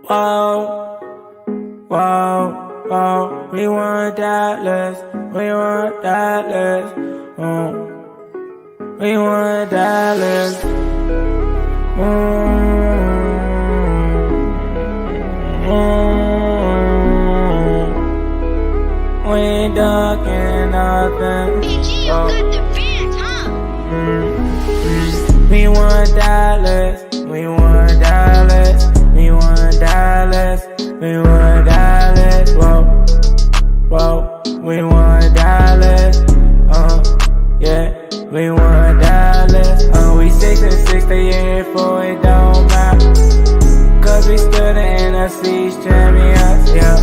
Whoa, whoa, whoa. We want Dallas. We want Dallas. We want Dallas. We ain't ducking nothing. BG, you got the fans, huh? We want Dallas. We want Dallas. We want Dallas. We want Dallas. Whoa, whoa. We want Dallas. Yeah. We want Dallas. We 6-6 the year for it don't matter. Cause we still the NFC's champions, yeah.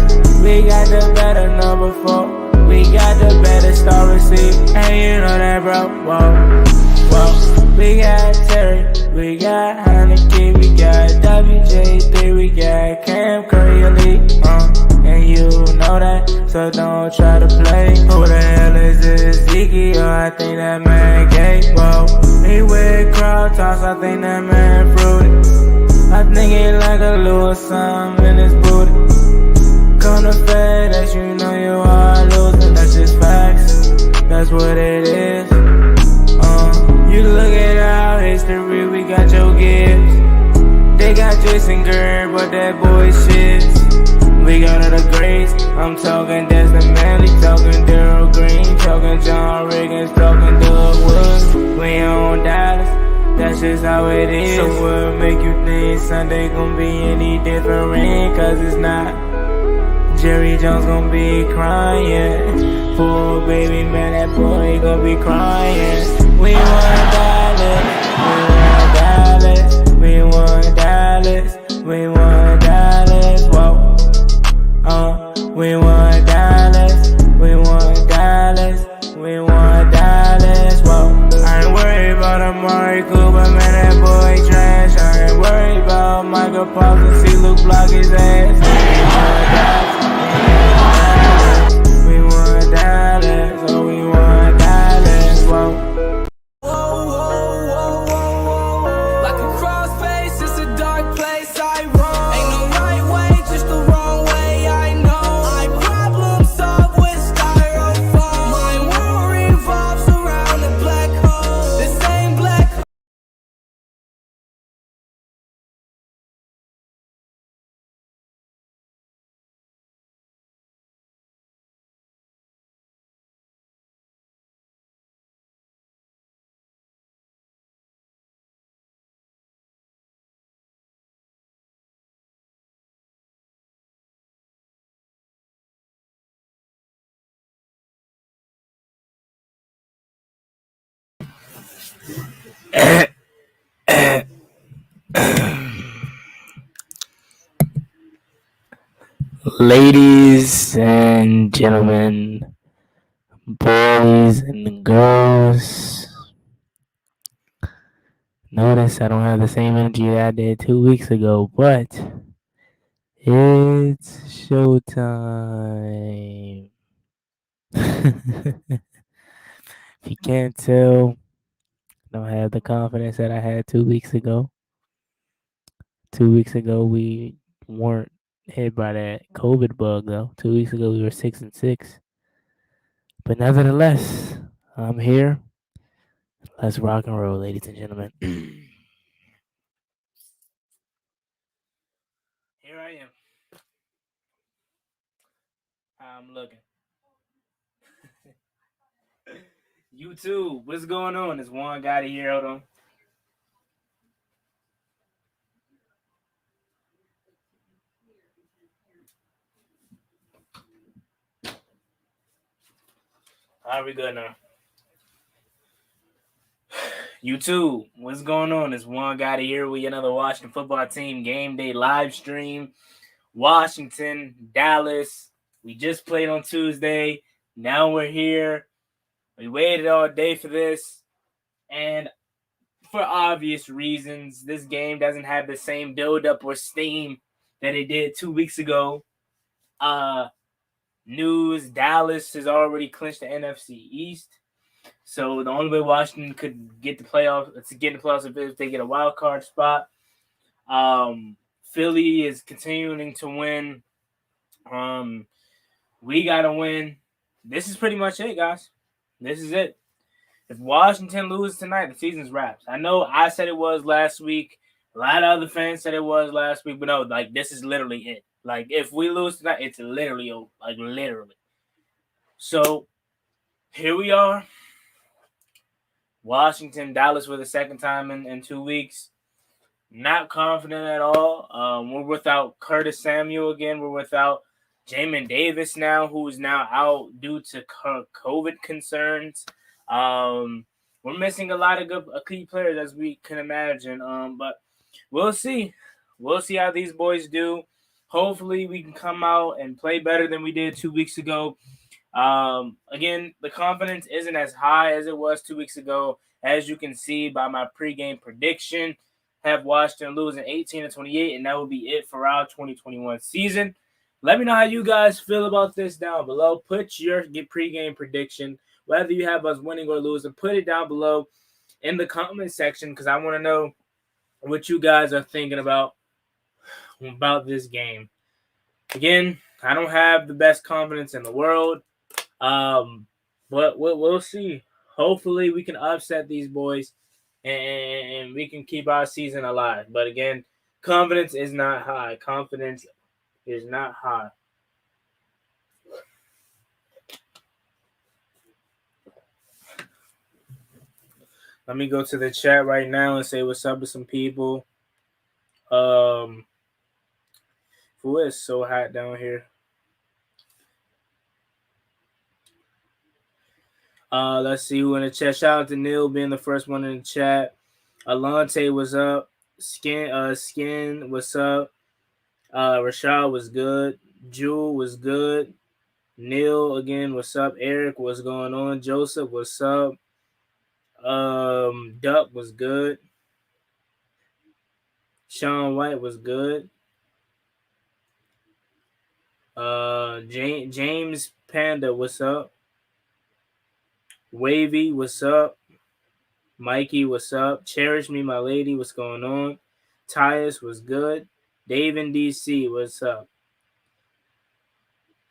We got the better number 4. We got the better star receiver. And you know that, bro. Whoa, whoa. We got Terry, we got Heineke, we got WJ3, we got Cam Curry Elite, and you know that, so don't try to play. Who the hell is this Zeke? Oh, I think that man gay, whoa. He with crowd toss, I think that man fruity. I think he like a little something in his booty. Come to FedEx, you know you are losing, that's just facts, that's what it is. You look at our history, we got Joe Gibbs. They got Jason Gurd, but that boy shit. We got other greats. I'm talking Desmond Manley, talking Daryl Green, talking John Riggins, talking Doug Woods. We on Dallas, that's just how it is. So what make you think Sunday gon' be any different? Cause it's not. Jerry Jones gon' be crying. Poor baby man, that boy gon' be crying. We want Dallas, we want Dallas, we want Dallas, whoa. We want Dallas, we want Dallas, we want Dallas, whoa. I ain't worried about Amari Cooper, man, that boy trash. I ain't worried about Michael Paulson, see Luke block his ass. We want Dallas, oh, we want Dallas, whoa. Ladies and gentlemen, boys and girls, notice I don't have the same energy that I did 2 weeks ago, but it's showtime. If you can't tell, I don't have the confidence that I had 2 weeks ago. 2 weeks ago, we weren't hit by that COVID bug, though. 2 weeks ago, we were 6-6. But nevertheless, I'm here. Let's rock and roll, ladies and gentlemen. Here I am. I'm looking. YouTube, what's going on? There's one guy here. Hold on. All right, we good now. YouTube, what's going on? There's one guy here with another Washington football team game day live stream. Washington, Dallas. We just played on Tuesday. Now we're here. We waited all day for this. And for obvious reasons, this game doesn't have the same build-up or steam that it did 2 weeks ago. News, Dallas has already clinched the NFC East. So the only way Washington could get the playoffs is if they get a wild card spot. Philly is continuing to win. We got to win. This is pretty much it, guys. This is it. If Washington loses tonight, the season's wraps. I know I said it was last week. A lot of other fans said it was last week, but no, like this is literally it. Like if we lose tonight, it's literally over. Like literally. So here we are. Washington, Dallas for the second time in 2 weeks. Not confident at all. We're without Curtis Samuel again. We're without Jamin Davis now, who is now out due to COVID concerns. We're missing a lot of good key players, as we can imagine. But we'll see. We'll see how these boys do. Hopefully, we can come out and play better than we did 2 weeks ago. Again, the confidence isn't as high as it was 2 weeks ago, as you can see by my pregame prediction. Have Washington losing 18-28, and that will be it for our 2021 season. Let me know how you guys feel about this down below. Put your pregame prediction, whether you have us winning or losing, put it down below in the comment section because I want to know what you guys are thinking about this game. Again, I don't have the best confidence in the world, but we'll see. Hopefully, we can upset these boys and we can keep our season alive. But again, confidence is not high. Confidence is not high. Let me go to the chat right now and say what's up with some people. Fool, it's so hot down here. Let's see who in the chat. Shout out to Neil being the first one in the chat. Alante was up. Skin, what's up? Rashad was good. Jewel was good. Neil again, what's up? Eric, what's going on? Joseph, what's up? Duck was good. Sean White was good. James Panda, what's up? Wavy, what's up? Mikey, what's up? Cherish Me, my lady, what's going on? Tyus was good. Dave in DC, what's up?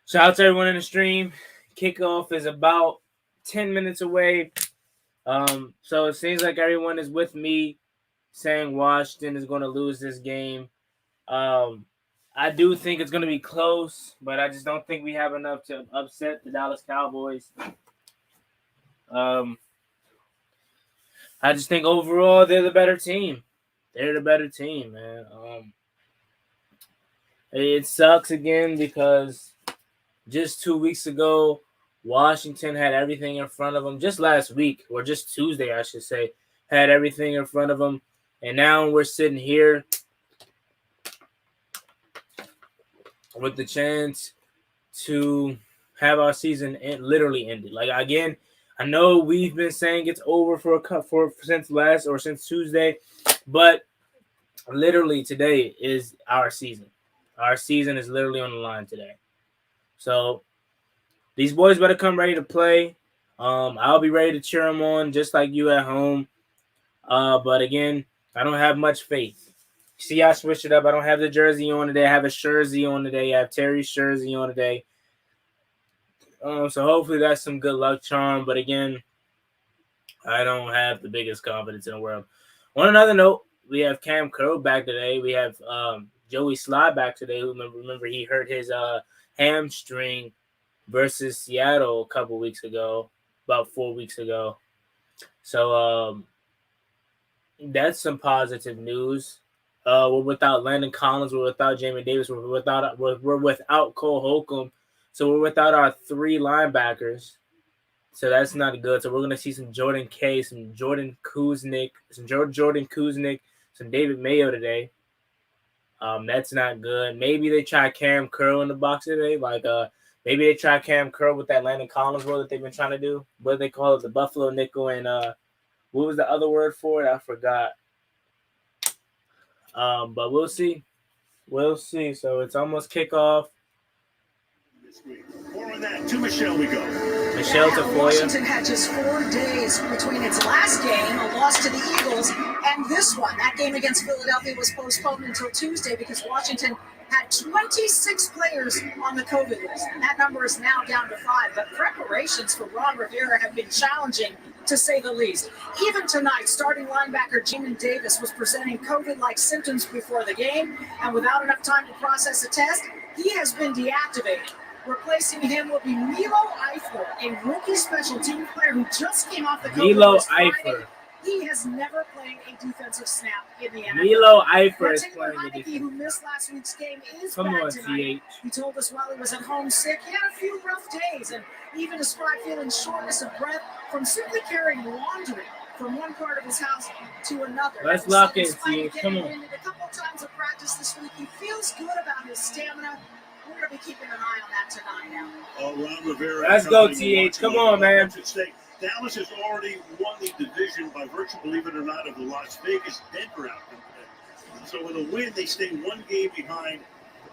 Shout out to everyone in the stream. Kickoff is about 10 minutes away. So it seems like everyone is with me saying Washington is going to lose this game. I do think it's going to be close, but I just don't think we have enough to upset the Dallas Cowboys. I just think overall they're the better team. They're the better team, man. It sucks again because just 2 weeks ago, Washington had everything in front of them. Just last week, or just Tuesday, I should say, had everything in front of them. And now we're sitting here with the chance to have our season literally ended. Like, again, I know we've been saying it's over since Tuesday, but literally today is our season. Our season is literally on the line today. So these boys better come ready to play. I'll be ready to cheer them on just like you at home. But again, I don't have much faith. See, I switched it up. I don't have the jersey on today. I have a jersey on today. I have Terry's jersey on today. So hopefully that's some good luck charm. But again, I don't have the biggest confidence in the world. On another note, we have Cam Curl back today. We have Joey Sly back today. Remember he hurt his hamstring versus Seattle a couple weeks ago, about 4 weeks ago. So that's some positive news. We're without Landon Collins. We're without Jamin Davis. We're without Cole Holcomb. So we're without our 3 linebackers. So that's not good. So we're going to see some Jordan K, some Jordan Kuznick, some David Mayo today. That's not good. Maybe they try Cam Curl in the box today. Like maybe they try Cam Curl with that Landon Collins role that they've been trying to do. What do they call it? The Buffalo nickel and what was the other word for it? I forgot. But we'll see. We'll see. So it's almost kickoff. More on that. To Michelle we go. shelter for you. Washington had just 4 days between its last game, a loss to the Eagles, and this one. That game against Philadelphia was postponed until Tuesday because Washington had 26 players on the COVID list, and that number is now down to 5. But preparations for Ron Rivera have been challenging, to say the least. Even tonight, starting linebacker Jamin Davis was presenting COVID-like symptoms before the game, and without enough time to process a test, he has been deactivated. Replacing him will be Milo Eifler, a rookie special team player who just came off the COVID Milo list Friday. Eifler. He has never played a defensive snap in the NFL. Milo Eifler is Taylor playing the Heineke, defense. who missed last week's game, is Come back on, tonight. TH. He told us while he was at home sick, he had a few rough days and even described feeling shortness of breath from simply carrying laundry from one part of his house to another. Let's And lock in, despite TH. Come getting on. winded a couple of times of practice this week, he feels good about his stamina. We're going to be keeping an eye on that tonight now. Ron Rivera. Let's go, TH. Come on, man. Dallas has already won the division by virtue, believe it or not, of the Las Vegas Denver outcome today. So with a win, they stay 1 game behind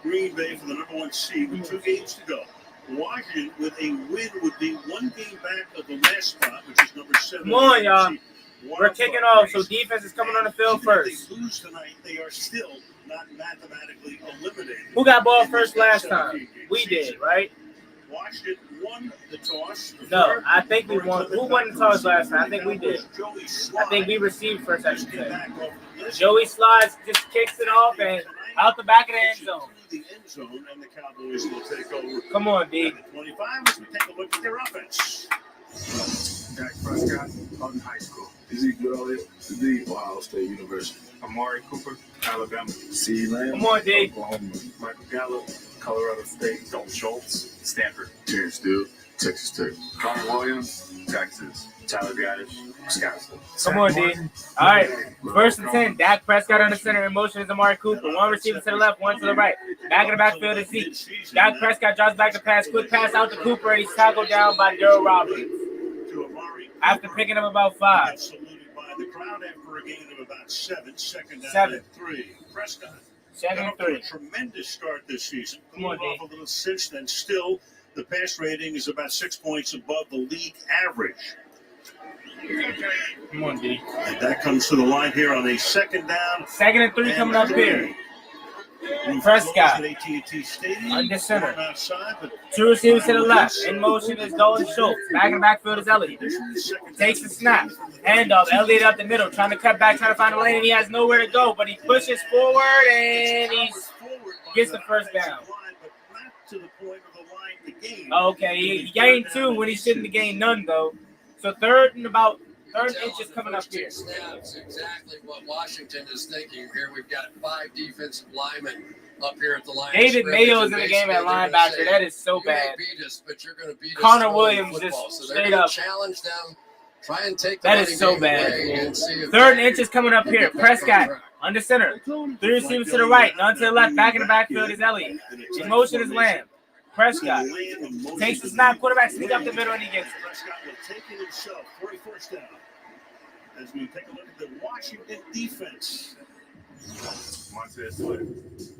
Green Bay for the #1 seed with 2 games to go. Washington, with a win, would be 1 game back of the last spot, which is number 7. Come on, y'all. We're kicking off, so defense is coming on the field first. If they lose tonight, they are still not mathematically eliminated. Who got ball first last time? We did, right? Washington won the toss. No, I think we won. Who won the toss last time? I think we did. I think we received first, I should say. Joey Slides just kicks it off and out the back of the end zone. The end zone, and the Cowboys will take over. Come on, D. 25 as we take a look at their offense. Dak Prescott, Houghton High School. Ezekiel Elliott, Ohio State University. Amari Cooper, Alabama. Sideline, Come on, D. Oklahoma. Michael Gallup, Colorado State. Dalton Schultz, Stanford. Terrence Steele, Texas Tech. Connor Williams, Texas. Tyler Gaddish, Wisconsin. Come on, D. All right. First and 10. Dak Prescott under center. In motion is Amari Cooper. 1 receiver to the left, 1 to the right. Back in the backfield is Zeke. Dak Prescott drops back to pass. Quick pass out to Cooper. He's tackled down by Darryl Roberts. After picking up about 5. Saluted by the crowd after a gain of about 7. Second down 7. and 3. Prescott. Second and 3. A tremendous start this season. Come on, Cooled off a little since then. Still, the pass rating is about 6 points above the league average. Come on, D. And that comes to the line here on a second down. Second and 3 coming up here. Prescott. AT&T Stadium. Under center. Outside, but 2 receivers to the left. In motion is Dalton Schultz. Back in the backfield is Elliott. Takes the snap. Handoff. Elliott up the middle. Trying to cut back, trying to find a lane, and he has nowhere to go. But he pushes forward, and he gets the first down. Okay, he gained 2 when he shouldn't have gained none, though. So third and inches coming up here. Snaps, exactly what Washington is thinking here. We've got 5 defensive linemen up here at the line. David Mayo is in the game at linebacker. That is so bad. Beat us, but you're going to beat us. Connor Williams just so straight up. Challenge them. Try and take that is so bad. Third and inches coming up here. Prescott under center. 3 receivers to the right, none to the left. Back in the backfield is Elliott. In motion is Lamb. Prescott takes the snap, quarterback sneak up the middle, and he gets it. Prescott will take it himself for a first down. As we take a look at the Washington defense. Montez Sweat,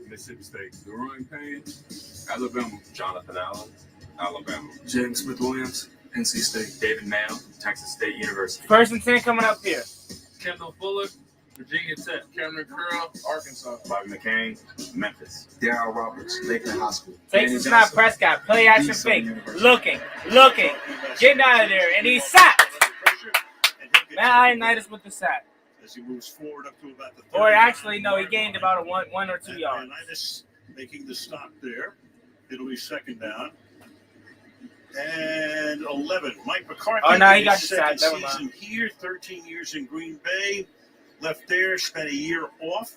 Mississippi State. Deron Payne, Alabama. Jonathan Allen, Alabama. James Smith-Williams, NC State. David Mayo, Texas State University. First and 10 coming up here. Kendall Fuller, Virginia Tech. Cameron Curl, Arkansas. Bobby McCain, Memphis. Darryl Roberts, Lakeland High School. Takes the snap, Prescott. Play action fake. Looking. Getting out of there. And he's sacked. Matt Ioannidis with the sack. As he moves forward up to about the 30. Or actually, no, he gained about a 1 or 2 yards. Ioannidis making the stop there. It'll be second down. And 11. Mike McCarthy. Oh, no, he got the second sack. Never season mind. here, 13 years in Green Bay. Left there, spent a year off.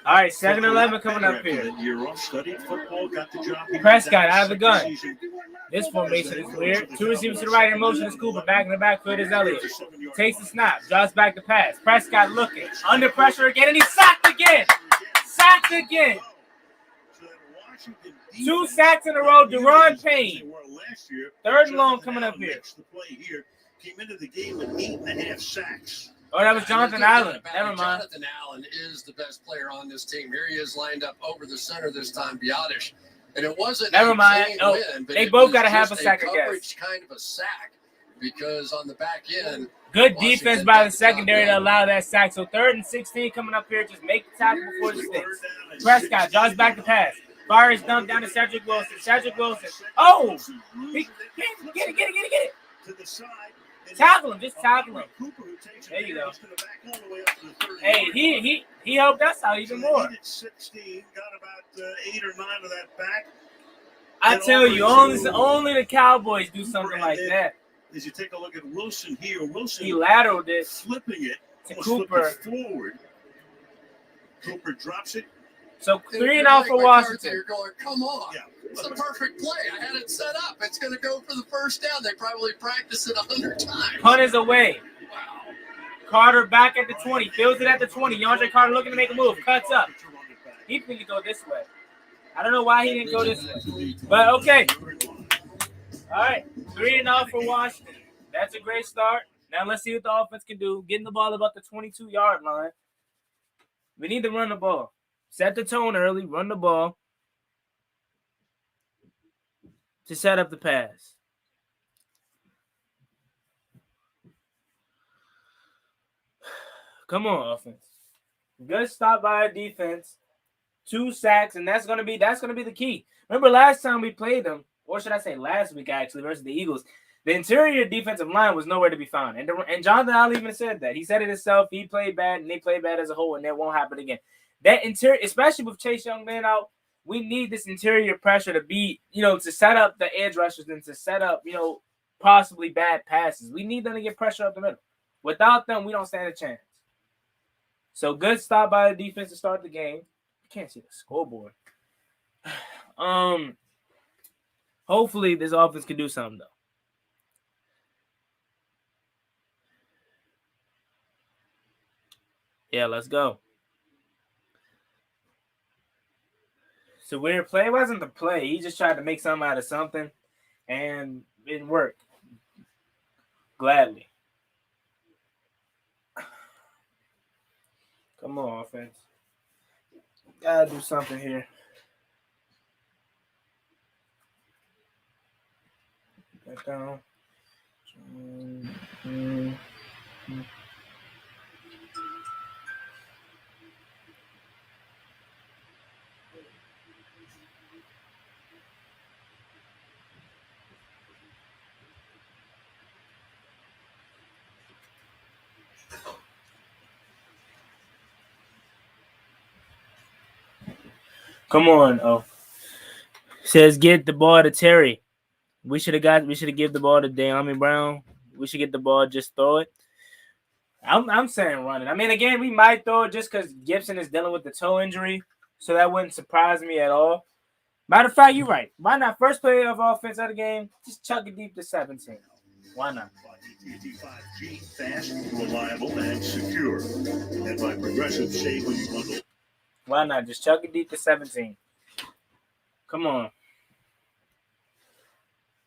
All right, 7-11 coming up here. Year off, studied football, got the job. Prescott out of the gun. This formation is weird. 2 receivers to the right, in motion is Cooper. Back in the backfield is Elliott. Takes the snap, drops back to pass. Prescott looking. Under pressure again, and he's sacked again. Sacked again. 2 sacks in a row. Deron Payne. Third and long coming up here. Came into the game with 8.5 sacks. Oh, that was Jonathan Allen. Never mind. Jonathan Allen is the best player on this team. Here he is lined up over the center this time. Biotish And it wasn't Never mind. clean Oh, win, but they it both was got to have a just sack, I guess. coverage kind of a sack, because on the back end, Good Washington defense by got the the secondary job to done. allow that sack. So 3rd and 16 coming up here. Just make the tackle before the sticks. Prescott draws back the pass. Fires dump down to Cedric Wilson. Cedric Wilson. Oh! Get it. To the side. Tackle him. Just tackle him. There you go. Hey, he helped us out even more. 16, got about 8 or 9 of that back. I tell you, only the Cowboys do something like that. As you take a look at Wilson here, Wilson He lateraled it flipping it to almost Cooper. flipping it forward. Cooper drops it. So 3 and out for Washington. You're going, come on. Yeah. It's a perfect play. I had it set up. It's going to go for the first down. They probably practiced it 100 times. Punt is away. Wow. Carter back at the 20. Fields it at the 20. DeAndre Carter looking to make a move. Cuts up. He think he go this way. I don't know why he didn't go this way. But okay. All right. 3 and out for Washington. That's a great start. Now let's see what the offense can do. Getting the ball about the 22-yard line. We need to run the ball. Set the tone early. Run the ball. To set up the pass. Come on, offense. Good stop by our defense. 2 sacks, and that's gonna be the key. Remember last time we played them, or should I say last week actually, versus the Eagles, the interior defensive line was nowhere to be found. And Jonathan Allen even said that. He said it himself. He played bad, and they played bad as a whole, and that won't happen again. That interior, especially with Chase Young being out, we need this interior pressure to be, to set up the edge rushers and to set up, possibly bad passes. We need them to get pressure up the middle. Without them, we don't stand a chance. So good stop by the defense to start the game. I can't see the scoreboard. Hopefully this offense can do something though. Yeah, let's go. So weird play. It wasn't the play. He just tried to make something out of something, and it didn't work. Gladly. Come on, offense. Gotta do something here. Back down. Come on. Oh. Says get the ball to Terry. We should have given the ball to De'Ami Brown. We should get the ball, just throw it. I'm saying run it. I mean, again, we might throw it just because Gibson is dealing with the toe injury. So that wouldn't surprise me at all. Matter of fact, you're right. Why not? First play of offense of the game, just chuck it deep to 17. Why not? JGTS, fast, reliable, and secure. And by Progressive, save when you bundle. Why not? Just chuck it deep to 17. Come on.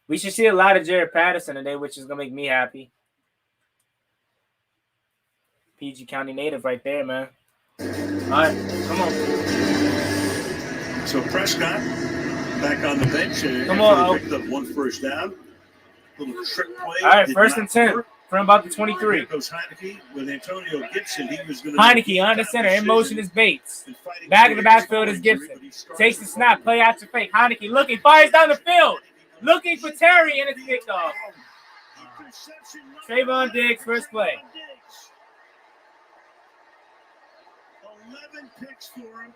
We should see a lot of Jared Patterson today, which is going to make me happy. PG County native right there, man. All right, come on. So Prescott back on the bench. Come on, picked up 1 first down. Little trick play. All right, 1st and 10 from about the 23. Here goes Heineke with Antonio Gibson. He was going to Heineke under center. In motion is Bates. Back in the backfield is Gibson. Takes the snap. Play out to fake. Heineke looking. Fires down the field. Looking for Terry, and it's picked off. Trayvon Diggs, first play. 11 picks for him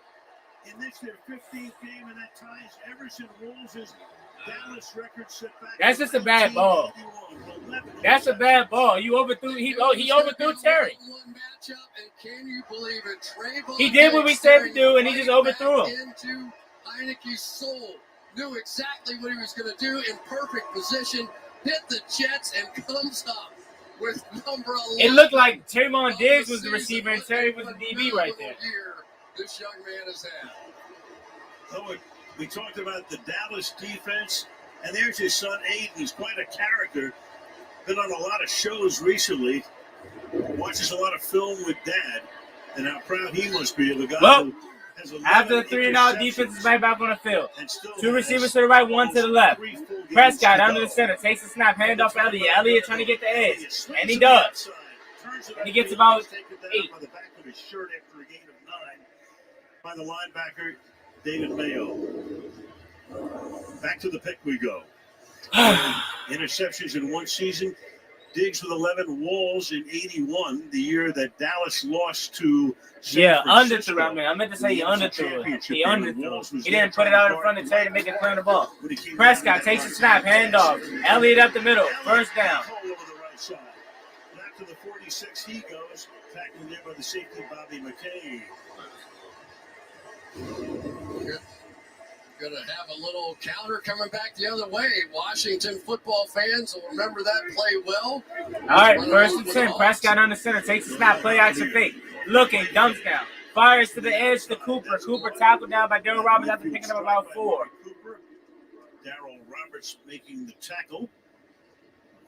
in this their 15th game, and that ties Everson Rolls' Dallas record set back. That's just a bad ball. That's a bad ball. You overthrew. He overthrew Terry. Can you believe it? Trayvon He did what we said to do, and he just overthrew him. Into Heineke's soul. Knew exactly what he was going to do in perfect position. Hit the Jets and comes up with number 11. It looked like Trayvon Diggs was the receiver and Terry was the DB right there. This young man has had. So we talked about the Dallas defense, and there's his son Aiden. He's quite a character. Been on a lot of shows recently. Watches a lot of film with Dad, and how proud he must be of the guy who After the 3-and-out, defense is right back on the field. 2 receivers to the right, 1 to the left. Prescott under the center, takes the snap, handoff Elliott. Elliott trying to get the edge, and he does. And he gets about 8. By the back of his shirt after a gain of 9 by the linebacker, David Mayo. Back to the pick we go. Interceptions in one season. Diggs with 11, Walls in 81, the year that Dallas lost to San Francisco. Underthrew. I meant to say he underthrew it. He underthrew. He didn't put it out in front of Terry to make it clear the ball. Prescott takes a snap, handoff. Elliott up the middle, first down. Back to the 46, he goes, tackled there by the safety, Bobby McKay. Going to have a little counter coming back the other way. Washington football fans will remember that play well. All right, first and 10. Prescott on the center, takes a snap, play action fake. Looking, dumps down. Fires to the edge to Cooper. Cooper tackled down by Darryl Roberts after picking up about 4. Darryl Roberts making the tackle.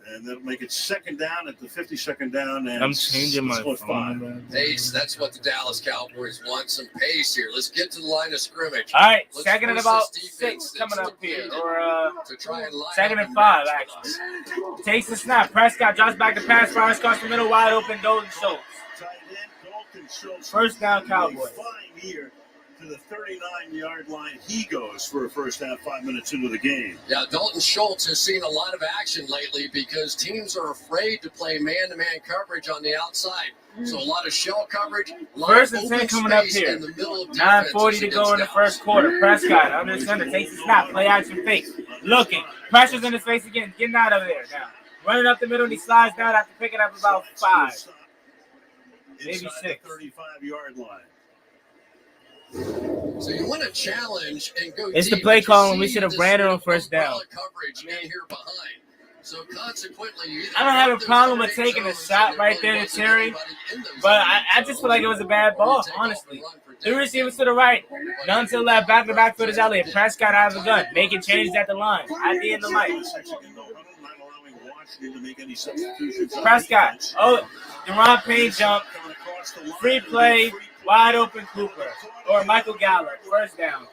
And that'll make it second down at the 52nd down. And I'm changing my phone. Pace, that's what the Dallas Cowboys want, some pace here. Let's get to the line of scrimmage. All right, second and about 6 coming up here. Or second and 5, actually. Takes the snap. Prescott drops back to pass. Fires across the middle, wide open. Dalton Schultz. First down, Cowboys. Here to the 39-yard line. He goes for a first half, 5 minutes into the game. Yeah, Dalton Schultz has seen a lot of action lately because teams are afraid to play man-to-man coverage on the outside. So a lot of shell coverage. First and 10 coming up here. 9:40 to go in the first quarter. Prescott under center, takes the snap, play action fake. Looking, pressures in his face again, getting out of there now. Running up the middle, and he slides down after picking up about 5. Maybe 6. 35-yard line. So you want to challenge and go It's deep, the play but call, you and we see should have this ran it on little first down. umbrella coverage in here behind. So consequently, you I don't have a problem with taking a shot right there to Terry, but I just feel like it was a bad ball, honestly. 3 receivers to the right, none to the left, back to back for the Elliott. Prescott out of the gun, making changes at the line, at the end of the line. Prescott, Deron Payne jump, free play, wide open Cooper, or Michael Gallup, first down.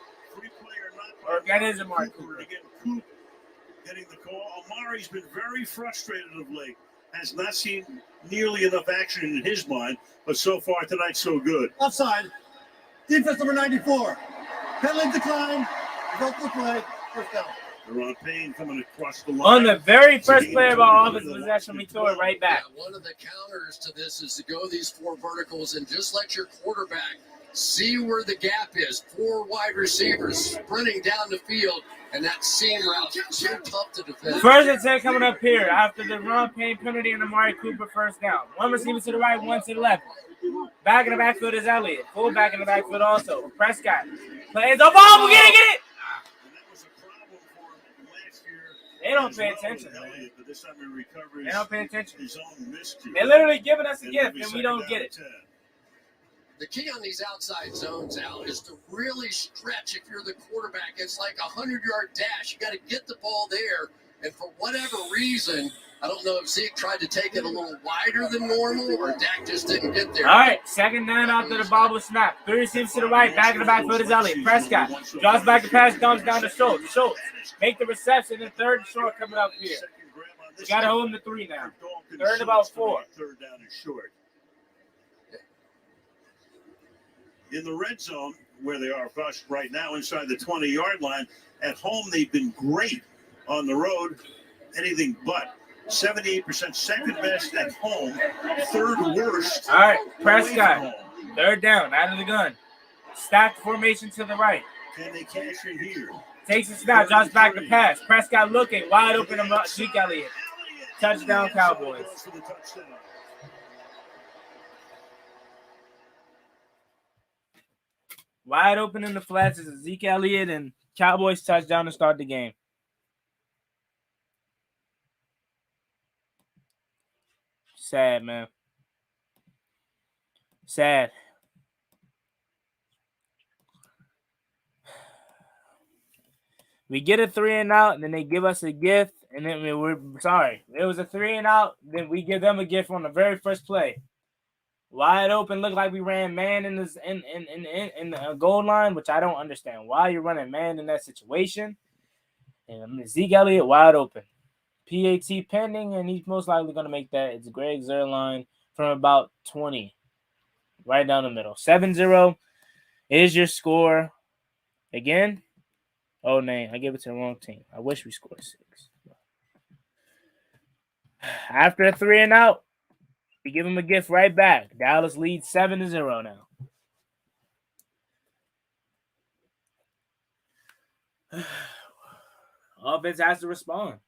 Or that is a Mark Cooper. Getting the call. Amari's been very frustrated of late. Has not seen nearly enough action in his mind, but so far tonight, so good. Offside. Defense number 94. Penalty decline. Result of the play. First down. Deron Payne coming across the line. On the very first play of our offensive possession, we throw it right back. Yeah, one of the counters to this is to go these 4 verticals and just let your quarterback see where the gap is. 4 wide receivers sprinting down the field, and that seam route so tough to defend. First and 10 coming up here after the Deron Payne penalty and Amari Cooper first down. 1 receiver to the right, 1 to the left. Back in the backfield is Elliott. Full back in the backfield also. Prescott plays the ball. Get it! They don't pay attention, man. They don't pay attention. They're literally giving us a gift, and we don't get it. The key on these outside zones, Al, is to really stretch if you're the quarterback. It's like a 100-yard dash. You got to get the ball there. And for whatever reason, I don't know if Zeke tried to take it a little wider than normal or Dak just didn't get there. All right, second down after the bobble snap. 3 receivers to the right, back in the backfield is Elliott. Prescott draws back the pass, dumps down to Schultz. Schultz make the reception, and third and short coming up here. You got to hold him to 3 now. Third and about 4. Third down and short. In the red zone, where they are right now inside the 20-yard line, at home they've been great. On the road, anything but. 78% second best at home, third worst. All right, Prescott, third down, out of the gun. Stacked formation to the right. Can they cash in here? Takes a snap, drops back the pass. Prescott looking, wide open to Zeke Elliott. Touchdown, Cowboys. Wide open in the flats is Zeke Elliott, and Cowboys touchdown to start the game. Sad, man. Sad. We get a 3 and out, and then they give us a gift, and then we're sorry. It was a 3 and out, then we give them a gift on the very first play. wide open, looked like we ran man in the goal line, which I don't understand why you're running man in that situation. And Zeke Elliott wide open. PAT pending, and he's most likely going to make that. It's Greg Zuerlein from about 20, right down the middle. 7-0 is your score. Again, oh, man, I gave it to the wrong team. I wish we scored 6. After a 3 and out, we give him a gift right back. Dallas leads 7-0 now. Offense has to respond.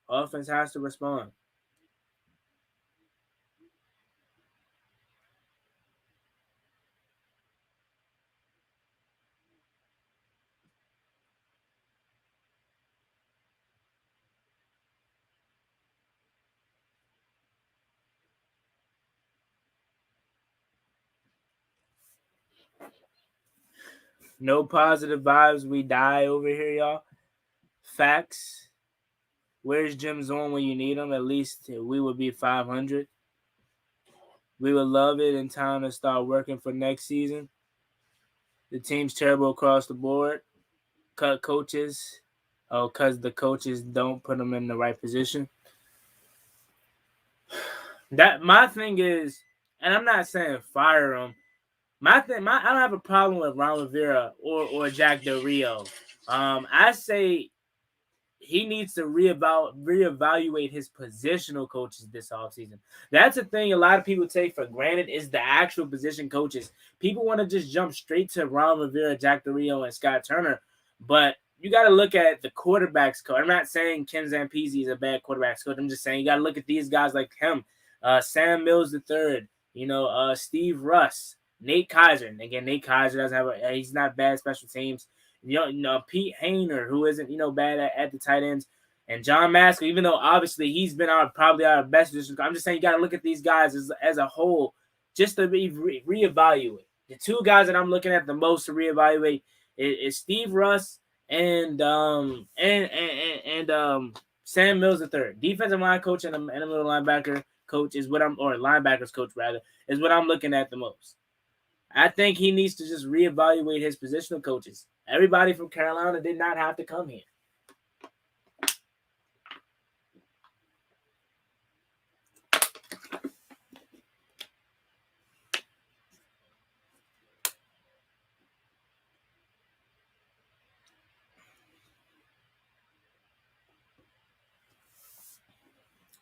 Offense has to respond. No positive vibes. We die over here, y'all. Facts. Where's Jim Zorn when you need him? At least we would be 500. We would love it in time to start working for next season. The team's terrible across the board. Cut coaches. Oh, because the coaches don't put them in the right position. That my thing is, and I'm not saying fire them. I don't have a problem with Ron Rivera or Jack Del Rio. I say he needs to reevaluate his positional coaches this offseason. That's a thing a lot of people take for granted is the actual position coaches. People want to just jump straight to Ron Rivera, Jack Del Rio, and Scott Turner, but you got to look at the quarterbacks coach. I'm not saying Ken Zampese is a bad quarterbacks coach. I'm just saying you got to look at these guys like him, Sam Mills III, Steve Russ, Nate Kaiser. And again, Nate Kaiser doesn't he's not bad special teams. Pete Hainer, who isn't, bad at the tight ends. And John Maskell, even though obviously he's been probably our best position. I'm just saying you got to look at these guys as a whole just to reevaluate. The two guys that I'm looking at the most to reevaluate is Steve Russ and Sam Mills III. Defensive line coach and a middle linebacker coach is what linebackers coach rather, is what I'm looking at the most. I think he needs to just reevaluate his positional coaches. Everybody from Carolina did not have to come here.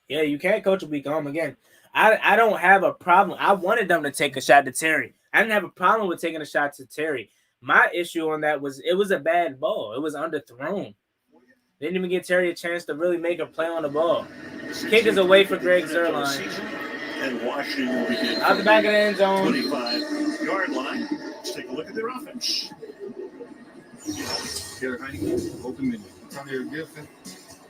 Yeah, you can't coach a week home again. I don't have a problem. I wanted them to take a shot to Terry. I didn't have a problem with taking a shot to Terry. My issue on that was it was a bad ball. It was underthrown. They didn't even give Terry a chance to really make a play on the ball. Kick is away for Greg Zuerlein. And Washington will begin out the back of the end zone. 25-yard line. Let's take a look at their offense. Derek Heineke, Open Menu. Antonio Gibson,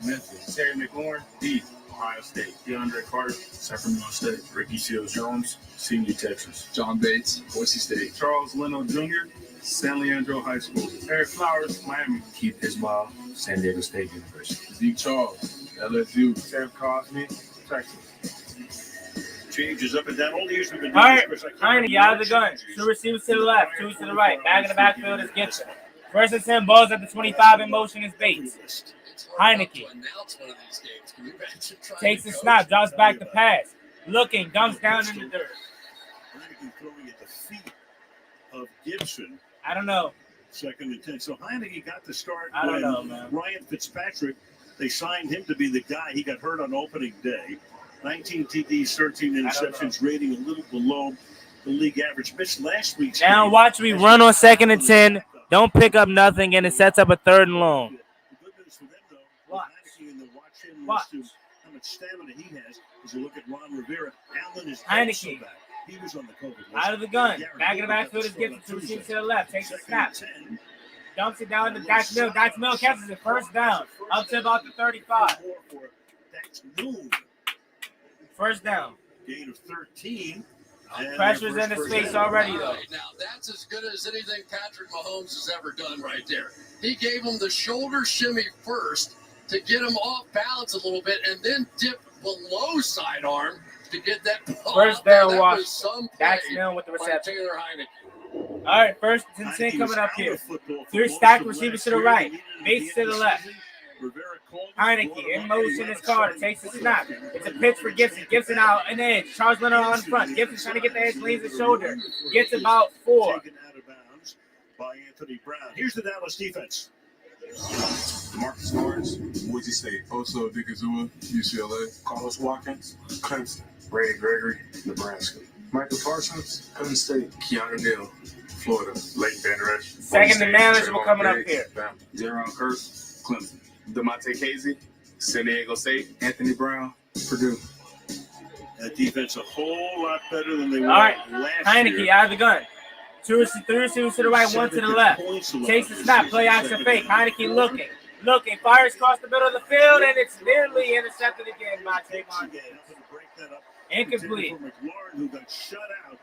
Memphis. Terry McLaurin, D. Ohio State. DeAndre Carter, Sacramento State. Ricky Seals-Jones, Senior Texas. John Bates, Boise State. Charles Leno Jr., San Leandro High School. Eric Flowers, Miami. Keith Ismail, San Diego State University. Zeke Charles, LSU. Sam Cosme, Texas. Changes up and down. All the years we've been doing this. All right, Heineke out of the gun. 2 receivers to the left, 2 to the right. Back in the backfield is Gibson. First and 10, balls at the 25 in motion is Bates. Heineke takes the snap, drops back the pass. Looking, dumps down in the dirt. Heineke throwing at the feet of Gibson. I don't know. 2nd and 10. So Heineke got the start. I don't know, man. Ryan Fitzpatrick, they signed him to be the guy. He got hurt on opening day. 19 TDs, 13 interceptions, rating a little below the league average. Missed last week's Now game. watch me run on 2nd and 10. Don't pick up nothing, and it sets up a 3rd and long. The good news for them, though, Heineke and the watch him as to how much stamina he has. As you look at Ron Rivera, Allen is Heineke. back. He was on the COVID list. Out of the gun. Back in the backfield is Gibson. 2 receivers to the left. Takes the snap. Dumps it down to Dax Mill. Dax Mill catches it. 1st down. Up to about the 35. 1st down. Gain of 13. Pressure's in the space already, though. Right, now, that's as good as anything Patrick Mahomes has ever done right there. He gave him the shoulder shimmy first to get him off balance a little bit and then dip below sidearm to get that ball First out there. down, That Washington. was some Dax play Milne with the by reception. Taylor Heineke. All right, first and 10 Heineke coming was up out here. of football for Three most stacked of receivers last to the year. right. They needed him at Bates the to end the of left. season. Rivera called him, Heineke brought him in up, motion and is Carter. Takes the snap. It's a pitch for Gibson. Gibson out and edge. Charles Leonard on front. Gibson trying to get the edge, leans his shoulder. Gets about 4. Taken out of bounds by Anthony Brown. Here's the Dallas defense. Marcus Lawrence, Boise State. Oso Dikazua, UCLA. Carlos Watkins, Clemson. Ray Gregory, Nebraska. Michael Parsons, Penn State. Keanu Neal, Florida. Leighton Vander Esch. Second and manageable coming up here. Jaron Curse, Clemson. DeMonte Casey, San Diego State. Anthony Brown, Purdue. That defense a whole lot better than they were All right, last Heineke year. out of the gun. Three receivers to the right, one to the left. Takes the snap, play action fake. Heineke looking, fires across the middle of the field, and it's nearly intercepted again by Trayvon Diggs. Incomplete. McLaurin, who got shut out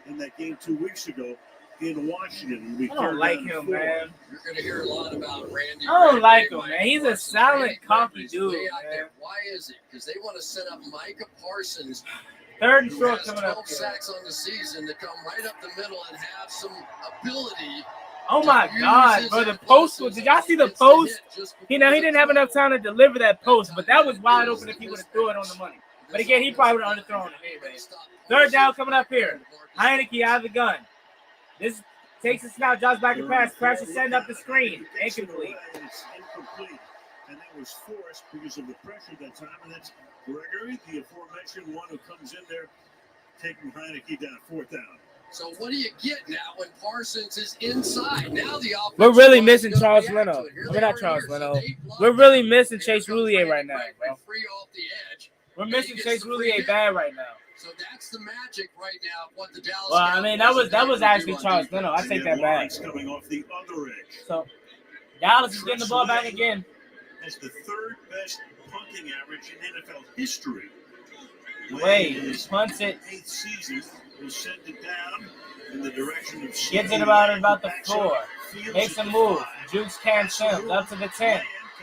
in that game 2 weeks ago in Washington. I don't like him, man. You're going to hear a lot about Randy. I don't like him, Micah man. He's a Parsons. silent, Randy cocky Gregory's dude, way out man. there. Why is it? Because they want to set up Micah Parsons, Third and who short has coming 12 up here. sacks on the season, to come right up the middle and have some ability. Oh my God, bro! The post was. Did y'all see the post? He didn't have enough time to deliver that post, but that was wide open if he would have threw it on the money. But again, he probably would have underthrown it anyway. Third down coming up here. Heineke out of the gun. This takes a snap, drops back and pass. Pressure setting up the screen. Incomplete. It's incomplete. And that was forced because of the pressure that time. And that's Gregory, the aforementioned one who comes in there, taking Heineke down, 4th down. So what do you get now when Parsons is inside? Now the offense. We're really missing is gonna Charles react Leno. to it. Here I mean, they not are Charles here. So Leno. they block We're really it. missing Here Chase comes Roulier Randy right now, Gregory bro. free off the edge. We're And missing he gets Chase the free Roulier hit. bad right now. So that's the magic right now of what the Dallas. Well, I mean, that Cowboys was are able to actually do on Charles defense. Leno. I take that back. Lawrence coming off the other edge. So Dallas is getting the ball back again. That's the 3rd best punting average in NFL history. Wait, punts it. 8th season will send it down in the direction of Gets it about the 4. Makes a move. Jukes Cam Sims up to the 10.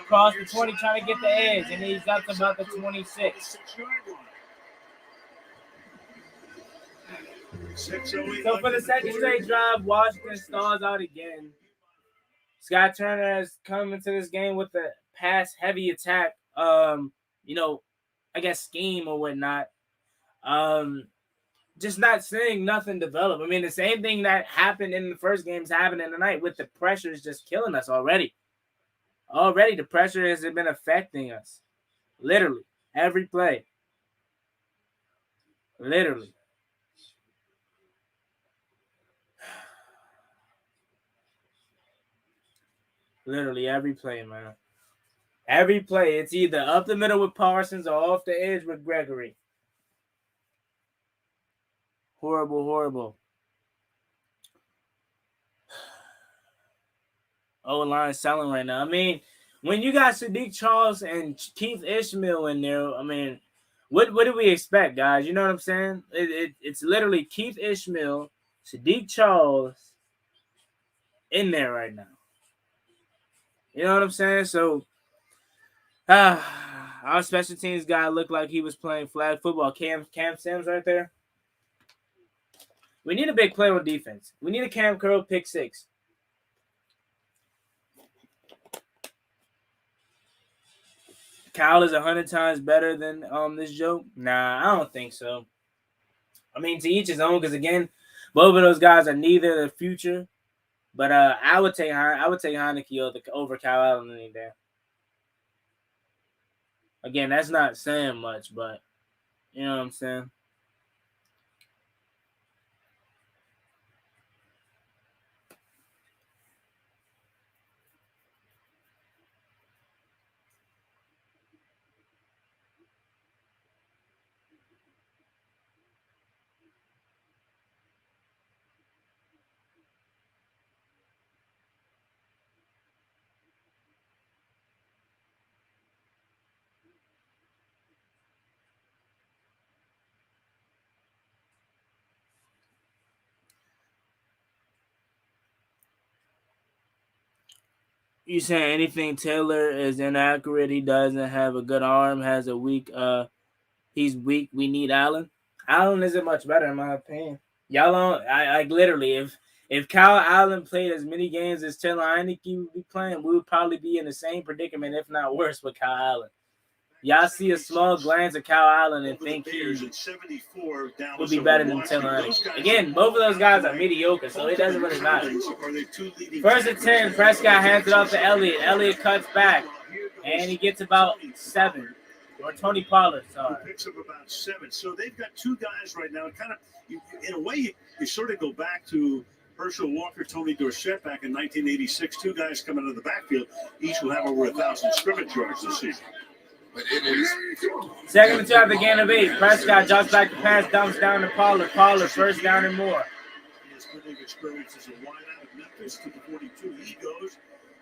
Cross the 20 trying to get the edge, and he's up to about the 26. So for the second straight drive, Washington stalls out again. Scott Turner has come into this game with a pass-heavy attack, I guess scheme or whatnot. Just not seeing nothing develop. I mean, the same thing that happened in the first game is happening tonight with the pressure is just killing us already. Already, the pressure has been affecting us. Literally, every play. Literally. Literally every play, man. Every play. It's either up the middle with Parsons or off the edge with Gregory. Horrible, horrible. O-line selling right now. I mean, when you got Sadiq Charles and Keith Ishmael in there, I mean, what do we expect, guys? You know what I'm saying? It's literally Keith Ishmael, Sadiq Charles in there right now. You know what I'm saying? So, our special teams guy looked like he was playing flag football. Cam Sims right there. We need a big play on defense. We need a Cam Curl pick 6. Kyle is 100 times better than this joke. Nah, I don't think so. I mean, to each his own. Because again, both of those guys are neither the future. But I would take Heineke over Kyle Allen any day. Again, that's not saying much, but you know what I'm saying. You saying anything Taylor is inaccurate? He doesn't have a good arm, has a weak he's weak. We need Allen. Allen isn't much better in my opinion. Y'all don't. I like literally. If Kyle Allen played as many games as Taylor Heineke would be playing, we would probably be in the same predicament, if not worse, with Kyle Allen. Y'all see a small glance at Kyle Allen and think he would be better than Taylor Heineke. Again, both of those guys are mediocre, so it doesn't really matter. First and 10, Prescott hands it off to Elliott. Elliott cuts back, and he gets about 7. Or Tony Pollard, sorry. Who picks up about 7. So they've got 2 guys right now. Kind of, in a way, you sort of go back to Herschel Walker, Tony Dorsett back in 1986. 2 guys coming out of the backfield. Each will have over 1,000 scrimmage yards this season. But it is. Second and 2 after the gain of 8. Prescott drops back the pass, dumps down to Pollard. Pollard first down and more. His big experience as a wideout at Memphis to the 42. He goes.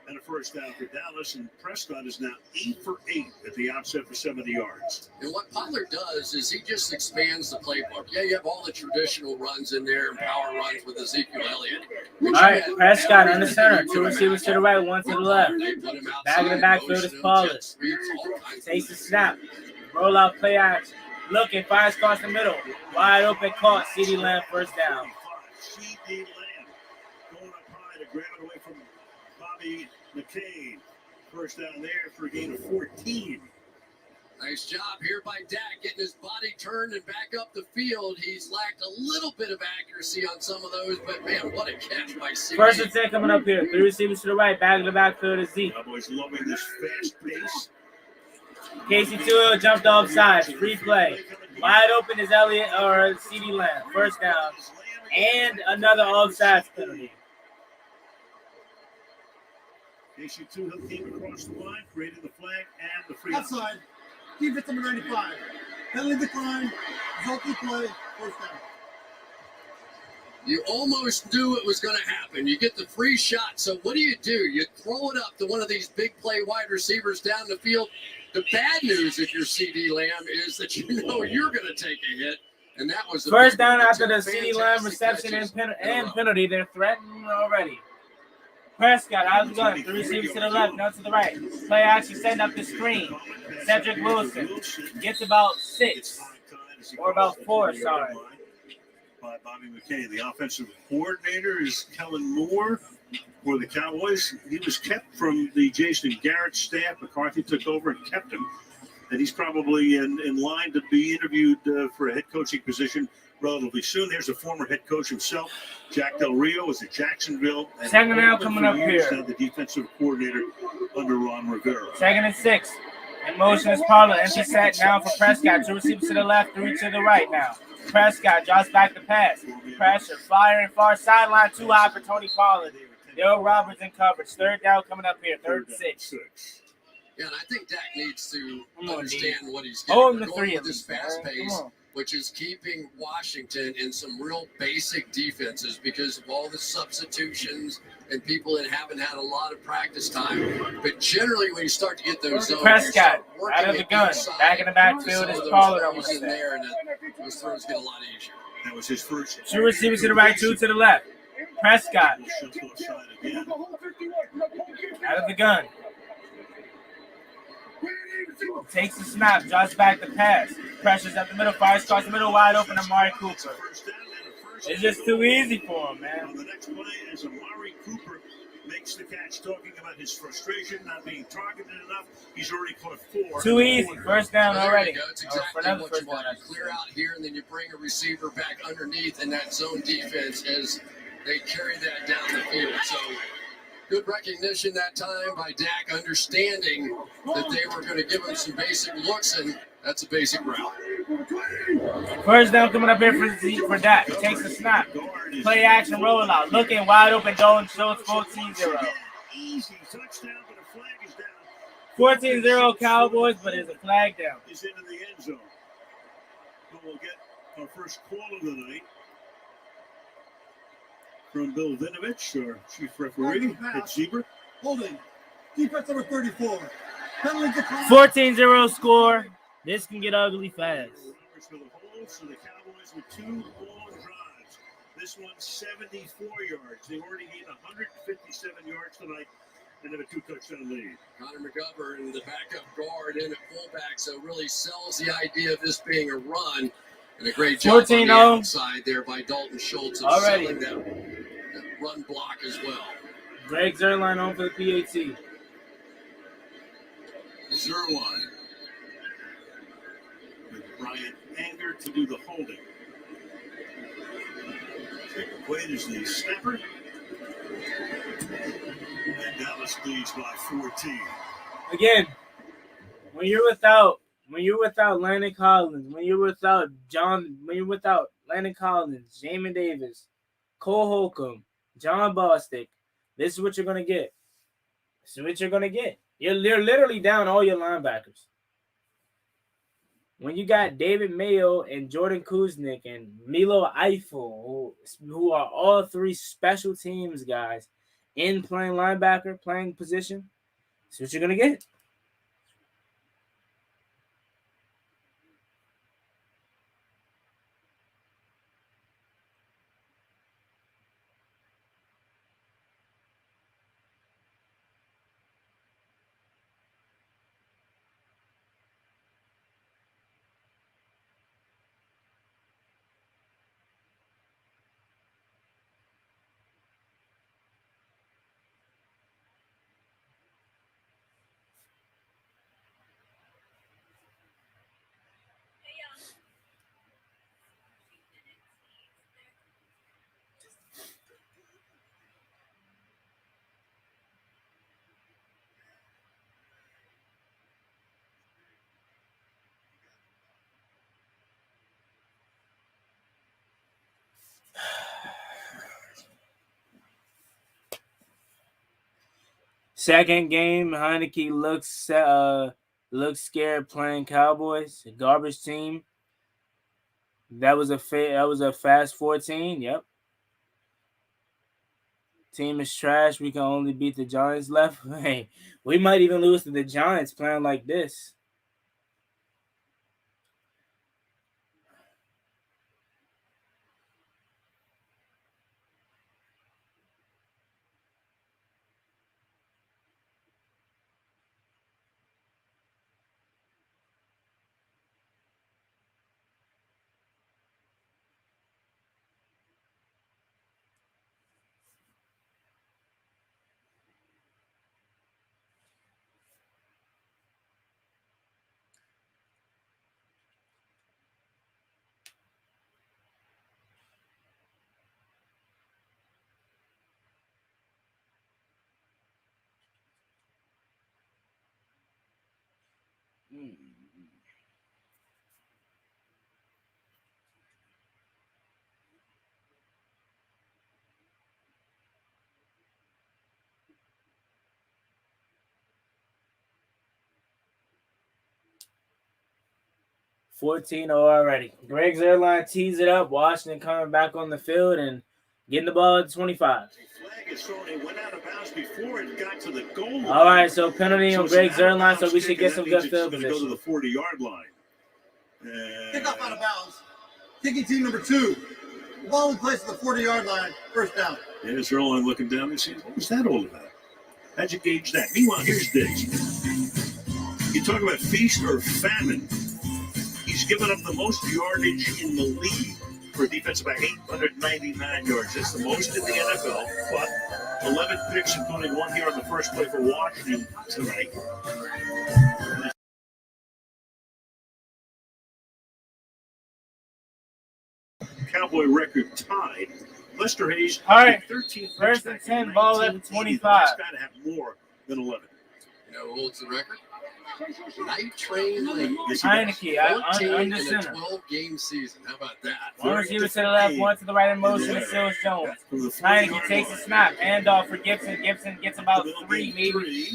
And a first down for Dallas, and Prescott is now 8 for 8 at the outset for 70 yards. And what Pollard does is he just expands the playbook. Yeah, you have all the traditional runs in there and power runs with Ezekiel Elliott. All right, Prescott under center. 2 receivers to the right, 1 to the left. Back in the backfield is Pollard. Takes the snap. Roll out play action. Looking, fires across the middle. Wide open, caught. CeeDee Lamb first down. CeeDee Lamb going up high to grab it away from Bobby McCain. First down there for a gain of 14. Nice job here by Dak, getting his body turned and back up the field. He's lacked a little bit of accuracy on some of those, but man, what a catch by CeeDee. First and 10 coming up here. 3 receivers to the right, back in the backfield is Zeke. Cowboys loving this fast pace. Casey Tuill jumped off sides. Free play. Wide open is Elliott or CeeDee Lamb. First down. And another offsides penalty. Casey Tuill came across the line, created the flag and the free. Outside. Defense number 95. Penalty decline. Resulting play. First down. You almost knew it was going to happen. You get the free shot. So what do? You throw it up to one of these big play wide receivers down the field. The bad news if you're CeeDee Lamb is that you know you're going to take a hit. And that was the first down after the CeeDee Lamb reception and penalty. They're threatening already. Prescott out of the gun. 3 receivers to the left, none to the right. Play action, setting up the screen. Cedric Wilson gets about 6. Or about 4, sorry. By Bobby McCain. The offensive coordinator is Kellen Moore for the Cowboys. He was kept from the Jason Garrett staff. McCarthy took over and kept him. And he's probably in line to be interviewed for a head coaching position relatively soon. There's a former head coach himself, Jack Del Rio, was at Jacksonville. And second down coming up here. The defensive coordinator under Ron Rivera. Second and 6. In motion is Pollard. Empty set now for Prescott. 2 receivers to the left, 3 to the right now. Prescott drops back the pass. Pressure, firing far sideline, too high for Tony Pollard. Dale Roberts in coverage. Third down coming up here. Third and 6. Yeah, and I think Dak needs to understand what he's doing. The 3 with this fast pace, which is keeping Washington in some real basic defenses because of all the substitutions and people that haven't had a lot of practice time. But generally, when you start to get those zones, Prescott out of the gun, back in the backfield is Pollard. In there, and those throws get a lot easier. That was his first. 2 receivers to the right, 2 to the left. Prescott out of the gun. Takes the snap, drops back the pass. Pressures up the middle, fires across the middle, wide open to Amari Cooper. It's just too easy for him, man. On the next play, as Amari Cooper makes the catch, talking about his frustration, not being targeted enough. He's already caught 4. Too easy. First down already. It's exactly what you want. You clear out here, and then you bring a receiver back underneath in that zone defense as they carry that down the field. So good recognition that time by Dak, understanding that they were going to give him some basic looks, and that's a basic route. First down coming up here for Dak. Takes a snap. Play action rollout. Looking wide open. Dolan Schultz 14-0. 14-0 Cowboys, but there's a flag down. He's into the end zone. So we'll get our first call of the night from Bill Vinovich, our chief referee at Zebra. Holding. Defense number 34. Penalty decline. 14-0 score. This can get ugly fast. For the hold, so the Cowboys with 2 long drives. This one's 74 yards. They already gained 157 yards tonight and have a 2-touchdown lead. Connor McGovern, the backup guard in at fullback, so really sells the idea of this being a run. And a great job on the 14-0. outside there by Dalton Schultz of Already. selling that run block as well. Greg Zerline on for the PAT. Zerline. With Brian Anger to do the holding. Jacob Wade is the snapper. And Dallas leads by 14. Again, when you're without Landon Collins, when you're without Landon Collins, Jamin Davis, Cole Holcomb, John Bostic, this is what you're gonna get. This is what you're gonna get. You're literally down all your linebackers. When you got David Mayo and Jordan Kuznick and Milo Eifel, who are all three special teams guys in playing linebacker, playing position, that's what you're gonna get. Second game, Heineke looks scared playing Cowboys, a garbage team. That was a fast 14. Yep. Team is trash. We can only beat the Giants left. Hey, we might even lose to the Giants playing like this. Hmm. 14-0 already. Greg's airline tees it up. Washington coming back on the field and getting the ball at 25. Flag is thrown. It went out of bounds before it got to the goal line. All right, so penalty on Greg's airline, so we should get some good field position. Go to position. the 40-yard line. Kickoff out of bounds. Kicking team number 2. The ball in place at the 40-yard line. First down. Yeah, Zerline looking down and saying, what was that all about? How'd you gauge that? Meanwhile, here's Diggs. You talk about feast or famine. He's given up the most yardage in the league for a defense about 899 yards. That's the most in the NFL, but 11 picks, including one here on the first play for Washington tonight. Cowboy record tied. Lester Hayes, All right, 13 first and 10, ball at 25. The last guy to have more than 11. You know who holds the record? Night Train Lee. Heineke, under center. 12-game season. How about that? One receiver to the left, one to the right in motion, and Seals Jones. Heineke takes a snap, handoff for Gibson. Gibson gets about 3, maybe.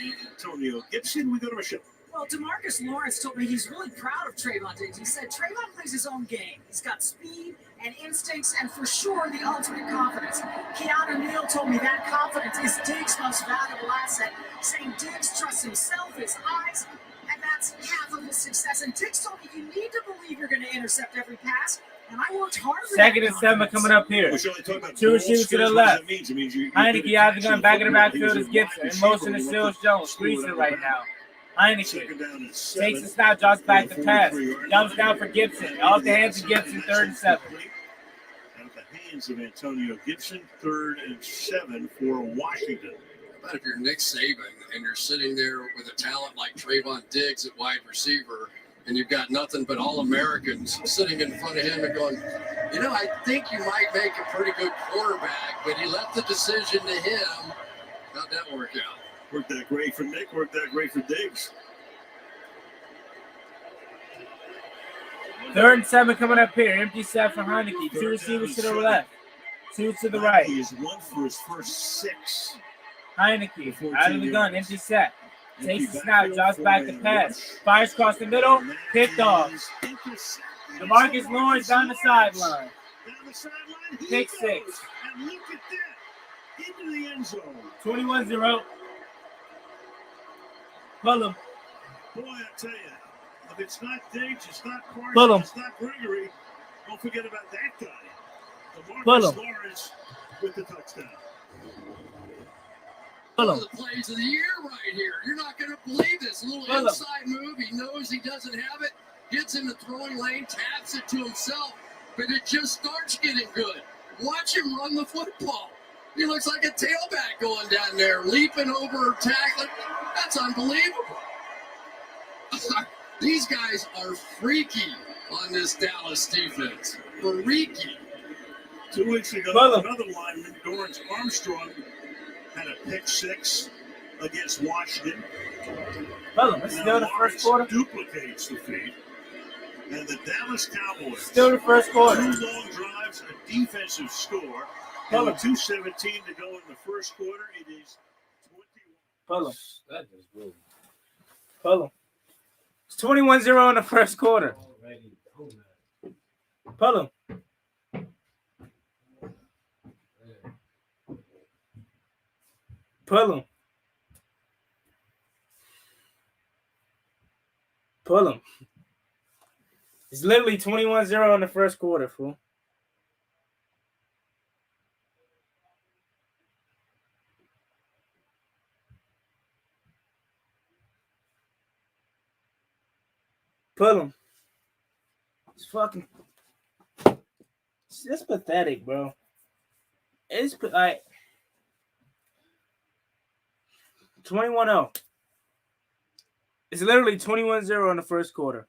And Antonio Gibson, we go to a show. Well, DeMarcus Lawrence told me he's really proud of Trayvon Diggs. He said Trayvon plays his own game. He's got speed and instincts and for sure the ultimate confidence. Keanu Neal told me that confidence is Diggs' most valuable asset, saying Diggs trusts himself, his eyes, and that's half of his success. And Diggs told me you need to believe you're going to intercept every pass. And I worked hard for Second that and 7 coming up here. About Two receivers to the left. Heineke Heineke out the gun, back in the backfield is Gibson. In motion is Seals Jones. Greasing right now. Heineke Second down and takes 7. the snap, drops back the pass. 43-yard Dumps line. down for Gibson. Off the hands of Gibson, 3rd and 7. Out of the hands of Antonio Gibson, 3rd and 7 for Washington. How about if you're Nick Saban and you're sitting there with a talent like Trayvon Diggs at wide receiver, and you've got nothing but All-Americans sitting in front of him and going, you know, I think you might make a pretty good quarterback, but he left the decision to him. How'd that work out? Worked that great for Nick, worked that great for Diggs. 3rd and 7 coming up here. Empty set for Heineke. 2 receivers to the left. 2 to the right. He is 1 for his first 6. Heineke out of the gun. Empty set. Takes the snap. Drops back the pass. Fires across the middle. Picked off. DeMarcus Lawrence down the sideline. Pick 6. And look at that. Into the end zone. 21-0. Pull him. Boy, I tell you, if it's not Diggs, it's not Pull Carson, him. it's not Gregory, don't forget about that guy. Pull DeMarcus him. Lawrence with the touchdown. Pull One him. of the plays of the year right here. You're not going to believe this. A little Pull him. inside move. He knows he doesn't have it. Gets in the throwing lane, taps it to himself, but it just starts getting good. Watch him run the football. He looks like a tailback going down there, leaping over, tackling. That's unbelievable. These guys are freaky on this Dallas defense. Freaky. 2 weeks ago, Pull him. another lineman, Dorrance Armstrong, had a pick 6 against Washington. Pull him. It's Now still the first Lawrence quarter. duplicates the feat. And the Dallas Cowboys, Still the first quarter. 2 long drives, a defensive score. Pull And him. with 2:17 to go in the first quarter, it is 21. Pull him. That is good. Pull him. It's 21-0 in the first quarter. Pull him. Pull him. Pull him. It's literally 21-0 in the first quarter, fool. Pull him. It's fucking. It's pathetic, bro. It's like 21-0. It's literally 21-0 in the first quarter.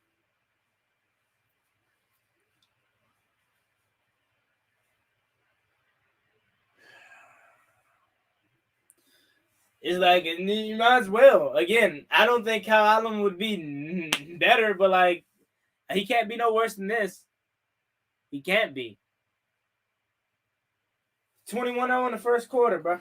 It's like, you might as well. Again, I don't think Kyle Allen would be better, but like, he can't be no worse than this. He can't be. 21-0 in the first quarter, bro.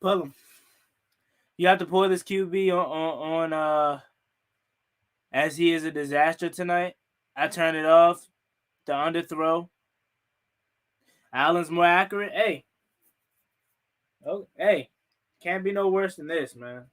Pull him. You have to pull this QB on as he is a disaster tonight. I turn it off. The underthrow. Allen's more accurate. Hey. Oh, hey. Can't be no worse than this, man.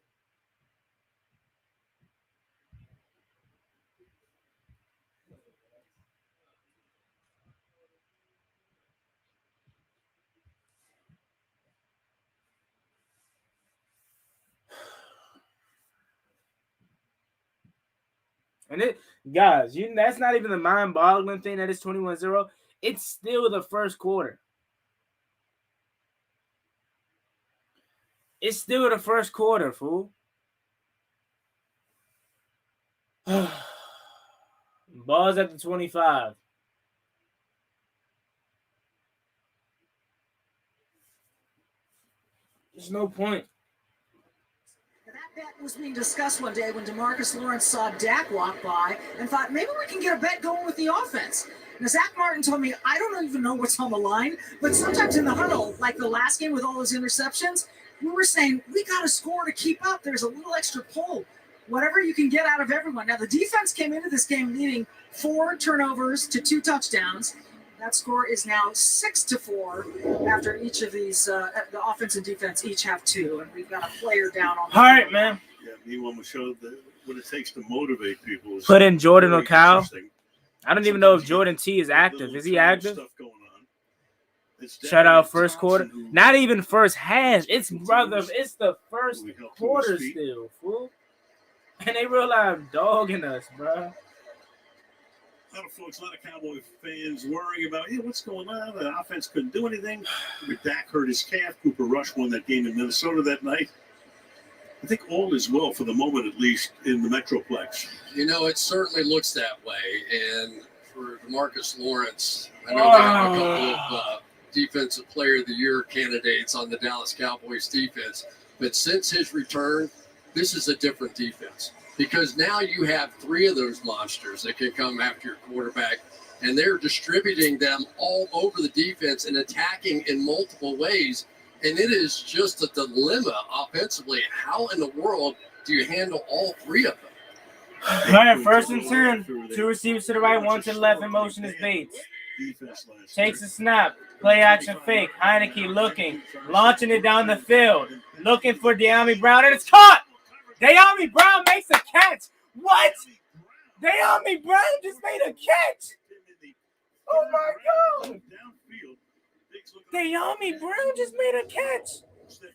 And it, guys, that's not even the mind-boggling thing that it's 21-0. It's still the first quarter. It's still the first quarter, fool. Ball's at the 25. There's no point. That bet was being discussed one day when DeMarcus Lawrence saw Dak walk by and thought, maybe we can get a bet going with the offense. Now, Zach Martin told me, I don't even know what's on the line, but sometimes in the huddle, like the last game with all those interceptions, we were saying, we got to score to keep up. There's a little extra pull. Whatever you can get out of everyone. Now, the defense came into this game leading 4 turnovers to 2 touchdowns. That score is now 6-4 after each of these. The offense and defense each have 2, and we've got a player down on. All right, man. Yeah, meanwhile, we showed what it takes to motivate people. Put in Jordan very O'Cal. interesting. I don't even know if Jordan T is active. Is he active? Stuff going on. It's Shout out definitely first quarter. Thompson who- Not even first half. It's brother. It's the first We helped to quarter his feet. still, fool. And they realize dogging us, bro. A lot of folks, a lot of Cowboy fans worrying about, what's going on? The offense couldn't do anything. Dak hurt his calf. Cooper Rush won that game in Minnesota that night. I think all is well for the moment, at least in the Metroplex. It certainly looks that way. And for DeMarcus Lawrence, I know they have a couple of Defensive Player of the Year candidates on the Dallas Cowboys defense. But since his return, this is a different defense. Because now you have 3 of those monsters that can come after your quarterback, and they're distributing them all over the defense and attacking in multiple ways. And it is just a dilemma offensively. How in the world do you handle all 3 of them? All right, 1st and 10. 2 receivers to the right, 1 to the left. In motion is Bates. Takes a snap. Play action fake. Heineke looking. Launching it down the field. Looking for De'Ami Brown, and it's caught. De'Ami Brown makes a catch. What? De'Ami Brown just made a catch. Oh, my God. De'Ami Brown just made a catch.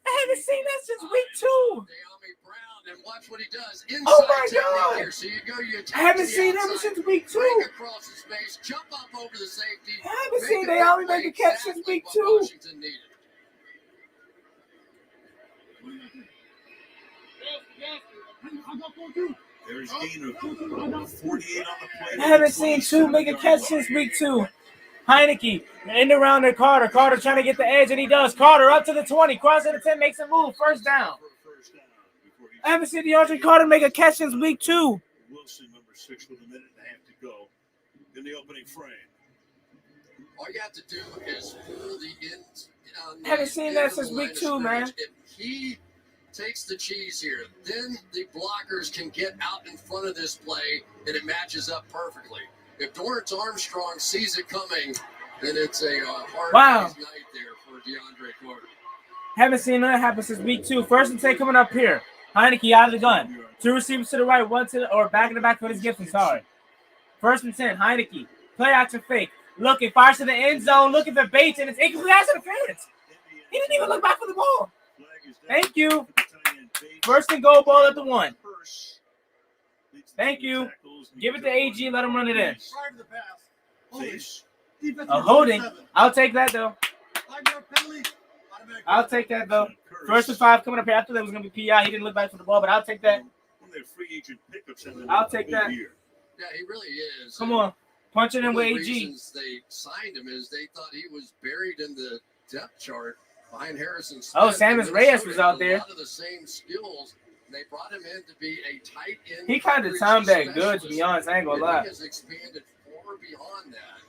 I haven't seen that since week 2. De'Ami Brown, and watch what he does. Inside Oh, my technique God. here. So you go, you I haven't seen him since week 2. break across the space, jump up over the safety. I haven't make seen a big De'Ami play, make a catch exactly since week what 2. Washington needed. There's gain of 48 on the play. I haven't seen 2 make a catch since week 2. Heineke in the round to Carter. Carter trying to get the edge, and he does. Carter up to the 20. Crossing the 10, makes a move. First down. I haven't seen DeAndre Carter make a catch since week 2. Wilson, number 6, with a minute and a half to go in the opening frame. All you have to do is pull the ends. I haven't seen that since week 2, man. If he takes the cheese here, then the blockers can get out in front of this play, and it matches up perfectly. If Dorrance Armstrong sees it coming, then it's a hard night there for DeAndre Carter. Haven't seen that happen since week 2. 1st and 10 coming up here. Heineke out of the gun. 2 receivers to the right, 1 to the, or back in the back for his Gibson. Sorry. 1st and 10. Heineke. Play action fake. Looking. Fires to the end zone. Looking for Bates, and it's incomplete interference. He didn't even look back for the ball. Thank you. 1st and goal, ball at the 1. Thank you. Give it to AG. Let him run it in. Prior to the pass. A holding. I'll take that, though. 5-yard penalty. Automatic. I'll take that, though. 1st and 5 coming up here. I thought that was going to be PI. He didn't look back for the ball, but I'll take that. I'll take that. Yeah, he really is. Come on. Punch it in One of with the AG. reasons they signed him is they thought he was buried in the depth chart behind Harrison Smith. Oh, Samus Reyes was out there. A lot of the same skills. They brought him in to be a tight end. He kind of timed that good, to be honest. I ain't going to lie. He has expanded far beyond that.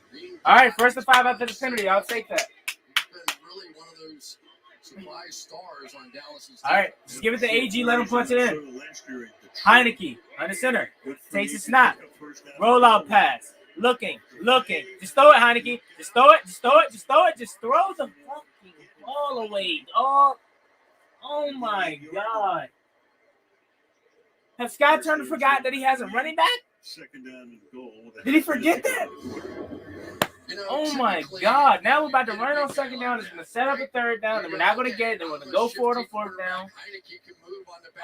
All right, 1st and 5 after the penalty. I'll take that. He's been really one of those surprise stars on Dallas's All right, just give it to AG. Let him punch it in. Heineke on the center. Takes a snap. Rollout pass. Looking. Just throw it, Heineke. Just throw it. Just throw the fucking ball away, dog. Oh, my God. Has Scott Turner forgot that he has a running back? Second down and goal. Did he forget that? Oh, my God. Now we're about to run on 2nd down. It's going to set up a 3rd down. And we're not going to get it. Then we're going to go for it on 4th down.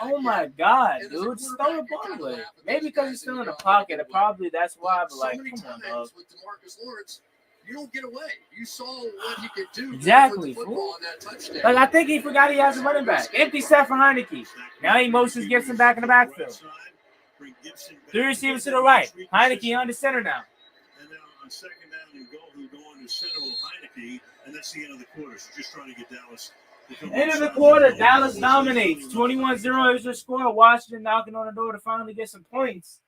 Oh, my God, dude. Just throw the ball away. Maybe because he's still in the pocket. Probably that's why. But, like, come on, dog. With DeMarcus Lawrence, you don't get away. You saw what he could do. Exactly. With the football on that touchdown. Like, I think he forgot he has a running back. Empty set for Heineke. Now he motions Gibson back in the backfield. 3 receivers to the right. Heineke on the center now. And now on 2nd down and goal, who go on to center with Heineke, and that's the end of the quarter. So just trying to get Dallas. End of the quarter, Dallas dominates. 21-0 is their score. Washington knocking on the door to finally get some points.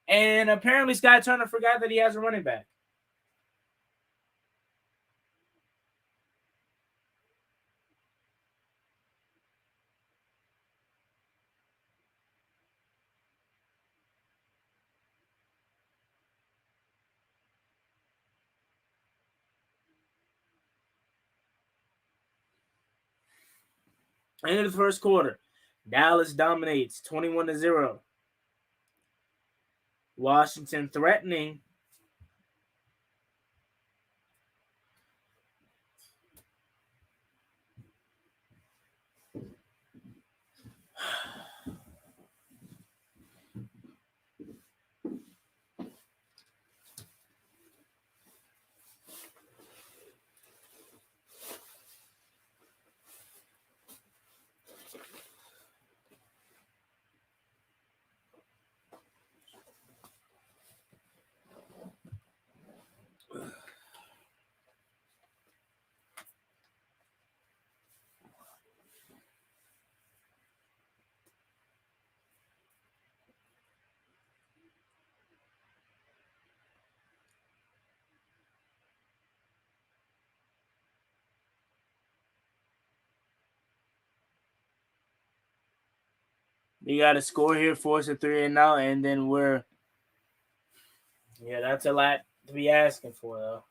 And apparently Scott Turner forgot that he has a running back. End of the first quarter. Dallas dominates 21-0. Washington threatening. We got a score here, force a 3 and out, and then we're. Yeah, that's a lot to be asking for, though.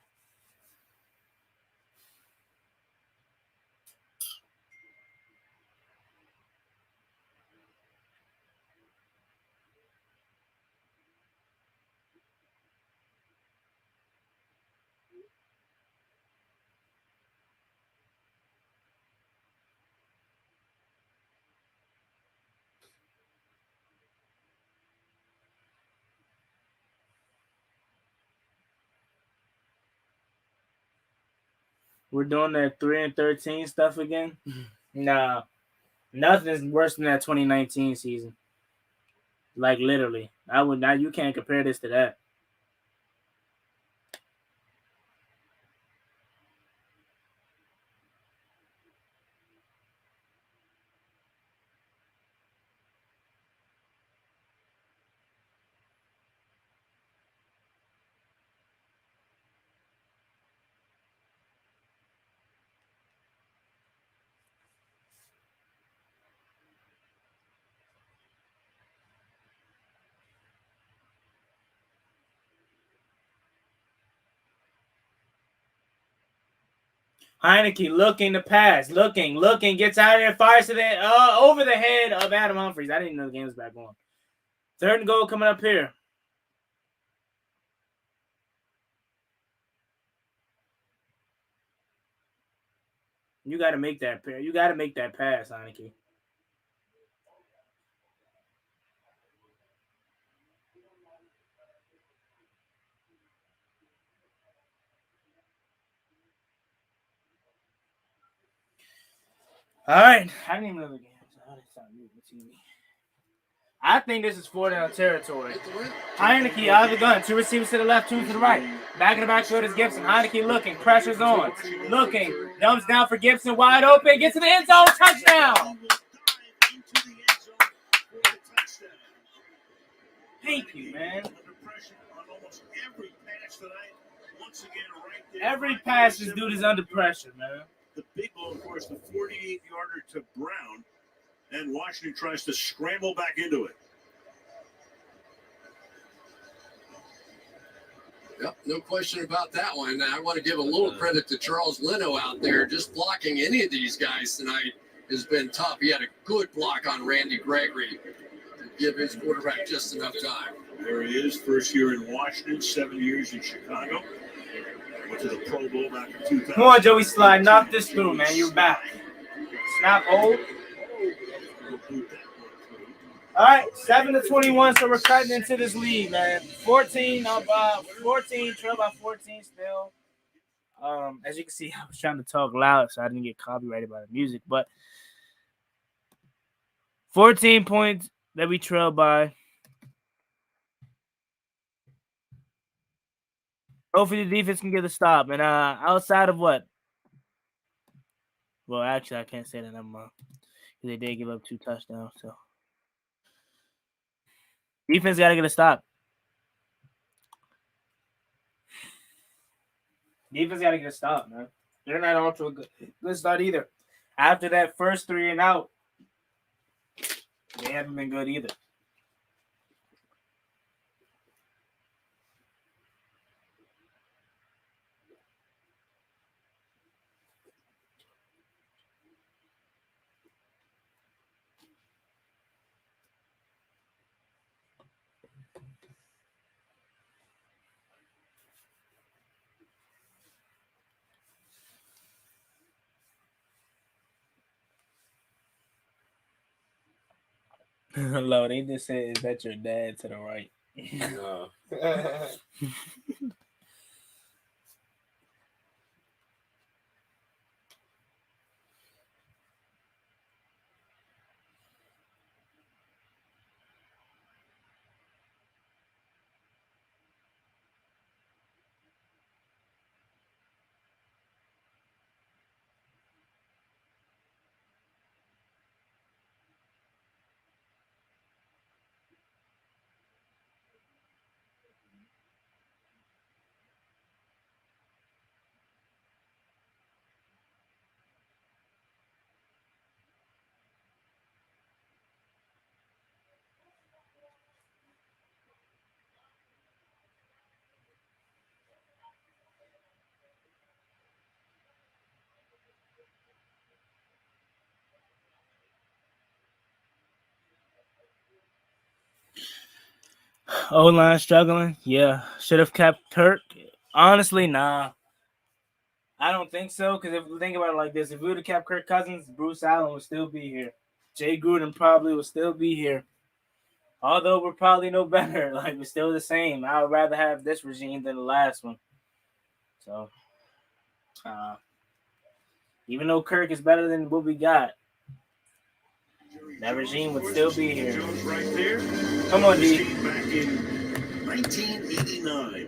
We're doing that 3-13 stuff again. Nah, nothing's worse than that 2019 season. Like literally, I would not. You can't compare this to that. Heineke looking to pass, looking, gets out of there, fires to the over the head of Adam Humphries. I didn't even know the game was back on. 3rd and goal coming up here. You got to make that pair. You got to make that pass, Heineke. All right. I didn't even know the game. I think this is 4-down territory. Heineke out of the gun. 2 receivers to the left, 2 to the right. Back in the backfield is Gibson. Heineke looking. Pressure's on. Looking. Dumps down for Gibson. Wide open. Gets to the end zone. Touchdown. Thank you, man. Every pass this dude is under pressure, man. The big ball, of course, the 48-yarder to Brown. And Washington tries to scramble back into it. Yep, no question about that one. I want to give a little credit to Charles Leno out there. Just blocking any of these guys tonight has been tough. He had a good block on Randy Gregory to give his quarterback just enough time. There he is, first year in Washington, 7 years in Chicago. Went to the Pro Bowl back in 2000. Come on, Joey Slide. Knock this through, man. You're back. Snap, hold. All right, 7-21, so we're cutting into this lead, man. 14, trail by 14 still. As you can see, I was trying to talk loud, so I didn't get copyrighted by the music. But 14 points that we trail by. Hopefully the defense can get a stop. And outside of what? Well, actually, I can't say that. Never mind. They did give up 2 touchdowns, so. Defense got to get a stop. Defense got to get a stop, man. They're not off to a good start either. After that first 3 and out, they haven't been good either. Hello, they just said, is that your dad to the right? No. O-line struggling. Yeah. Should have kept Kirk. Honestly, nah. I don't think so. Because if we think about it like this, if we would have kept Kirk Cousins, Bruce Allen would still be here. Jay Gruden probably would still be here. Although we're probably no better. Like, we're still the same. I would rather have this regime than the last one. So, even though Kirk is better than what we got, that regime would still be here. Jones right there. Come on, This D. team back in 1989.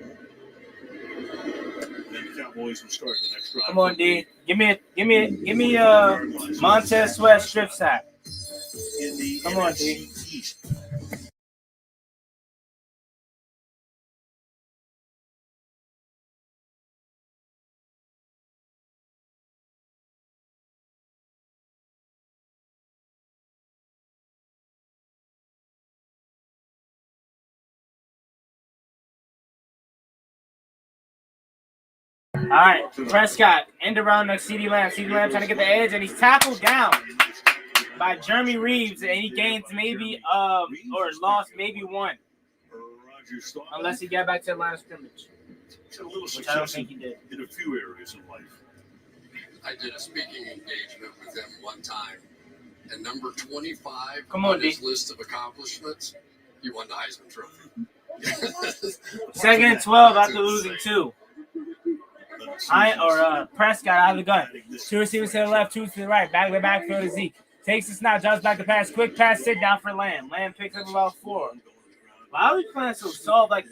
Then the Cowboys will start the next drive. Come on, D. Give me Montez Sweat strip sack. In the Come on, NFC D. East. All right, Prescott, end around the CD Lamb. CD Lamb trying to get the edge, and he's tackled down by Jeremy Reeves, and he gains maybe or lost maybe one, unless he got back to the line of scrimmage, which I don't think he did. In a few areas in life. I did a speaking engagement with him one time, and number 25 Come on, his D. list of accomplishments, he won the Heisman Trophy. 2nd and 12 after losing 2. Prescott out of the gun. 2 receivers to the left, 2 to the right. Back to the backfield to Zeke. Takes the snap, drops back the pass. Quick pass, sit down for Lamb. Lamb picks up about 4. Why are we playing so soft? Like,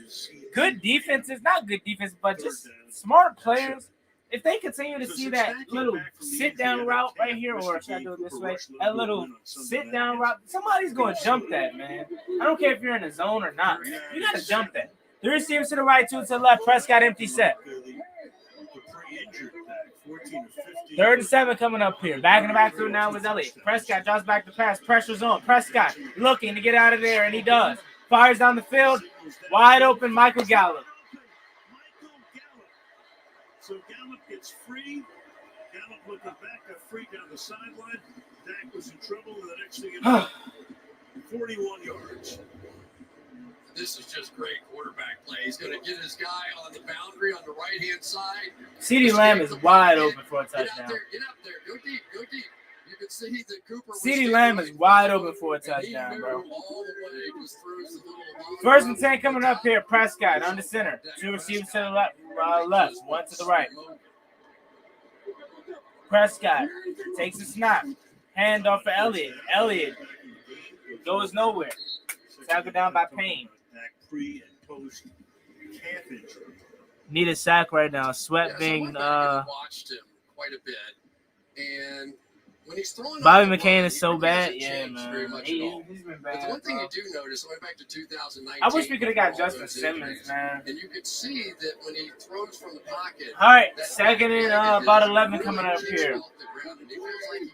good defenses, not good defense, but just smart players. If they continue to see that little sit-down route right here, or should I do it this way? That little sit-down route, somebody's going to jump that, man. I don't care if you're in the zone or not. You got to jump that. 3 receivers to the right, 2 to the left. Prescott empty set. 3rd and 7 coming up here. Back in the backfield now with Elliott. Prescott drops back the pass. Pressure's on. Prescott looking to get out of there, and he does. Fires down the field. Wide open, Michael Gallup. So Gallup gets free. Gallup looking back, got free down the sideline. Dak was in trouble, and the next thing you know, 41 yards. This is just great quarterback play. He's going to get his guy on the boundary on the right-hand side. CeeDee Lamb is wide open for a touchdown. Get up there. Go deep. You can see that Cooper. CeeDee Lamb is wide open for a touchdown, bro. All the way, just throws the little 1st and 10 coming up here. Prescott under center. 2 receivers to the left, 1 to the right. Prescott takes a snap. Hand off for Elliott. Elliott goes nowhere. Tackled down by Payne. Pre and post calf injury. Need a sack right now. Sweat being watched him quite a bit, and when he's throwing Bobby McCain is so bad. Yeah, man. He's been bad. But the one thing you do notice, I went back to 2019. I wish we could have got Justin Simmons, man. And you could see that when he throws from the pocket. All right, 2nd and about 11 coming up here.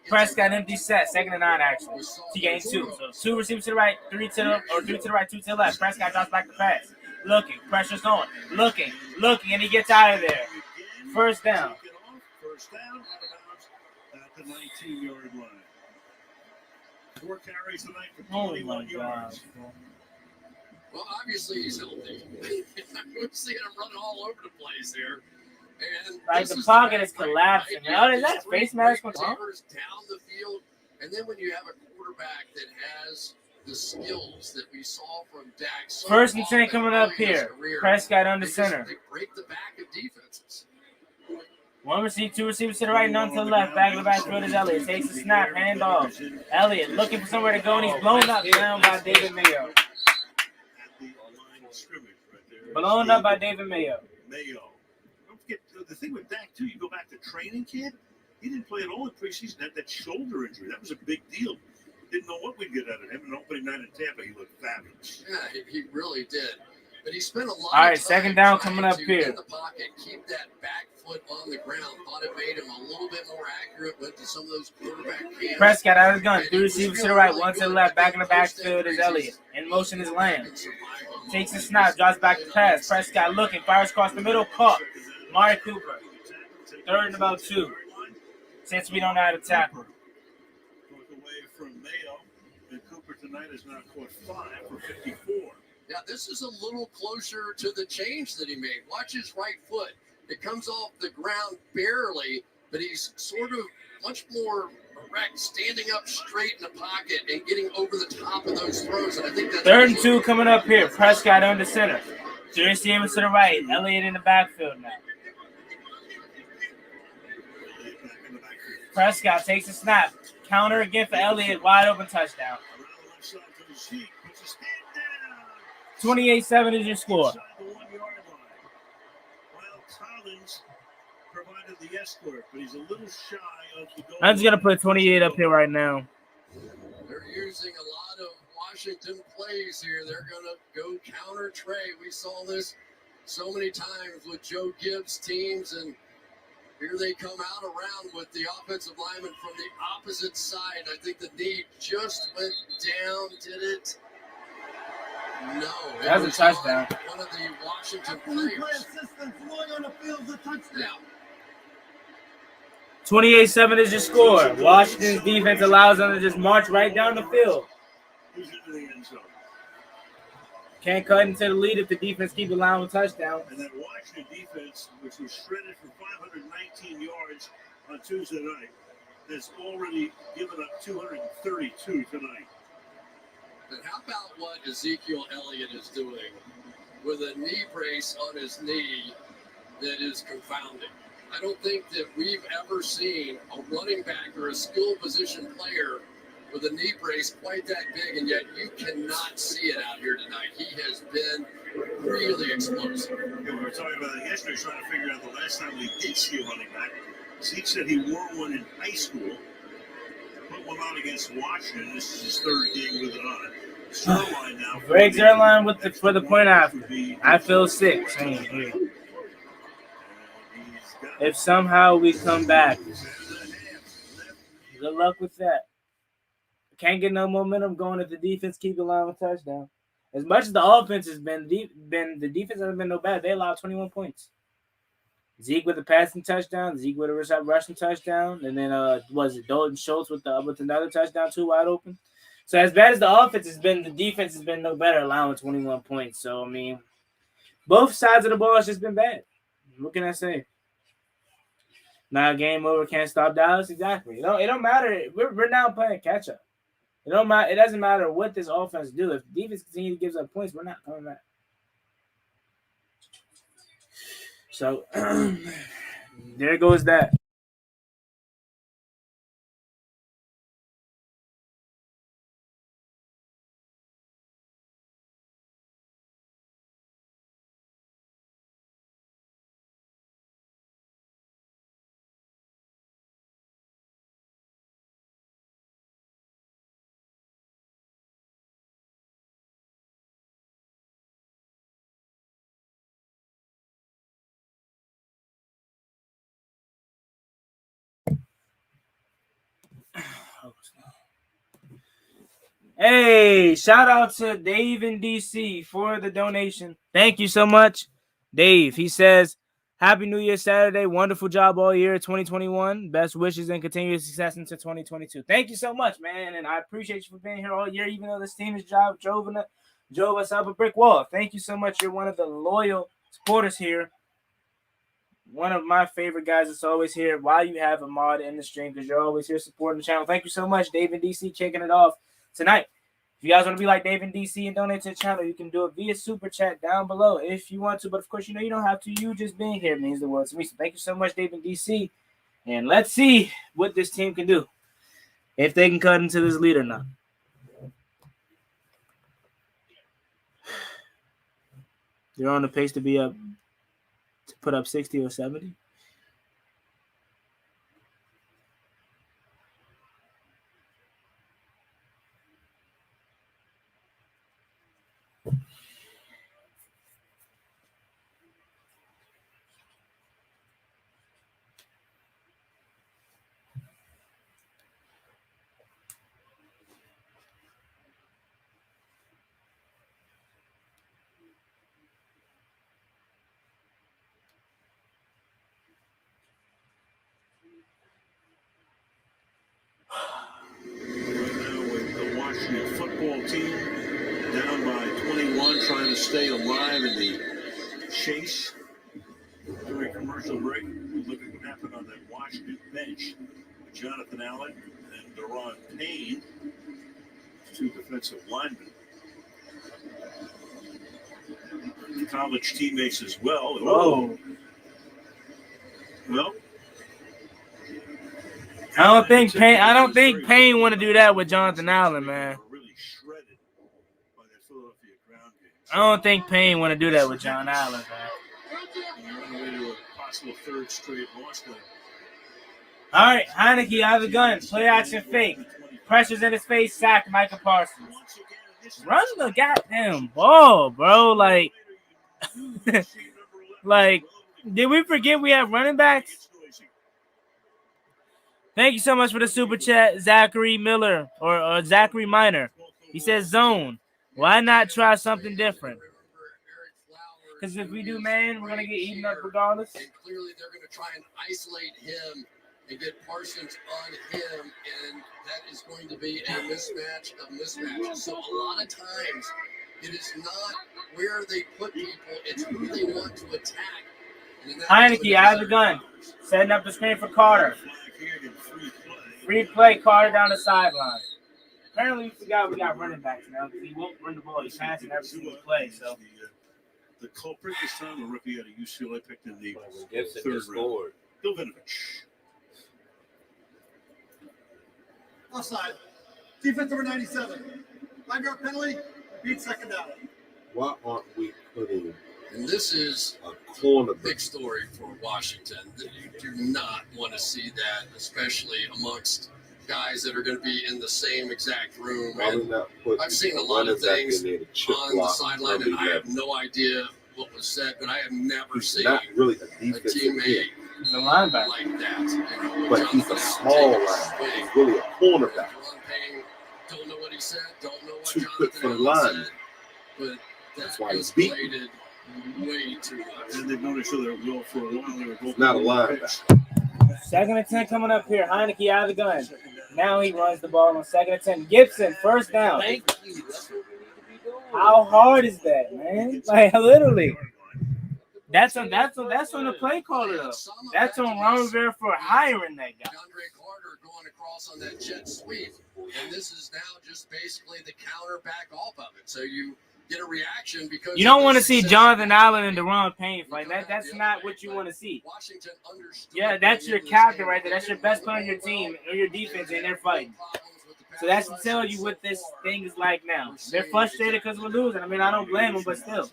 Prescott empty set. 2nd and 9 actually. He gained 2. So 2 receivers to the right, 3 to the right, 2 to the left. Prescott drops back the pass. Looking, pressure's on. Looking, and he gets out of there. First down. First down, at the 19-yard line. 4 carries tonight for 21 yards. Well, obviously he's healthy. We're seeing him running all over the place here. And like the pocket is collapsing. Oh, is that a face mask on top? Down the field, and then when you have a quarterback that has the skills that we saw from Dak. So First and 10 often coming up early in his here. career. Prescott under They center. break the back of defenses. One receiver, two receivers to the right, none to the left. Back of the backfield is Elliott. Takes the snap, handoff. Elliott looking for somewhere to go, and he's blown up down by David Mayo. Blown up by David Mayo. Don't forget, the thing with Dak, too, you go back to training camp, he didn't play at all in preseason. Had that shoulder injury. That was a big deal. Didn't know what we'd get out of him. And opening night in Tampa, he looked fabulous. Yeah, he really did. But he spent a lot All of right, time second down trying coming up to here. in the pocket, keep that back foot on the ground. Thought it made him a little bit more accurate. Went to some of those quarterback camps. Prescott out of his gun. And Three he was receivers to the feeling right, really one to the good. left. But Back in the then post backfield is injuries, Elliott. In motion is Lamb. he's surviving. Takes the snap, drops back to pass. Prescott looking, fires across the middle, caught. Mari Cooper. Third and about 2. Since we don't know how to tackle. Broke away from Mayo, and Cooper tonight has now caught 5 for 54. Yeah, this is a little closer to the change that he made. Watch his right foot. It comes off the ground barely, but he's sort of much more erect, standing up straight in the pocket and getting over the top of those throws. And I think that's Third and 2 coming up here. Prescott under center. Three receivers to the right. Elliott in the backfield now. Prescott takes a snap. Counter again for Elliott. Wide open touchdown. 28-7 is your score. Inside the 1 yard line. Well, Collins provided the escort, but he's a little shy of the goal. I'm just going to put 28 up here right now. They're using a lot of Washington plays here. They're going to go counter Trey. We saw this so many times with Joe Gibbs' teams, and here they come out around with the offensive lineman from the opposite side. I think the knee just went down. Did it? No. That's a touchdown. One of the Washington Play players. assistance going on the field is a touchdown. 28-7 is your score. Washington's defense allows them to just march right down the field. Who's into the end zone? Can't cut into the lead if the defense keeps allowing touchdowns. And that Washington defense, which was shredded for 519 yards on Tuesday night, has already given up 232 tonight. And how about what Ezekiel Elliott is doing with a knee brace on his knee that is confounding? I don't think that we've ever seen a running back or a skill position player with a knee brace quite that big, and yet you cannot see it out here tonight. He has been really explosive. We were talking about it yesterday, trying to figure out the last time we did see a running back. Zeke said he wore one in high school. Put one on against Washington. This is his third game with it on. Sideline now. Greg Sideline for the point after. I feel sick. If somehow we come back, good luck with that. Can't get no momentum going if the defense keeps allowing touchdown. As much as the offense has been the defense hasn't been no bad. They allowed 21 points. Zeke with a passing touchdown, Zeke with a rushing touchdown, and then was it Dalton Schultz with another touchdown, 2 wide open. So as bad as the offense has been, the defense has been no better, allowing 21 points. So I mean, both sides of the ball has just been bad. What can I say? Now game over, can't stop Dallas. Exactly. It don't matter. We're now playing catch up. It don't matter. It doesn't matter what this offense do. If defense continues to give up points, we're not coming back. So there goes that. Hey, shout out to Dave in DC for the donation. Thank you so much, Dave. He says, Happy New Year Saturday. Wonderful job all year, 2021. Best wishes and continued success into 2022. Thank you so much, man. And I appreciate you for being here all year, even though this team has drove us up a brick wall. Thank you so much. You're one of the loyal supporters here. One of my favorite guys that's always here while you have Ahmad in the stream because you're always here supporting the channel. Thank you so much, Dave in DC, kicking it off tonight. If you guys want to be like Dave and DC and donate to the channel, you can do it via super chat down below if you want to. But of course, you don't have to. You just being here means the world to me. So thank you so much, Dave and DC. And let's see what this team can do. If they can cut into this lead or not. They're on the pace to be up, to put up 60 or 70. Football team down by 21, trying to stay alive in the chase. During commercial break, we look at what happened on that Washington bench with Jonathan Allen and Deron Payne, two defensive linemen. College teammates as well. Whoa. Well, I don't think Payne want to do that with Jonathan Allen, man. I don't think Payne want to do that with John Allen, man. All right, Heineke out of the gun. Play action fake. Pressure's in his face. Sack Micah Parsons. Run the goddamn ball, bro. Like, did we forget we have running backs? Thank you so much for the super chat, Zachary Miller or Zachary Minor. He says zone. Why not try something different? Because if we do man, we're going to get eaten up regardless. And clearly they're going to try and isolate him and get Parsons on him, and that is going to be a mismatch of mismatches. So a lot of times it is not where they put people, it's who they want to attack. Heineke out of the gun. Setting up the screen for Carter. Free play, Carter down the sideline. Apparently we forgot we got running backs now because he won't run the ball. He's passing every single play. So the culprit this time, a rookie out of UCLA, picked in the third round. Bill Vinovich. Offside. Defense number 97. 5-yard penalty. Beat second down. Why aren't we putting? And this is a corner big story for Washington. You do not want to see that, especially amongst guys that are going to be in the same exact room. And I've seen a lot of things on the sideline, and I have no idea what was said, but I have never seen not really a teammate like that. But he's a small linebacker. He's really a cornerback. Don't know what he said. Don't know what Too quick for the line. Said, but that's why he's beaten. Way too much. And they've known each other well for a while. They were both not a linebacker. 2nd and 10 coming up here. Heineke out of the gun. Now he runs the ball on 2nd and 10. Gibson, first down. How hard is that, man? Like, literally. That's on the play caller, though. That's on Ron Rivera for hiring that guy. DeAndre Carter going across on that jet sweep. And this is now just basically the counter back off of it. So you get a reaction because you don't want to see Jonathan Allen and Deron Payne fight. That's not what you want to see. Yeah, that's your captain right there. That's your best player on your team or your defense, and they're fighting. So that's to tell you what this thing is like now. They're frustrated because we're losing. I mean, I don't blame them, but still.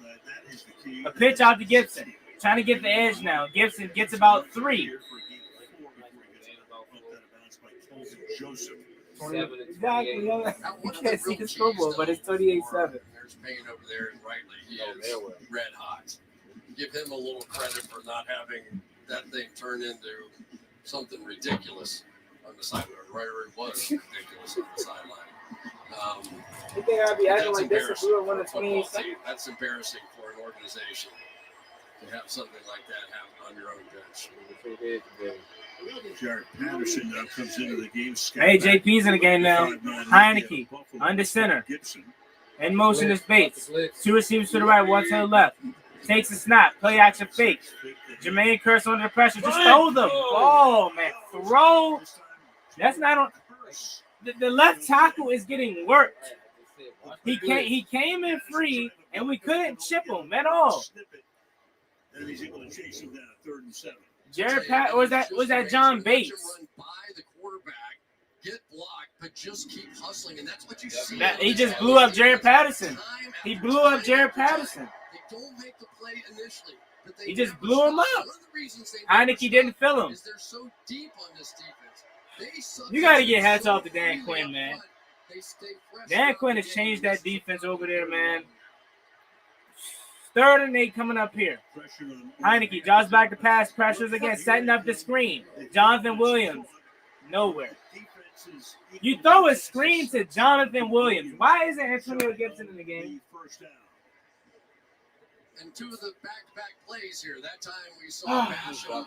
A pitch out to Gibson. Trying to get the edge now. Gibson gets about 3. Exactly. You can't see the scoreboard, but it's 28-7. Payne over there, and rightly, he is red hot. Give him a little credit for not having that thing turn into something ridiculous on the sideline. Right, or it was ridiculous on the sideline. You think I'd be acting like this if we were one of 20? That's embarrassing for an organization to have something like that happen on your own bench. Jared Patterson now comes into the game. Hey, JP's in the game now. Heineke under center. In motion is Bates. 2 receivers to the right, 1 to the left. Takes a snap. Play action fake. Jermaine Kearse under the pressure. Just throw the ball, man. Throw. That's not on. The left tackle is getting worked. He came in free, and we couldn't chip him at all. And he's able to chase him down at 3rd and 7. Jared Pat, or was that John Bates? Run by the quarterback, get blocked, but just keep hustling, and that's what you see. He just blew up Jared Patterson. He blew up Jared Patterson. They don't make the play initially, but they He just blew him up. One of the reasons they Heineke didn't fill him. is they're so deep on this defense. You got to get hats off to Dan Quinn, man. Dan Quinn has changed that defense over there, man. 3rd and 8 coming up here. Heineke draws back the pass, pressures again, setting up the screen. Jonathan Williams, nowhere. You throw a screen to Jonathan Williams. Why isn't Antonio Gibson in the game? And 2 of the back-to-back plays here. That time we saw Basham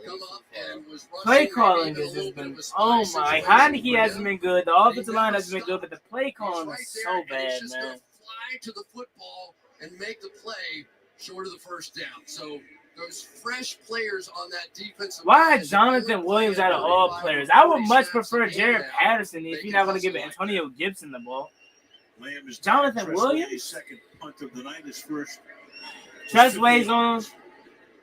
come up and was rushing. Play calling has just been, oh my. Heineke hasn't been good. The offensive line hasn't been good, but the play calling is so bad, just man. gonna fly to the football and make the play short of the first down. So those fresh players on that defensive Why line, Jonathan Williams out of all players? I would much prefer Jared Patterson if you're not going to give Antonio Gibson the ball. Jonathan Williams? Second punt of the night is first. Tressway's on.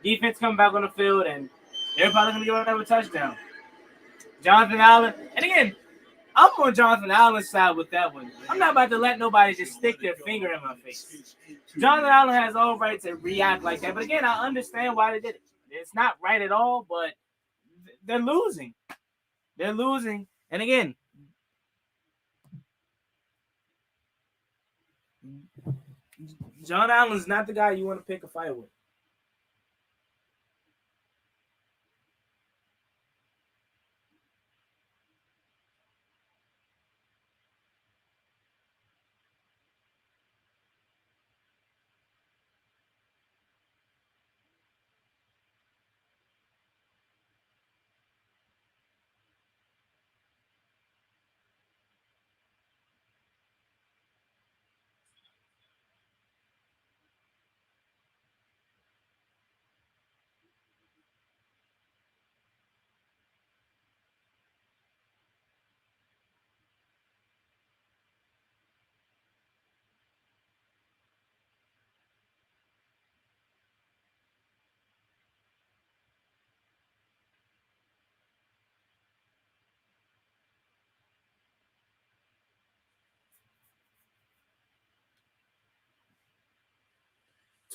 Defense coming back on the field, and they're probably going to give another touchdown. Jonathan Allen. And again, I'm on Jonathan Allen's side with that one. I'm not about to let nobody just stick their finger in my face. Jonathan Allen has all right to react like that. But again, I understand why they did it. It's not right at all, but they're losing. They're losing. And again, John Allen's not the guy you want to pick a fight with.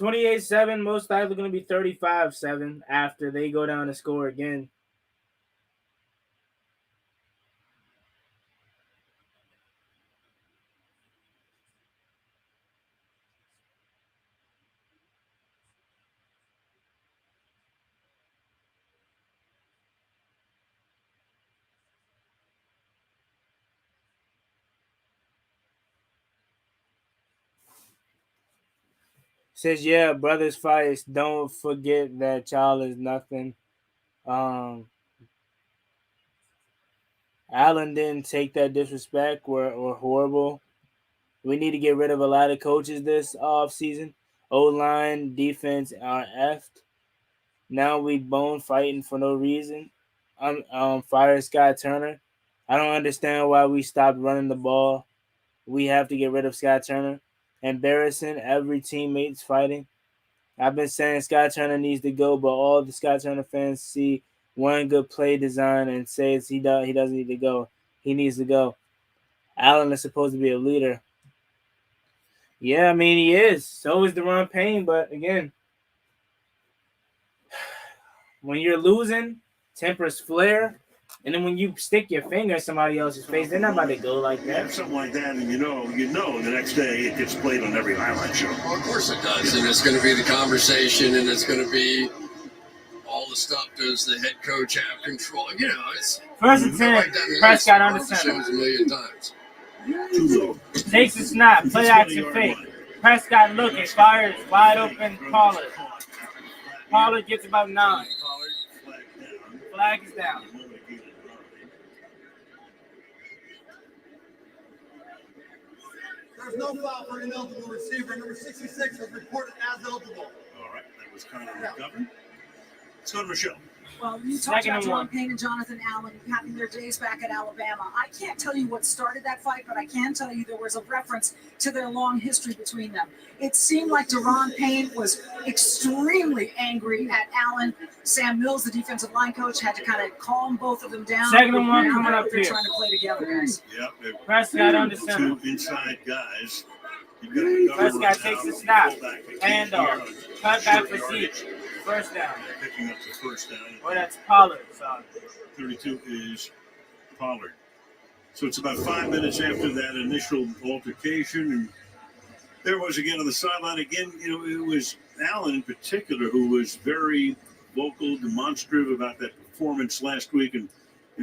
$28-7, most likely going to be 35-7 after they go down and score again. Says, yeah, brothers fights. Don't forget that child is nothing. Allen didn't take that disrespect or horrible. We need to get rid of a lot of coaches this offseason. O-line, defense are effed. Now we bone fighting for no reason. Fire Scott Turner. I don't understand why we stopped running the ball. We have to get rid of Scott Turner. Embarrassing, every teammate's fighting. I've been saying Scott Turner needs to go, but all the Scott Turner fans see one good play design and says he doesn't need to go. He needs to go. Allen is supposed to be a leader. Yeah, I mean, he is. So is Deron Payne, but again, when you're losing, tempers flare. And then when you stick your finger in somebody else's face, they're not about to go like that. Yeah, something like that, and you know, the next day it gets played on every highlight show. Well, of course it does, and it's going to be the conversation, and it's going to be all the stuff. Does the head coach have control? You know, it's first and 10. Prescott under center. A million times. Takes a snap, play action fake. Prescott looking, fires wide open. Pollard. Pollard gets about 9. Flag is down. There's no foul for an eligible receiver. Number 66 was reported as eligible. All right, that was Connor McGovern. Let's go to Michelle. Well, you talked Second about and John one. Payne and Jonathan Allen having their days back at Alabama. I can't tell you what started that fight, but I can tell you there was a reference to their long history between them. It seemed like Deron Payne was extremely angry at Allen. Sam Mills, the defensive line coach, had to kind of calm both of them down. Second and one Now coming they're up out there here. trying to play together, guys. Yep. Prescott under center. Two inside guys. You've got a Prescott right takes now, the snap. fullback, Hand off. Cut back for Zeke. First down. Picking up the first down. Well, that's Pollard. So 32 is Pollard. So it's about 5 minutes after that initial altercation, and there was again on the sideline. Again, it was Allen in particular who was very vocal, demonstrative about that performance last week in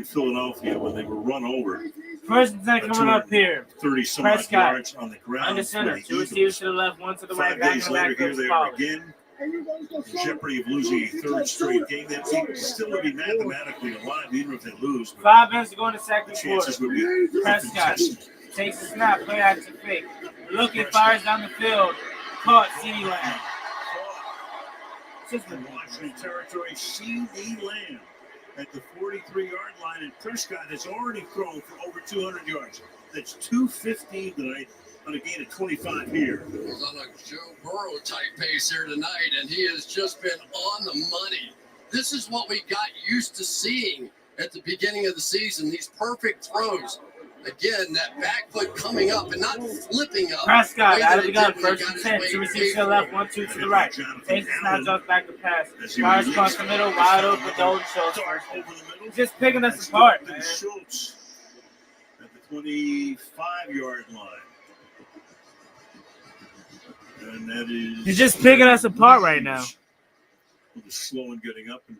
Philadelphia when they were run over. first and 10 coming up here. 30 some odd Prescott yards on the ground. under for center. the Two receivers Eagles. to the left, one to the right. 5 Back days in the later, back here goes they are Pollard. again. In jeopardy of losing a third straight game. That team still would be mathematically alive even if they lose. But 5 minutes to go in the the second chances quarter. would be Prescott contested. takes the snap, play action fake. Looking, fires down the field. Caught CD Lamb. In Washington territory, C.D. Lamb at the 43-yard line, and Prescott has already thrown for over 200 yards. That's 215 tonight on a gain of 25 here. He's on a Joe Burrow type pace here tonight, and he has just been on the money. This is what we got used to seeing at the beginning of the season, these perfect throws. Again, that back foot coming up and not flipping up. Prescott out of the gun. Way that First he and got 10. his Two way receivers to the left, 1, 2 to the right. Takes the snap, drops back to pass. Fires across the middle, wide open, Golden Schultz. Dart over the middle. He's just picking us That's apart, Dalton man. Schultz at the 25-yard line. And that is... He's just picking us apart right now. He's slow in getting up and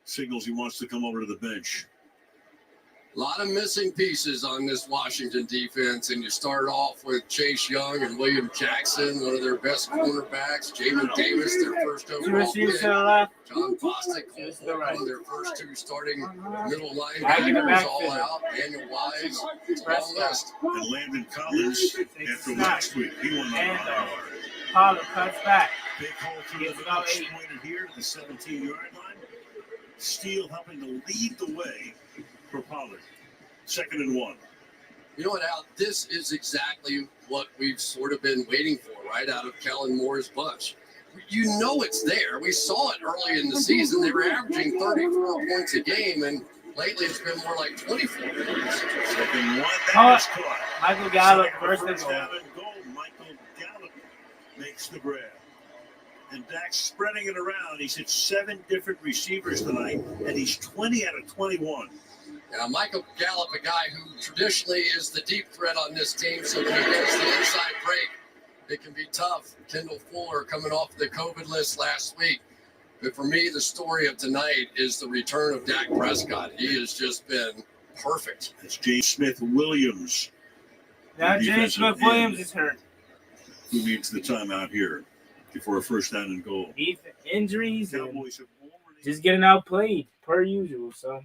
signals he wants to come over to the bench. A lot of missing pieces on this Washington defense, and you start off with Chase Young and William Jackson, one of their best cornerbacks. Jamin Davis, their first Two overall receivers pick. to the left. John Bostic, Two to the right. their first two starting middle Back in the linebackers, all backfield. out. Daniel Wise, long Prescott. list. And Landon Collins, after last week, he won the And line. Pollard cuts back. Big hole through the Gets middle, about 8. exploited here to the 17-yard line. Steele helping to lead the way for Pollard. 2nd and 1. You know what, Al? This is exactly what we've sort of been waiting for, right out of Kellen Moore's bunch. You know it's there. We saw it early in the season. They were averaging 34 points a game, and lately it's been more like 24 points. 2nd and 1. That Caught. is caught. Michael Gallup, Second first and first goal. down and goal. Michael Gallup makes the grab. And Dak's spreading it around. He's hit 7 different receivers tonight, and he's 20 out of 21. Now, Michael Gallup, a guy who traditionally is the deep threat on this team, so when he gets the inside break, it can be tough. Kendall Fuller coming off the COVID list last week. But for me, the story of tonight is the return of Dak Prescott. He has just been perfect. It's James Smith-Williams. Now The James defensive Smith-Williams end is hurt. who needs the timeout here before a first down and goal. Injuries and Cowboys have already... just getting outplayed per usual. So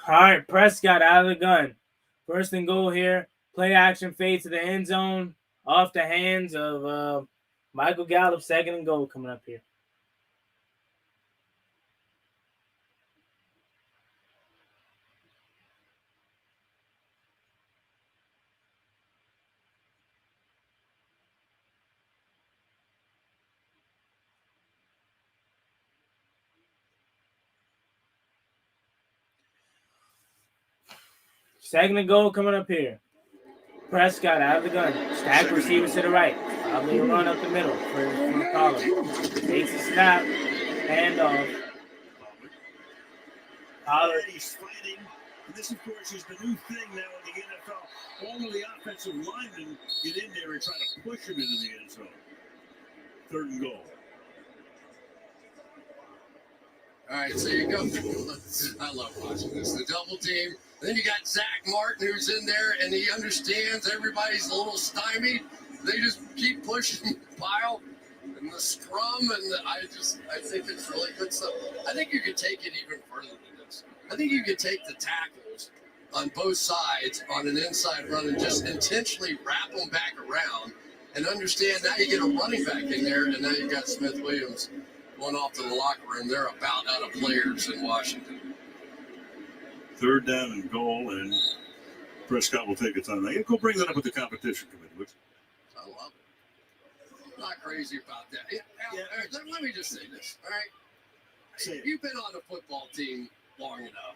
all right, Prescott out of the gun. First and goal here. Play action fade to the end zone. Off the hands of Michael Gallup. 2nd and goal coming up here. Second and goal coming up here. Prescott out of the gun. Stack receivers to the right. Probably a run up the middle for Pollard. Takes a snap. Handoff. Pollard. He's fighting. And this, of course, is the new thing now in the NFL. All of the offensive linemen get in there and try to push him into the end zone. Third and goal. All right, so you go. I love watching this. The double team. Then you got Zach Martin who's in there, and he understands everybody's a little stymied. They just keep pushing the pile and the scrum, and I think it's really good stuff. I think you could take it even further than this. I think you could take the tackles on both sides on an inside run and just intentionally wrap them back around and understand now you get a running back in there, and now you got Smith Williams going off to the locker room. They're about out of players in Washington. Third down and goal, and Prescott will take it on that. Go bring that up with the competition committee, would you? I love it. I'm not crazy about that. Let me just say this, all right? You've been on a football team long enough.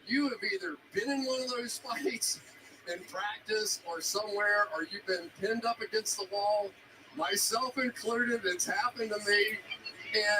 You have either been in one of those fights in practice or somewhere, or you've been pinned up against the wall, myself included. It's happened to me.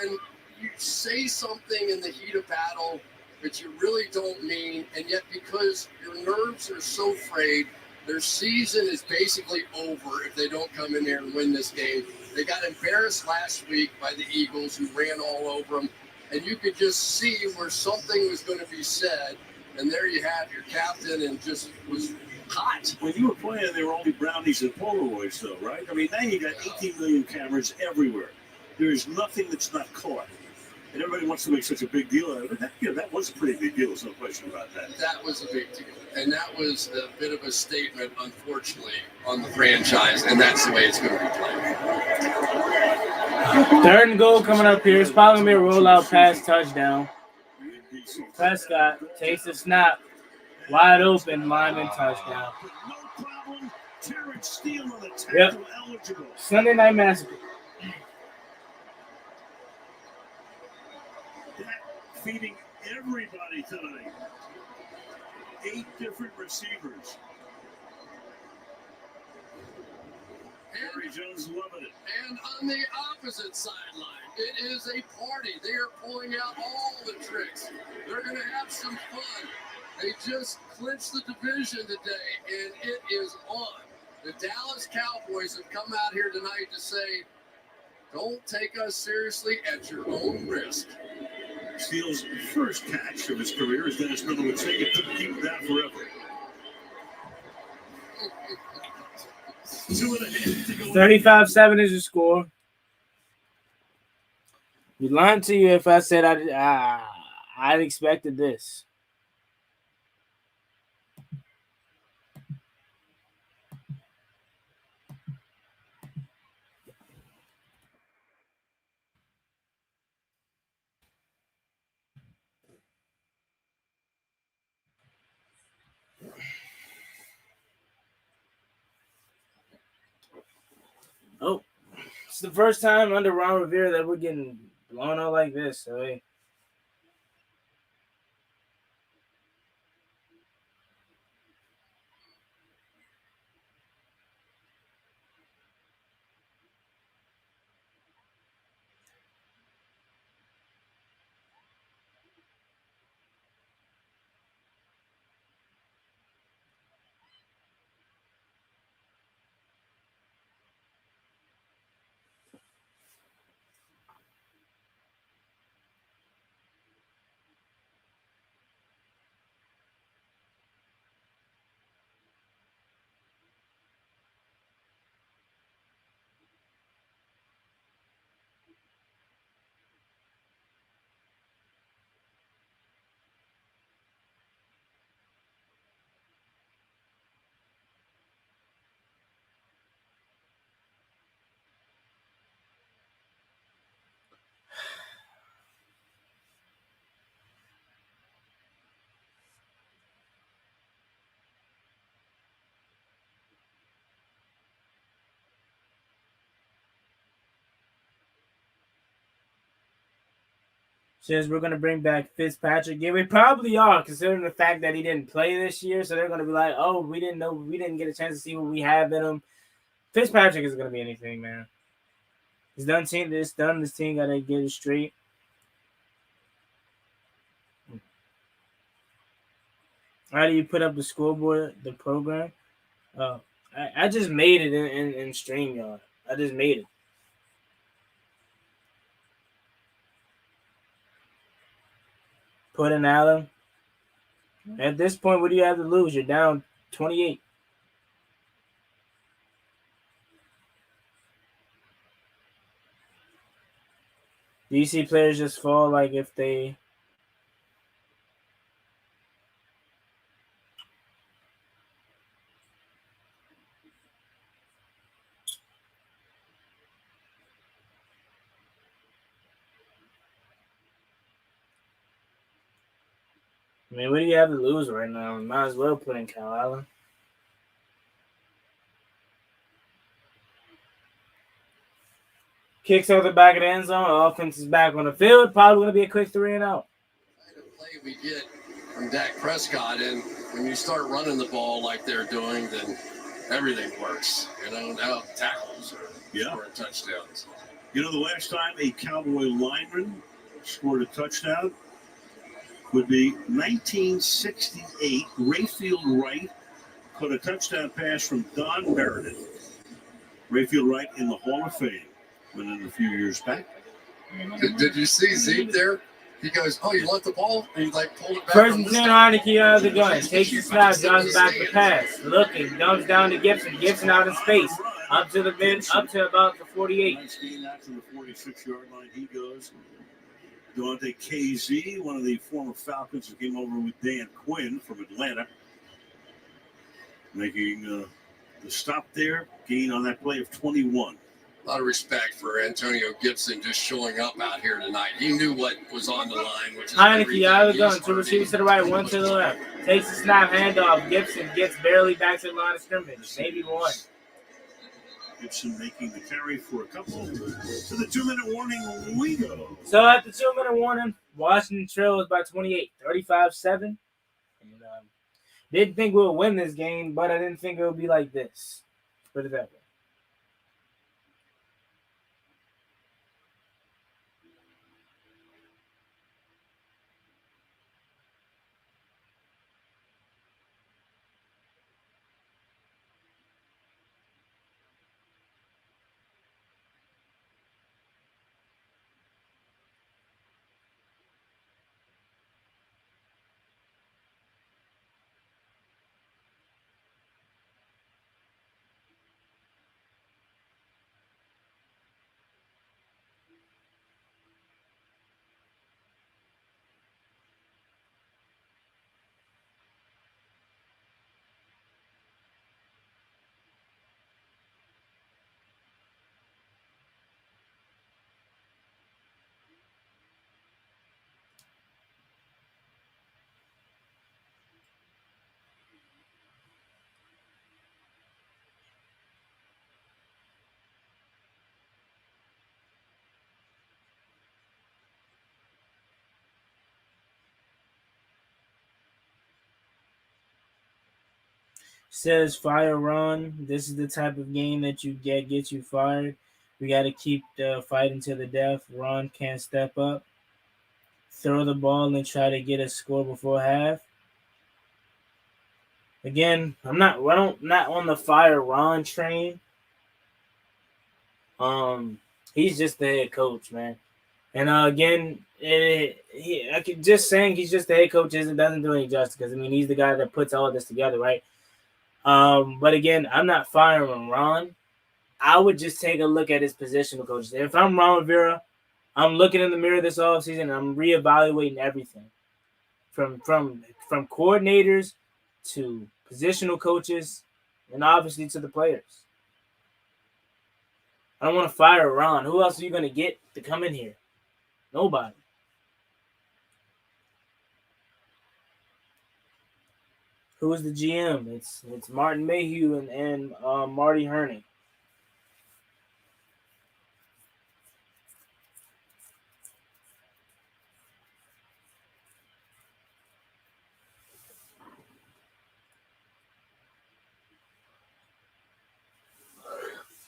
And you say something in the heat of battle that you really don't mean, and yet because your nerves are so frayed, their season is basically over if they don't come in there and win this game. They got embarrassed last week by the Eagles, who ran all over them, and you could just see where something was going to be said, and there you have your captain, and just was hot. When you were playing, there were only brownies and Polaroids, though, right? I mean, now you got 18 million cameras everywhere. There is nothing that's not caught. And everybody wants to make such a big deal out of it. That was a pretty big deal. There's no question about that. That was a big deal. And that was a bit of a statement, unfortunately, on the franchise. And that's the way it's going to be played. Third and goal coming up here. It's probably going to be a rollout pass touchdown. Prescott takes the snap. Wide open, lineman touchdown. No problem. Terrence Steele on the tackle eligible. Sunday Night Massacre. Feeding everybody tonight. 8 different receivers. Harry Jones loving it. And on the opposite sideline, it is a party. They are pulling out all the tricks. They're going to have some fun. They just clinched the division today, and it is on. The Dallas Cowboys have come out here tonight to say, don't take us seriously at your own risk. Steele's first catch of his career, as Dennis Miller would say, you couldn't keep that forever. 2.5 to go. 35-7 is the score. Be lying to you if I said I'd expected this. Oh, it's the first time under Ron Rivera that we're getting blown out like this. So, hey. Says we're gonna bring back Fitzpatrick. Yeah, we probably are, considering the fact that he didn't play this year. So they're gonna be like, "Oh, we didn't get a chance to see what we have in him." Fitzpatrick is gonna be anything, man. He's done. This team gotta get it straight. How do you put up the scoreboard? The program. I just made it in StreamYard. I just made it. Put in Allen. At this point, what do you have to lose? You're down 28. Do you see players just fall like if they? I mean, what do you have to lose right now? You might as well put in Cal Allen. Kicks out the back of the end zone. Offense is back on the field. Probably going to be a quick 3 and out. The kind of play we get from Dak Prescott, and when you start running the ball like they're doing, then everything works. Now tackles are scoring touchdowns. The last time a Cowboy lineman scored a touchdown would be 1968. Rayfield Wright caught a touchdown pass from Don Meredith. Rayfield Wright in the Hall of Fame. Went in a few years back. Did you see Zeke there? He goes, "Oh, you want the ball?" And he pulled it back. First and 10, Heineke out of the gun. Takes the snap, drives back the pass. Looking, dumps down to Gibson. Gibson out in space. Up to about the 48. Nice gain out to the 46-yard line. He goes. Dante KZ, one of the former Falcons who came over with Dan Quinn from Atlanta. Making the stop there. Gain on that play of 21. A lot of respect for Antonio Gibson just showing up out here tonight. He knew what was on the line. Which is Heineke out of the gun. 2 receivers to the right, 1 to the left. Takes the snap, handoff. Gibson gets barely back to the line of scrimmage. Maybe 1. Gibson making the carry for a couple. To the 2-minute warning, we go. So at the 2-minute warning, Washington trails by 28, 35-7. And, didn't think we would win this game, but I didn't think it would be like this. Put it that way. Says fire Ron. This is the type of game that you gets you fired. We got to keep the fighting to the death. Ron can't step up, throw the ball, and try to get a score before half. Again, I'm not on the fire Ron train. He's just the head coach, man. And again, I could just saying he's just the head coach doesn't do any justice, because I mean he's the guy that puts all this together, right? But again, I'm not firing Ron. I would just take a look at his positional coaches. If I'm Ron Rivera, I'm looking in the mirror this offseason and I'm reevaluating everything. From coordinators to positional coaches and obviously to the players. I don't want to fire Ron. Who else are you going to get to come in here? Nobody. Who is the GM? It's Martin Mayhew and Marty Herning.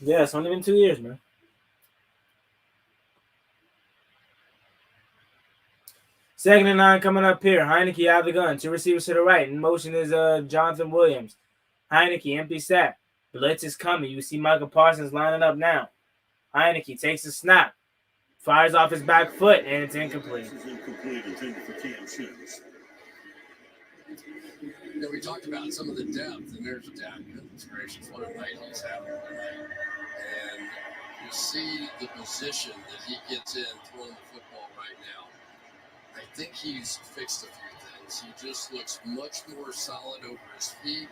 Yeah, it's only been 2 years, man. Second and 9 coming up here. Heineke out of the gun. 2 receivers to the right. In motion is Jonathan Williams. Heineke, empty sack. Blitz is coming. You see Michael Parsons lining up now. Heineke takes a snap. Fires off his back foot, and it's incomplete. This is incomplete. Intended for Cam Sims. You know, we talked about some of the depth, and there's depth. Goodness gracious, what a night he's having tonight. And you see the position that he gets in throwing the football right now. I think he's fixed a few things. He just looks much more solid over his feet.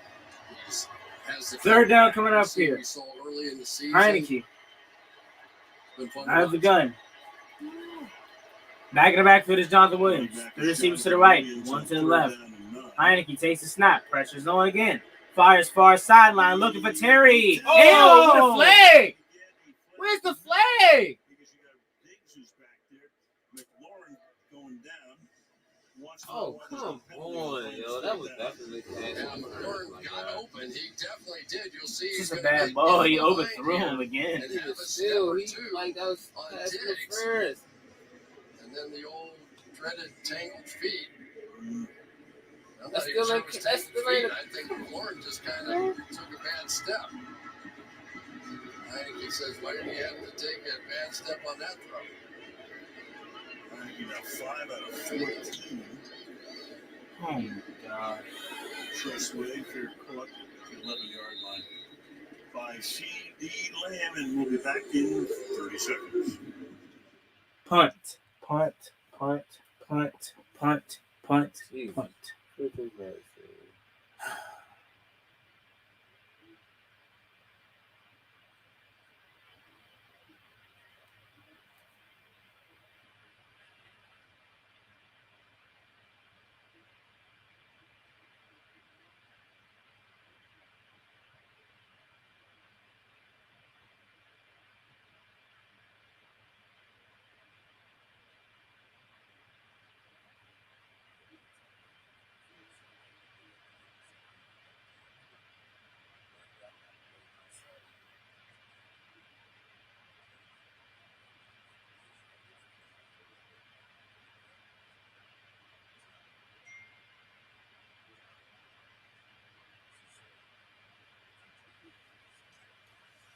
He's has the Third down coming up here. We saw early in the season. Heineke out of the gun. Back in the backfield is Jonathan Williams. 3 receivers to the right, 1 to the left. Heineke takes the snap. Pressure's on again. Fires far sideline, looking for Terry. Oh, what a flag! Where's the flag? Because you got Diggs who's back there. McLaurin going down. Oh, come on, yo. That was definitely Yeah, McLaurin got open. He definitely did. You'll see. It's He's just a gonna bad get ball. in He the overthrew line him again. and have a step still, or he two like that was on that's the Diggs. first. And then the old dreaded tangled feet. I'm That's not even still sure ain't- it was that's tangled still ain't feet. I think McLaurin just kind of took a bad step. I think he says, why did he have to take a bad step on that throw? You got 5 out of 14. Oh my God. Trust Wayfair caught at the 11-yard line by C.D. Lamb, and we'll be back in 30 seconds. Punt, punt, punt, punt, punt, punt, Jeez. punt. Freaking mercy.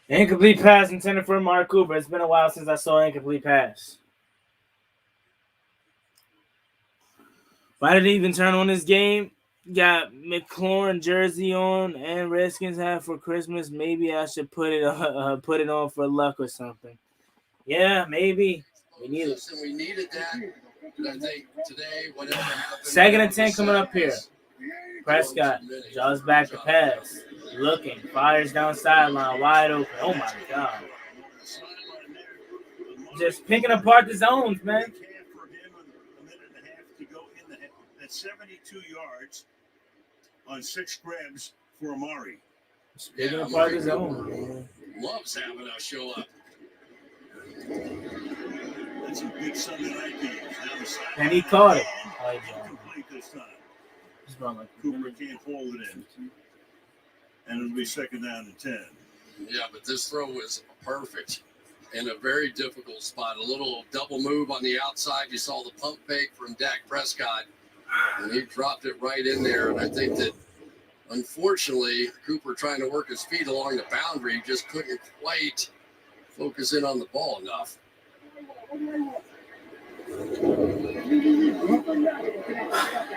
Incomplete pass intended for Mark Cooper. It's been a while since I saw an incomplete pass. Why did he even turn on this game? Got McLaurin jersey on and Redskins hat for Christmas. Maybe I should put it on for luck or something. Yeah, maybe. We need it. Listen, we needed that. But I think today, whatever happened. 2nd and 10 coming up here. Prescott draws back the pass. Looking, fires down sideline, wide open. Oh my God. Just picking apart the zones, man. For him, a minute and a half to go in the that's 72 yards on 6 grabs for Amari. Just picking apart the zone. Loves having us show up. That's a big Sunday night game. And he caught it. Incomplete this time. Cooper can't hold it in. And it'll be 2nd down and 10. Yeah, but this throw was perfect in a very difficult spot. A little double move on the outside. You saw the pump fake from Dak Prescott, and he dropped it right in there. And I think that, unfortunately, Cooper trying to work his feet along the boundary just couldn't quite focus in on the ball enough.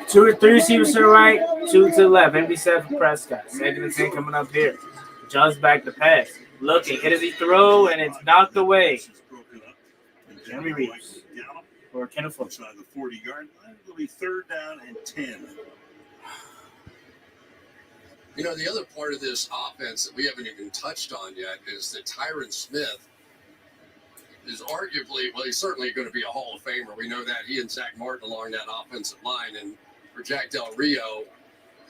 2 or 3 receivers to the right, 2 to the left. Empty set for Prescott. 2nd and 10 coming up here. Just back the pass. Looking, hit as he throw, and it's knocked away. Jeremy Reeves for Kenneth Fuller. Inside the 40-yard line. It'll be 3rd down and 10. You know, the other part of this offense that we haven't even touched on yet is that Tyron Smith is arguably, well, he's certainly going to be a Hall of Famer. We know that. He and Zach Martin along that offensive line. And for Jack Del Rio,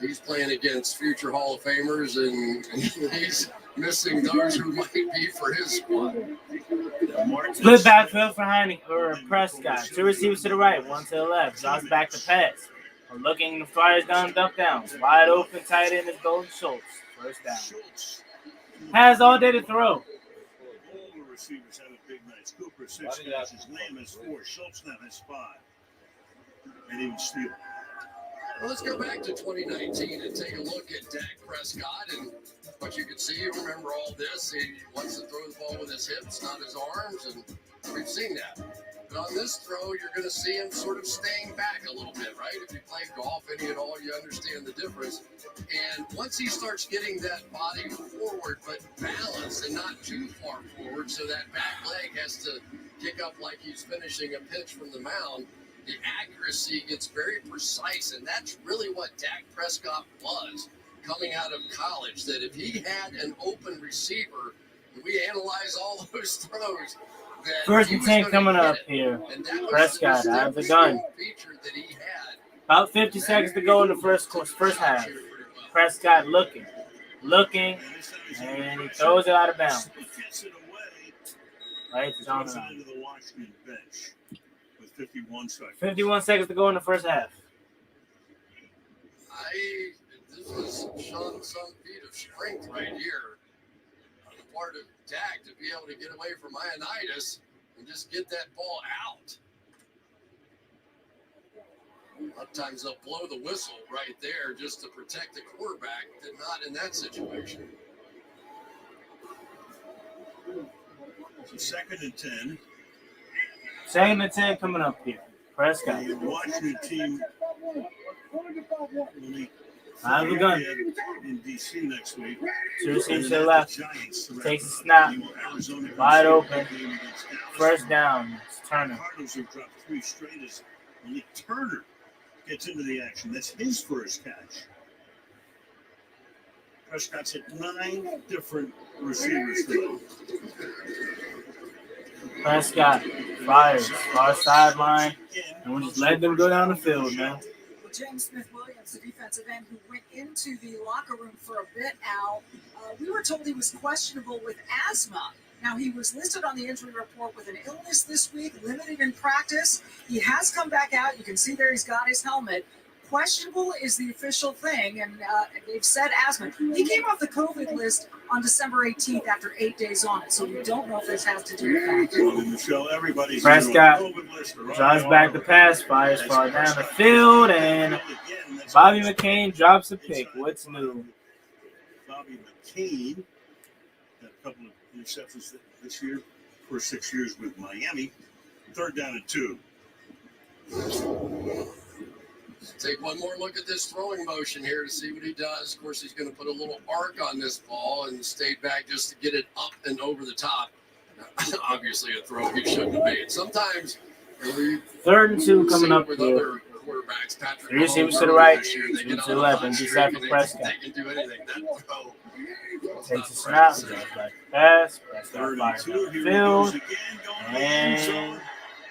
he's playing against future Hall of Famers, and he's missing those who might be for his squad. Split backfield for Heineke or Prescott. 2 receivers to the right, 1 to the left. Josh back to pass. Looking, fires down, dump down. Wide open, tight end is Golden Schultz. 1st down. Has all day to throw. receivers having big nights. Cooper, 6 catches. Lamb has 4. Schultz now has 5. And even Steele. Well, let's go back to 2019 and take a look at Dak Prescott. And what you can see, you remember all this. He wants to throw the ball with his hips, not his arms. And we've seen that. But on this throw, you're going to see him sort of staying back a little bit, right? If you play golf any at all, you understand the difference. And once he starts getting that body forward, but balanced and not too far forward, so that back leg has to kick up like he's finishing a pitch from the mound, the accuracy gets very precise. And that's really what Dak Prescott was coming out of college, that if he had an open receiver, and we analyze all those throws, First and 10 coming up here. Prescott out of the gun. About 50 seconds to go in the first half. Prescott looking, and he throws it out of bounds. Right, it's on the 51 seconds to go in the first half. This was showing some feat of strength right here on the part of Dak to be able to get away from Ioannidis and just get that ball out. A lot of times they'll blow the whistle right there just to protect the quarterback. Did not in that situation. So 2nd and 10. 2nd and 10 coming up here. Prescott. The Washington team out of the gun. In D.C. next week. Two receivers to the left. Takes a snap. Wide open. First down. It's Turner. Cardinals have dropped 3 straight as only Turner gets into the action. That's his first catch. Prescott's hit 9 different receivers today. Prescott fires. Far sideline. And we'll just let them go down the field, man. James Smith-Williams, the defensive end who went into the locker room for a bit, Al, we were told he was questionable with asthma. Now, he was listed on the injury report with an illness this week, limited in practice. He has come back out. You can see there he's got his helmet. Questionable is the official thing, and they've said asthma. He came off the COVID list on December 18th after 8 days on it, so we don't know if this has to do with that. Prescott drives back the pass, fires far down the field, and Bobby McCain drops a pick. What's new? Bobby McCain got a couple of interceptions this year, first 6 years with Miami. 3rd down and 2. Take one more look at this throwing motion here to see what he does. Of course, he's going to put a little arc on this ball and stayed back just to get it up and over the top. Obviously, a throw he shouldn't have made. Sometimes, 3rd and 2 coming up with here. other quarterbacks, Patrick 3 receivers Mahomes to the right, this year, 2 they get to on the left, and hot just streak after and Prescott. They can do anything. That throw. Takes a snap, goes back to pass. Prescott fires down the field,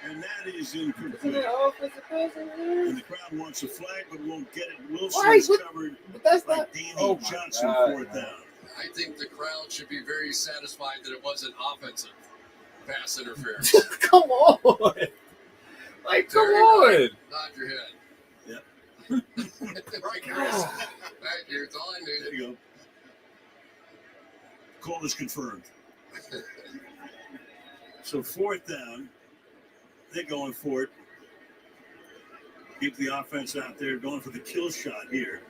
and that is incomplete. And the crowd wants a flag, but won't get it. Wilson's covered by Danny Johnson, 4th down. I think the crowd should be very satisfied that it wasn't offensive pass interference. Come on. Like, come on. Nod your head. Yep. Right, Chris. Thank you. It's all I needed. There you go. Call is confirmed. So 4th down. They're going for it. Keep the offense out there, going for the kill shot here.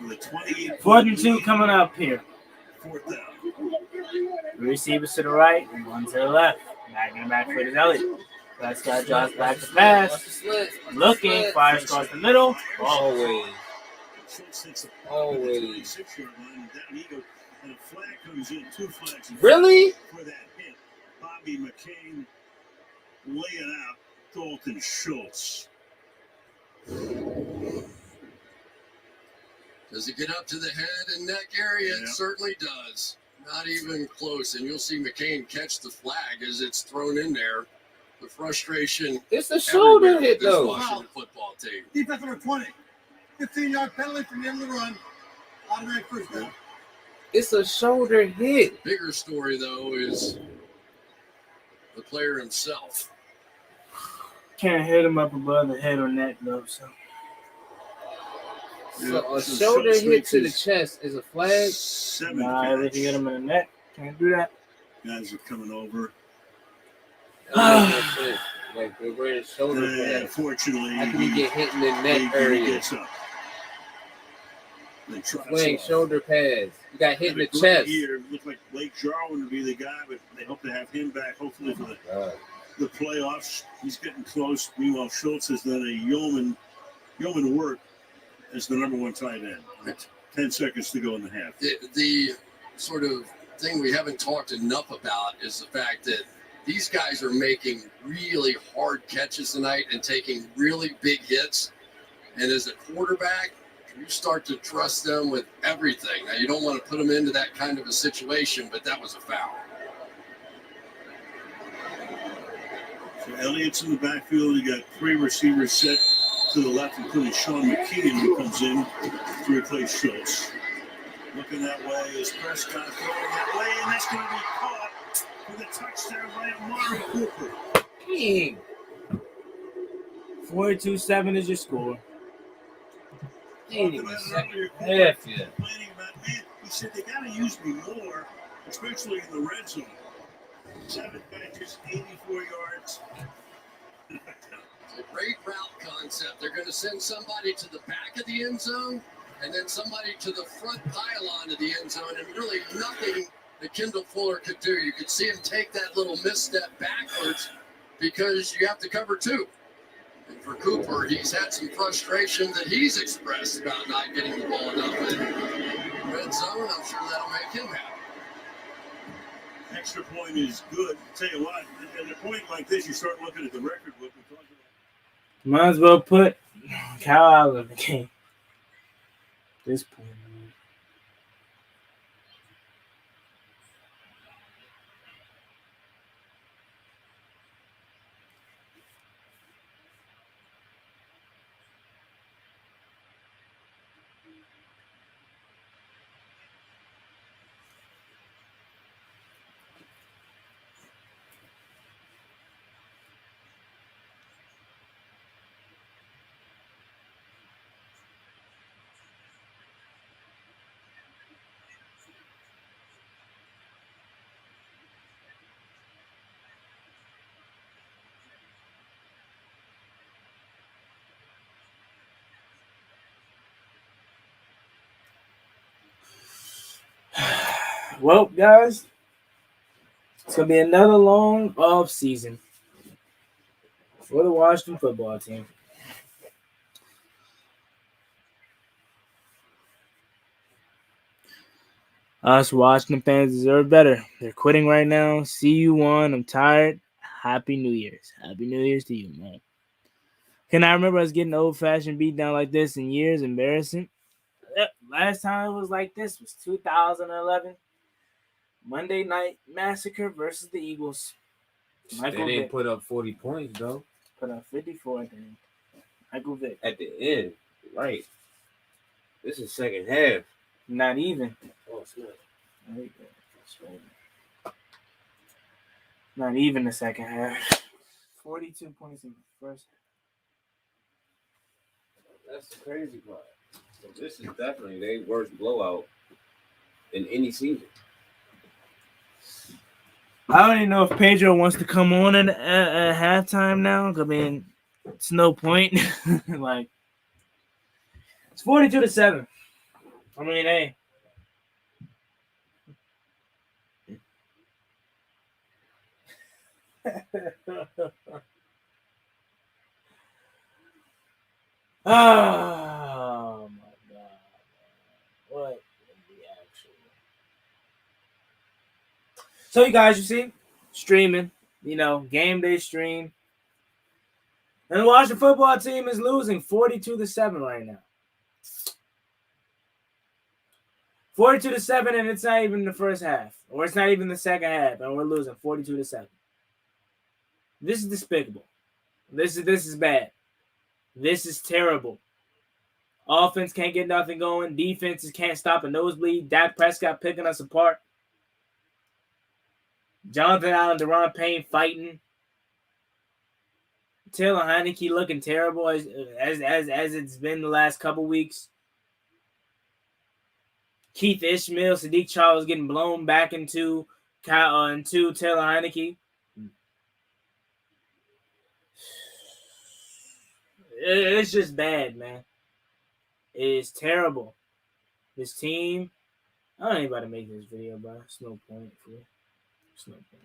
With a 28. 4th and 2 coming up here. 4th down. 3 receivers to the right and 1 to the left. Back in the backfield is Elliott. Prescott drops back to pass. Looking, fires across the middle. Always. And a flag comes in, 2 flags. Really? For that hit. Bobby McCain laying out Dalton Schultz. Does it get up to the head and neck area? Yeah. It certainly does. Not even close. And you'll see McCain catch the flag as it's thrown in there. The frustration. It's a shoulder hit, this though. Washington football team. Defense number 20. 15-yard penalty from the end of the run. Automatic first down. It's a shoulder hit. Bigger story, though, is the player himself. Can't hit him up above the head or neck, though. So So a shoulder hit to the chest is a flag. 7 Nah, we catch. can get him in the neck. Can't do that. Guys are coming over. That makes no sense. Like they're wearing shoulder And pads. unfortunately, How can he get hit in the he neck area? gets up. They try Wearing shoulder pads. You got hit in the great chest. year. It looked like Blake Jarwin would be the guy, but they hope to have him back hopefully for the playoffs. He's getting close. Meanwhile, Schultz has done a yeoman work as the number 1 tight end. 10 seconds to go in the half. The sort of thing we haven't talked enough about is the fact that these guys are making really hard catches tonight and taking really big hits. And as a quarterback, you start to trust them with everything. Now, you don't want to put them into that kind of a situation, but that was a foul. So Elliott's in the backfield. You got 3 receivers set to the left, including Sean McKeon, who comes in to replace Schultz. Looking that way is Prescott throwing that way, and that's going to be caught with a touchdown by Amari Cooper. Dang. 42-7 is your score. Ain't even second half yet. Complaining about, man, he said they got to use me more, especially in the red zone. 7 catches, 84 yards. It's a great route concept. They're going to send somebody to the back of the end zone and then somebody to the front pylon of the end zone, and really nothing that Kendall Fuller could do. You could see him take that little misstep backwards because you have to cover 2. And for Cooper, he's had some frustration that he's expressed about not getting the ball enough in red zone. I'm sure that'll make him happy. Extra point is good. Tell you what, at a point like this, you start looking at the record book. Might as well put Cal out of the game. At this point. Well, guys, it's going to be another long off season for the Washington football team. Us Washington fans deserve better. They're quitting right now. CU1, I'm tired. Happy New Year's. Happy New Year's to you, man. Can I remember us getting old-fashioned beat down like this in years? Embarrassing. Last time it was like this was 2011. Monday Night Massacre versus the Eagles. They didn't put up 40 points, though. Put up 54 at the end. Michael Vick. At the end, right. This is second half. Not even. Oh, it's not. Not even the second half. 42 points in the first half. That's the crazy part. So this is definitely their worst blowout in any season. I don't even know if Pedro wants to come on at halftime now. I mean, it's no point. Like, it's 42-7. I mean, hey. Oh my God. What in the actual? So you guys, you see, streaming, game day stream. And the Washington football team is losing 42-7 right now. 42-7, and it's not even the first half. Or it's not even the second half, and we're losing 42-7. This is despicable. This is bad. This is terrible. Offense can't get nothing going. Defenses can't stop a nosebleed. Dak Prescott picking us apart. Jonathan Allen, Deron Payne fighting. Taylor Heineke looking terrible as it's been the last couple weeks. Keith Ishmael, Sadiq Charles getting blown back into Taylor Heineke. It's just bad, man. It is terrible. This team, I don't even about to make this video, bro. It's no point, fool. It's no point.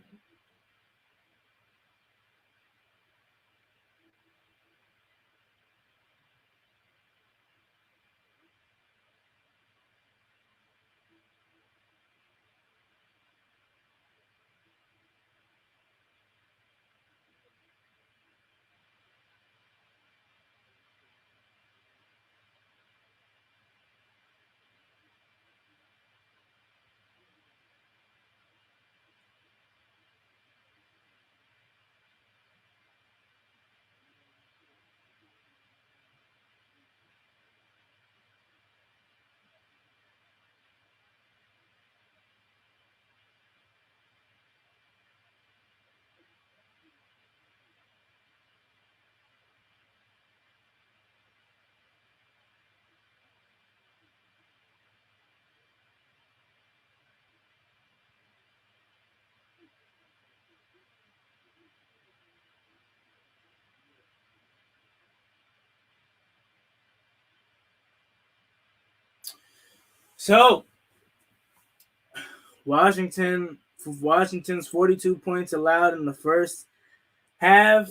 So, Washington's 42 points allowed in the first half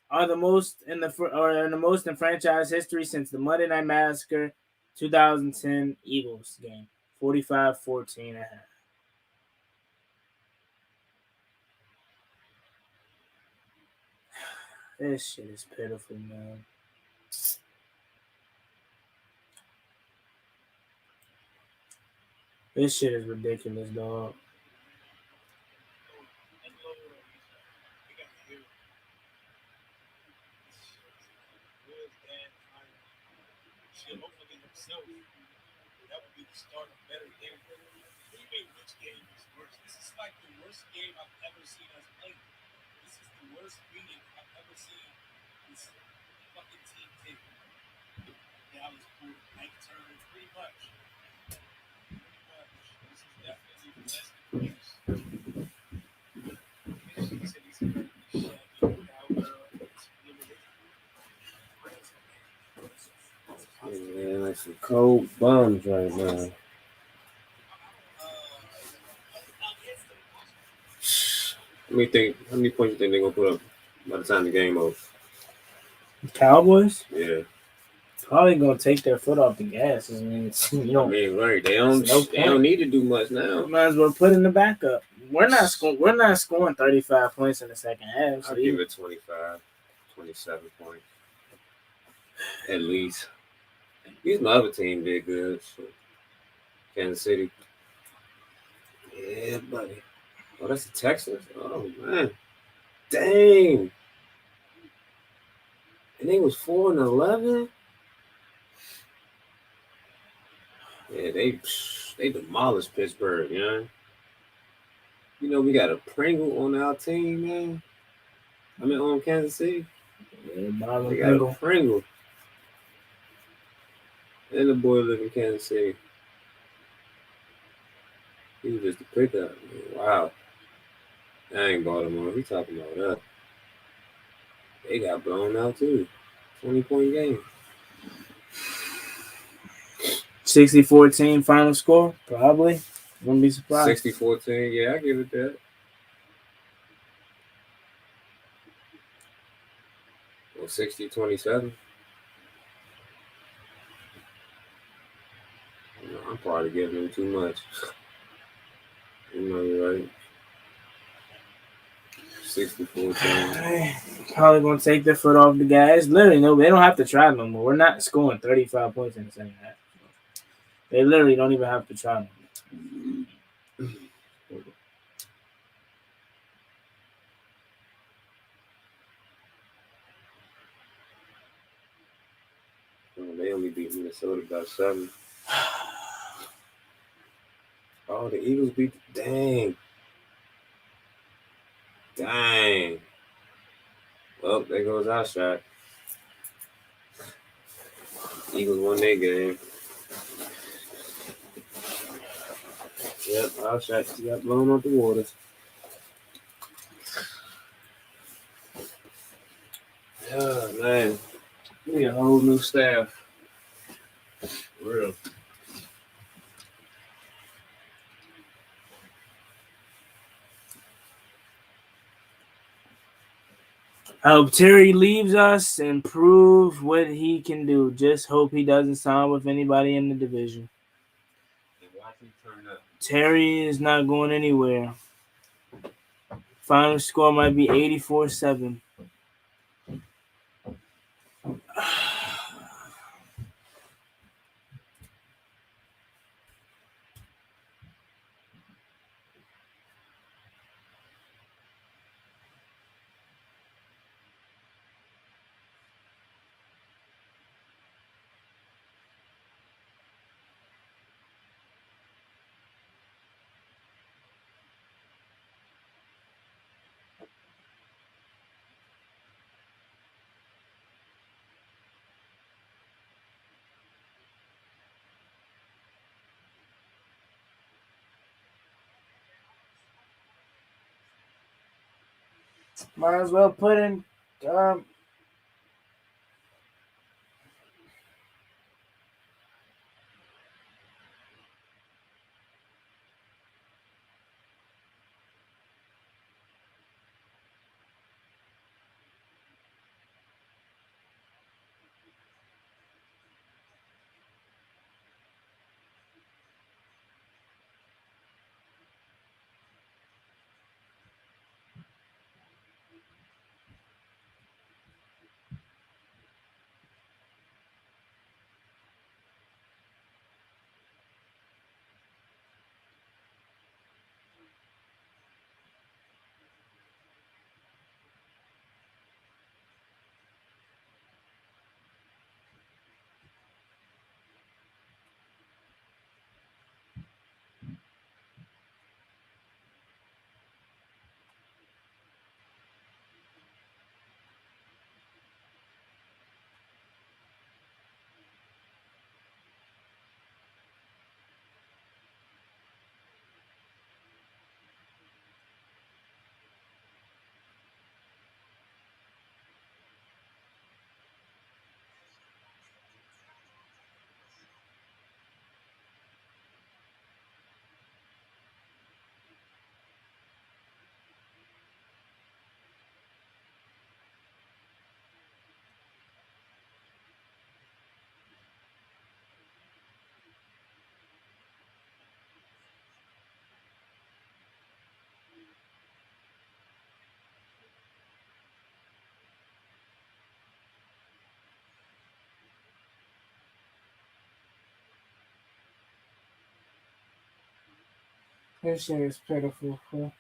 are the most in franchise history since the Monday Night Massacre 2010 Eagles game. 45-14 and a half. This shit is pitiful, man. This shit is ridiculous, dog. That would be the start of better game. What do you mean, which game is worse? This is like the worst game I've ever seen us play. This is the worst meeting I've ever seen this fucking team take. Dallas pulled Mike Turner pretty much. This is definitely the best games. He said he's going to be shaggy, cowgirl, Yeah, like some cold bums right now. How many points you think they're gonna put up by the time the game over? Cowboys? Yeah. Probably gonna take their foot off the gas. I mean, right. They don't need to do much now. Might as well put in the backup. We're not scoring 35 points in the second half. I'll give it 25, 27 points. At least. These my other team did good. So. Kansas City. Yeah, buddy. Oh, that's the Texans? Oh, man. Dang. And they was 4-11? Yeah, they demolished Pittsburgh, you know? You know, we got a Pringle on our team, man. I mean, on Kansas City. Yeah, they got a Pringle. And the boy live in Kansas City. He was just a pickup. Wow. That ain't Baltimore. He talking about that. They got blown out, too. 20-point game. 60-14 final score, probably. Wouldn't be surprised. 60-14, yeah, I give it that. Or 60-27. I'm probably giving them too much. You know, you're right. 60-14. Probably gonna take their foot off the gas. Literally, no, they don't have to try no more. We're not scoring 35 points in the second half. They literally don't even have to try no more. They only beat Minnesota by 7. Oh, the Eagles beat. Dang. Well, there goes our shot. Eagles won their game. Yep, our shots got blown out the water. Oh, man. We need a whole new staff. For real. I hope Terry leaves us and proves what he can do. Just hope he doesn't sign with anybody in the division. Watch him turn up. Terry is not going anywhere. Final score might be 84-7. Might as well put in this shit is pitiful. Fool.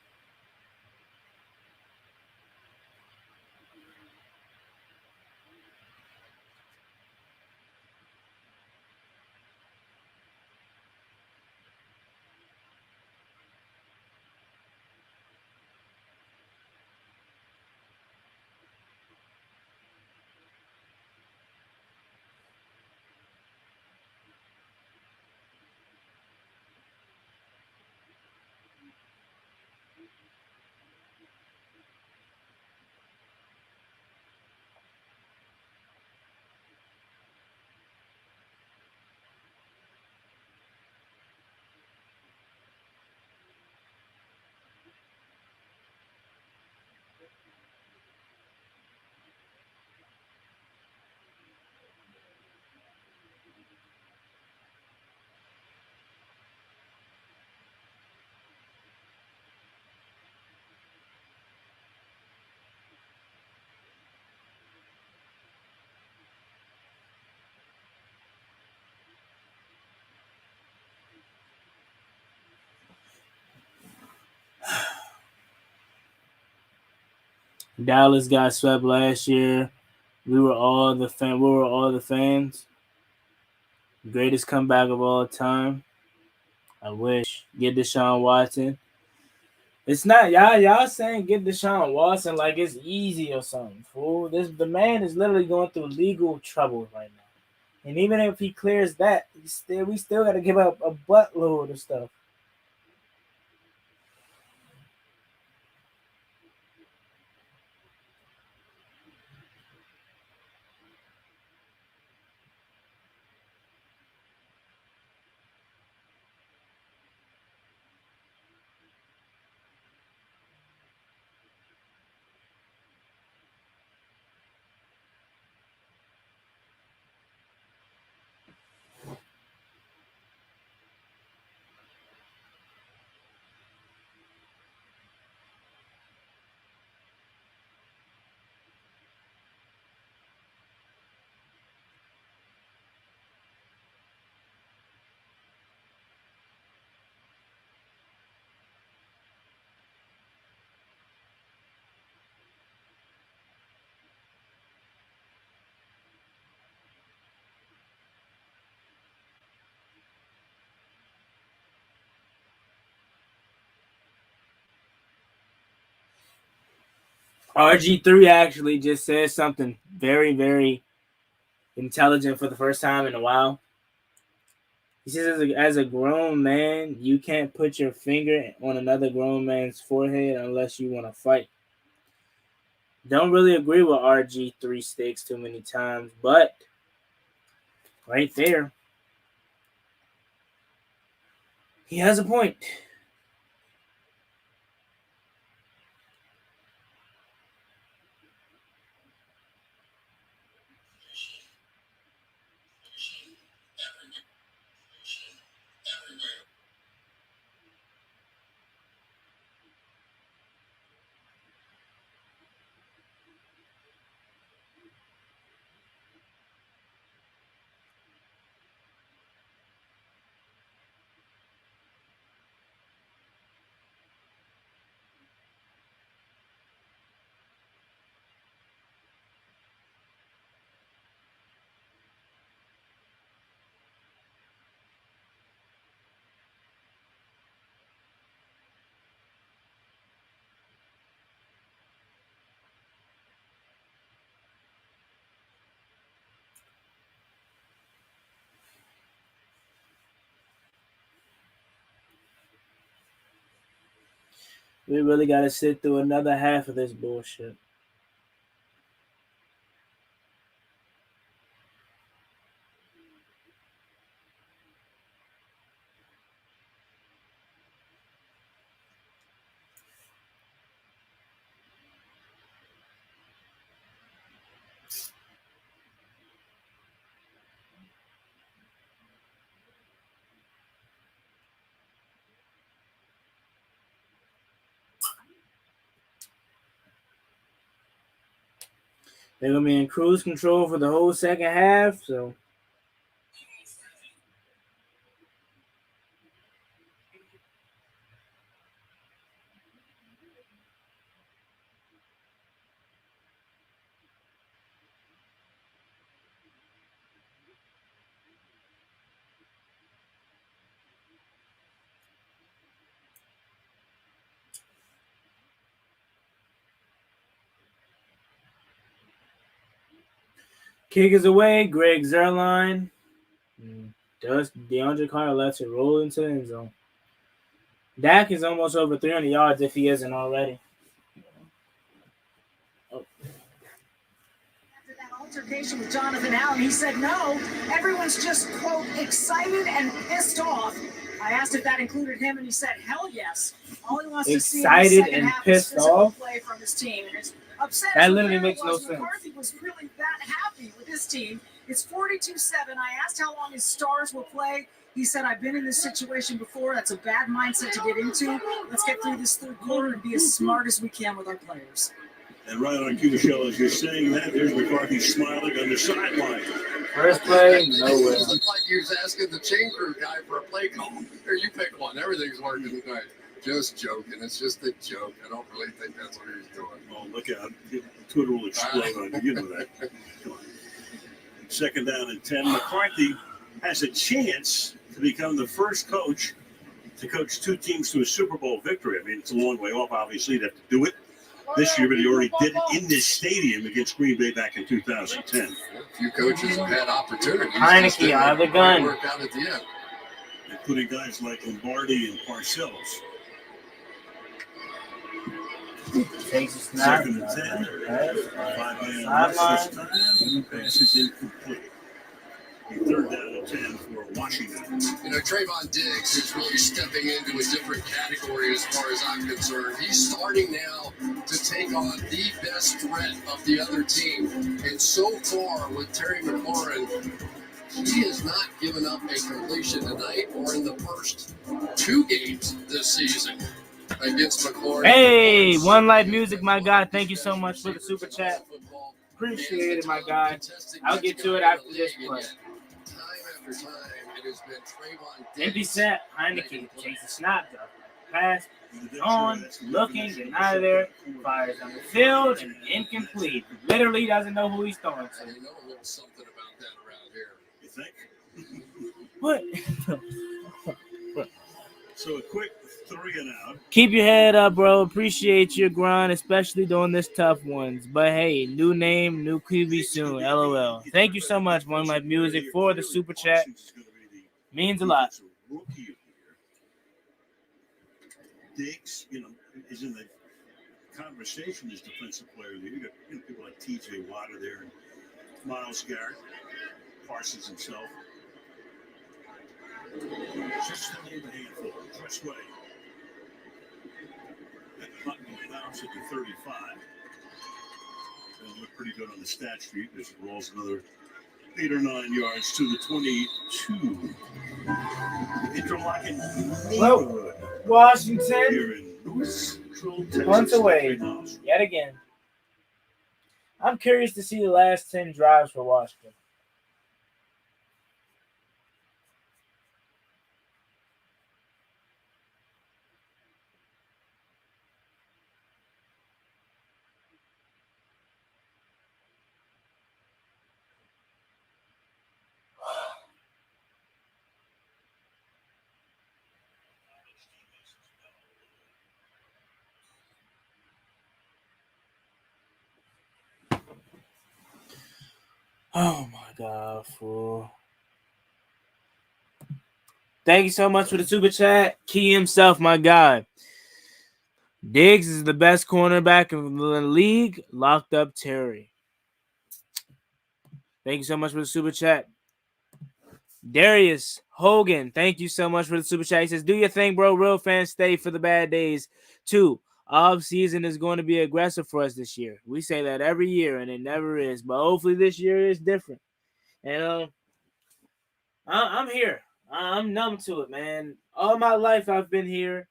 Dallas got swept last year. We were all the fans. Greatest comeback of all time. I wish. Get Deshaun Watson. It's not y'all saying get Deshaun Watson like it's easy or something, fool. The man is literally going through legal trouble right now. And even if he clears that, we still gotta give up a buttload of stuff. RG3 actually just said something very, very intelligent for the first time in a while. He says, as a grown man, you can't put your finger on another grown man's forehead unless you want to fight. Don't really agree with RG3 stakes too many times, but right there, he has a point. We really got to sit through another half of this bullshit. They're going to be in cruise control for the whole second half, so kick is away. Greg Zerline does DeAndre Carter lets it roll into the end zone. Dak is almost over 300 yards if he isn't already. After that altercation with Jonathan Allen, he said, no, everyone's just, quote, excited and pissed off. I asked if that included him, and he said, hell yes. All he wants to see in the second and half pissed is physical off? play from his team. And it's upset That as literally Rivera makes no was. sense. McCarthy was really that happy with his team. It's 42-7. I asked how long his stars will play. He said, I've been in this situation before. That's a bad mindset to get into. Let's get through this third quarter and be as smart as we can with our players. And right on cue, Michelle, as you're saying that, there's McCarthy smiling on the sideline. First play, nowhere. It looked like he was asking the chain crew guy for a play call. Here, you pick one. Everything's working tonight. Just joking. It's just a joke. I don't really think that's what he's doing. Oh, look out. Twitter will explode on you. You know that. Come on. Second down and 10. McCarthy has a chance to become the first coach to coach two teams to a Super Bowl victory. I mean, it's a long way off, obviously, to have to do it this year, but he already did it in this stadium against Green Bay back in 2010. A few coaches have had opportunities. Heineke out of the gun. Work out at the end. Including guys like Lombardi and Parcells. Takes a snap. Second and 10. 5-man rush this time. Pass is incomplete. Third down and 10 for Washington. You know, Trayvon Diggs is really stepping into a different category as far as I'm concerned. He's starting now to take on the best threat of the other team. And so far with Terry McLaurin, he has not given up a completion tonight or in the first two games this season against McLaurin. Hey, One Life Music, my guy. Thank you so much for the super chat. Appreciate it, my guy. I'll get to it after this play. Time, it has been Trayvon Diggs. Empty set, Heineke takes the snap, though. Pass, on, looking, getting out of there, fires on the field, and incomplete. Literally doesn't know who he's throwing to. You know a little something about that around here. You think? What? So a quick 3 and out. Keep your head up, bro. Appreciate your grind, especially during this tough ones. But hey, new name, new QB soon. LOL. Thank you so much, One My Music, for the super chat. Means a lot. Rookie of the year. Diggs, is in the conversation as defensive player of the year. You got people like T.J. Watt are there and Myles Garrett, Parsons himself. Just a little handful. Trust way. And Button bounce at the 35. It'll look pretty good on the stat sheet as it rolls another 8 or 9 yards to the 22. Interlocking neighborhood. Washington. Here in Central Texas. Once away. Yet again. I'm curious to see the last 10 drives for Washington. Oh my God, fool. Thank you so much for the super chat. Key himself, my guy. Diggs is the best cornerback in the league. Locked up Terry. Thank you so much for the super chat. Darius Hogan, thank you so much for the super chat. He says, do your thing, bro. Real fans stay for the bad days. 2, off season is going to be aggressive for us this year. We say that every year, and it never is. But hopefully this year is different. And I'm here. I'm numb to it, man. All my life I've been here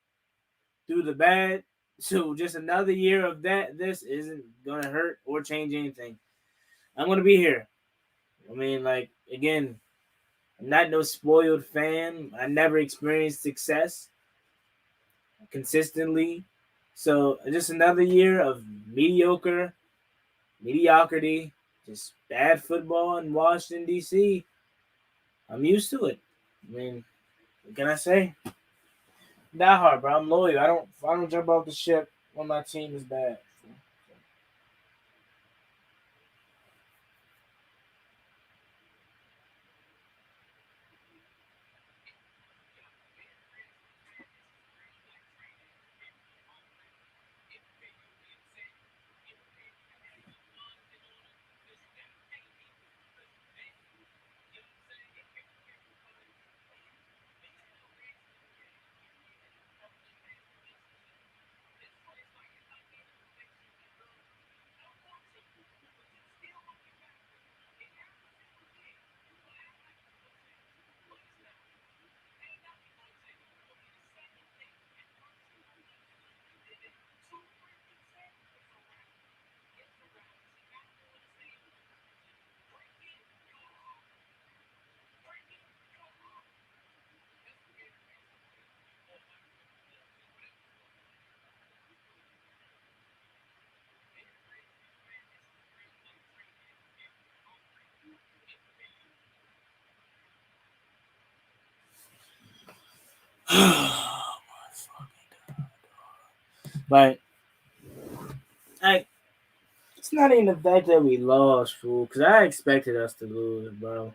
through the bad. So just another year of that. This isn't going to hurt or change anything. I'm going to be here. I mean, like, again, I'm not no spoiled fan. I never experienced success consistently. So just another year of mediocrity, just bad football in Washington, D.C. I'm used to it. I mean, what can I say? Not hard, bro. I'm loyal. I don't jump off the ship when my team is bad. Oh my fucking God. But it's not even the fact that we lost, fool, because I expected us to lose, bro.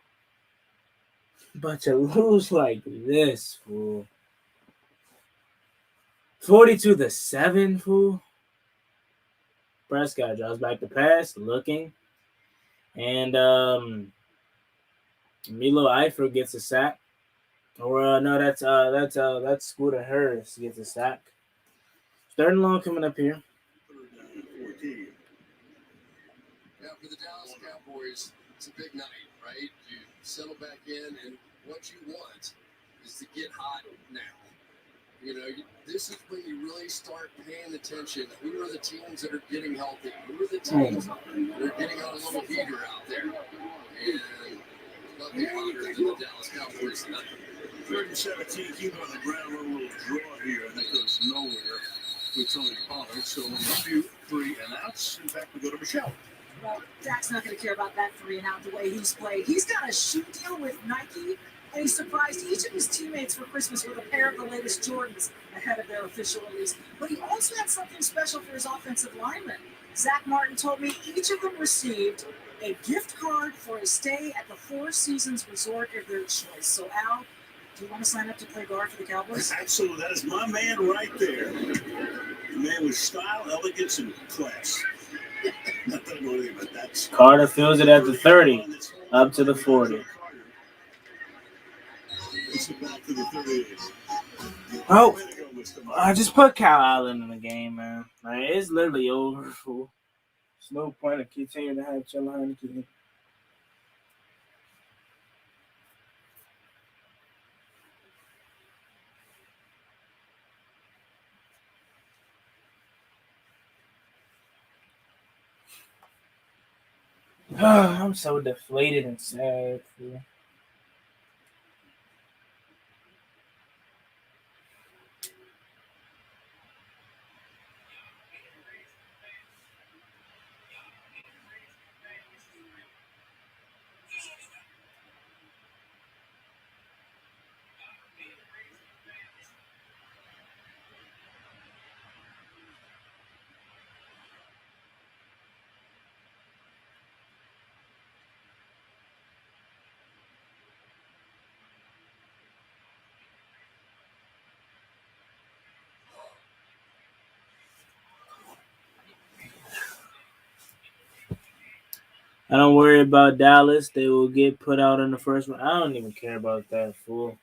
But to lose like this, fool. 42-7, fool. Prescott draws back the pass, looking. And Milo Eifert gets a sack. Or no, that's Scooter Harris gets a sack. 3rd and long coming up here. Now for the Dallas Cowboys, it's a big night, right? You settle back in, and what you want is to get hot now. You know, this is when you really start paying attention. Who are the teams that are getting healthy? Who are the teams that are getting on a little heater out there? And nothing hotter than the Dallas Cowboys tonight. 3rd and 17, keep on the ground, a little draw here, and that goes nowhere with Tony Pollard. So a few 3 and outs. In fact, we go to Michelle. Well, Dak's not going to care about that 3 and out the way he's played. He's got a shoe deal with Nike And he surprised each of his teammates for Christmas with a pair of the latest Jordans ahead of their official release. But he also had something special for his offensive linemen. Zach Martin told me each of them received a gift card for a stay at the Four Seasons Resort of their choice. So, Al, do you want to sign up to play guard for the Cowboys? Absolutely. That is my man right there. The man with style, elegance, and class. Not that I know anything about that. Carter fills it at the 30, up to the 40. Oh, I just put Kyle Allen in the game, man. Like, it's literally over, fool. There's no point in continuing to have Chilla Heineke. I'm so deflated and sad, fool. I don't worry about Dallas. They will get put out in the first round. I don't even care about that, fool.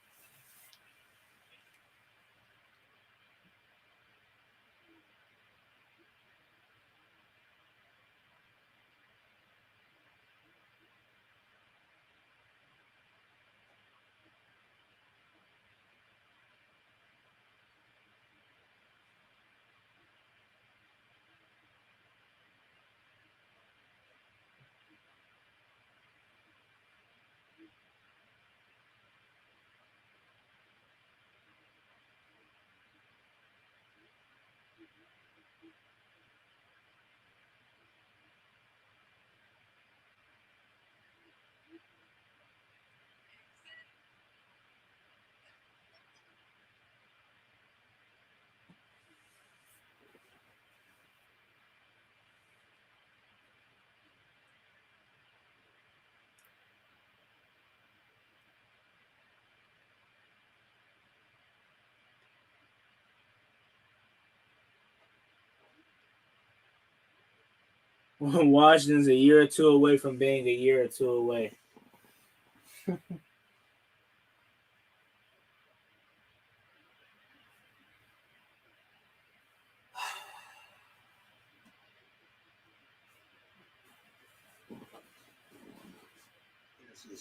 Washington's a year or two away from being a year or two away.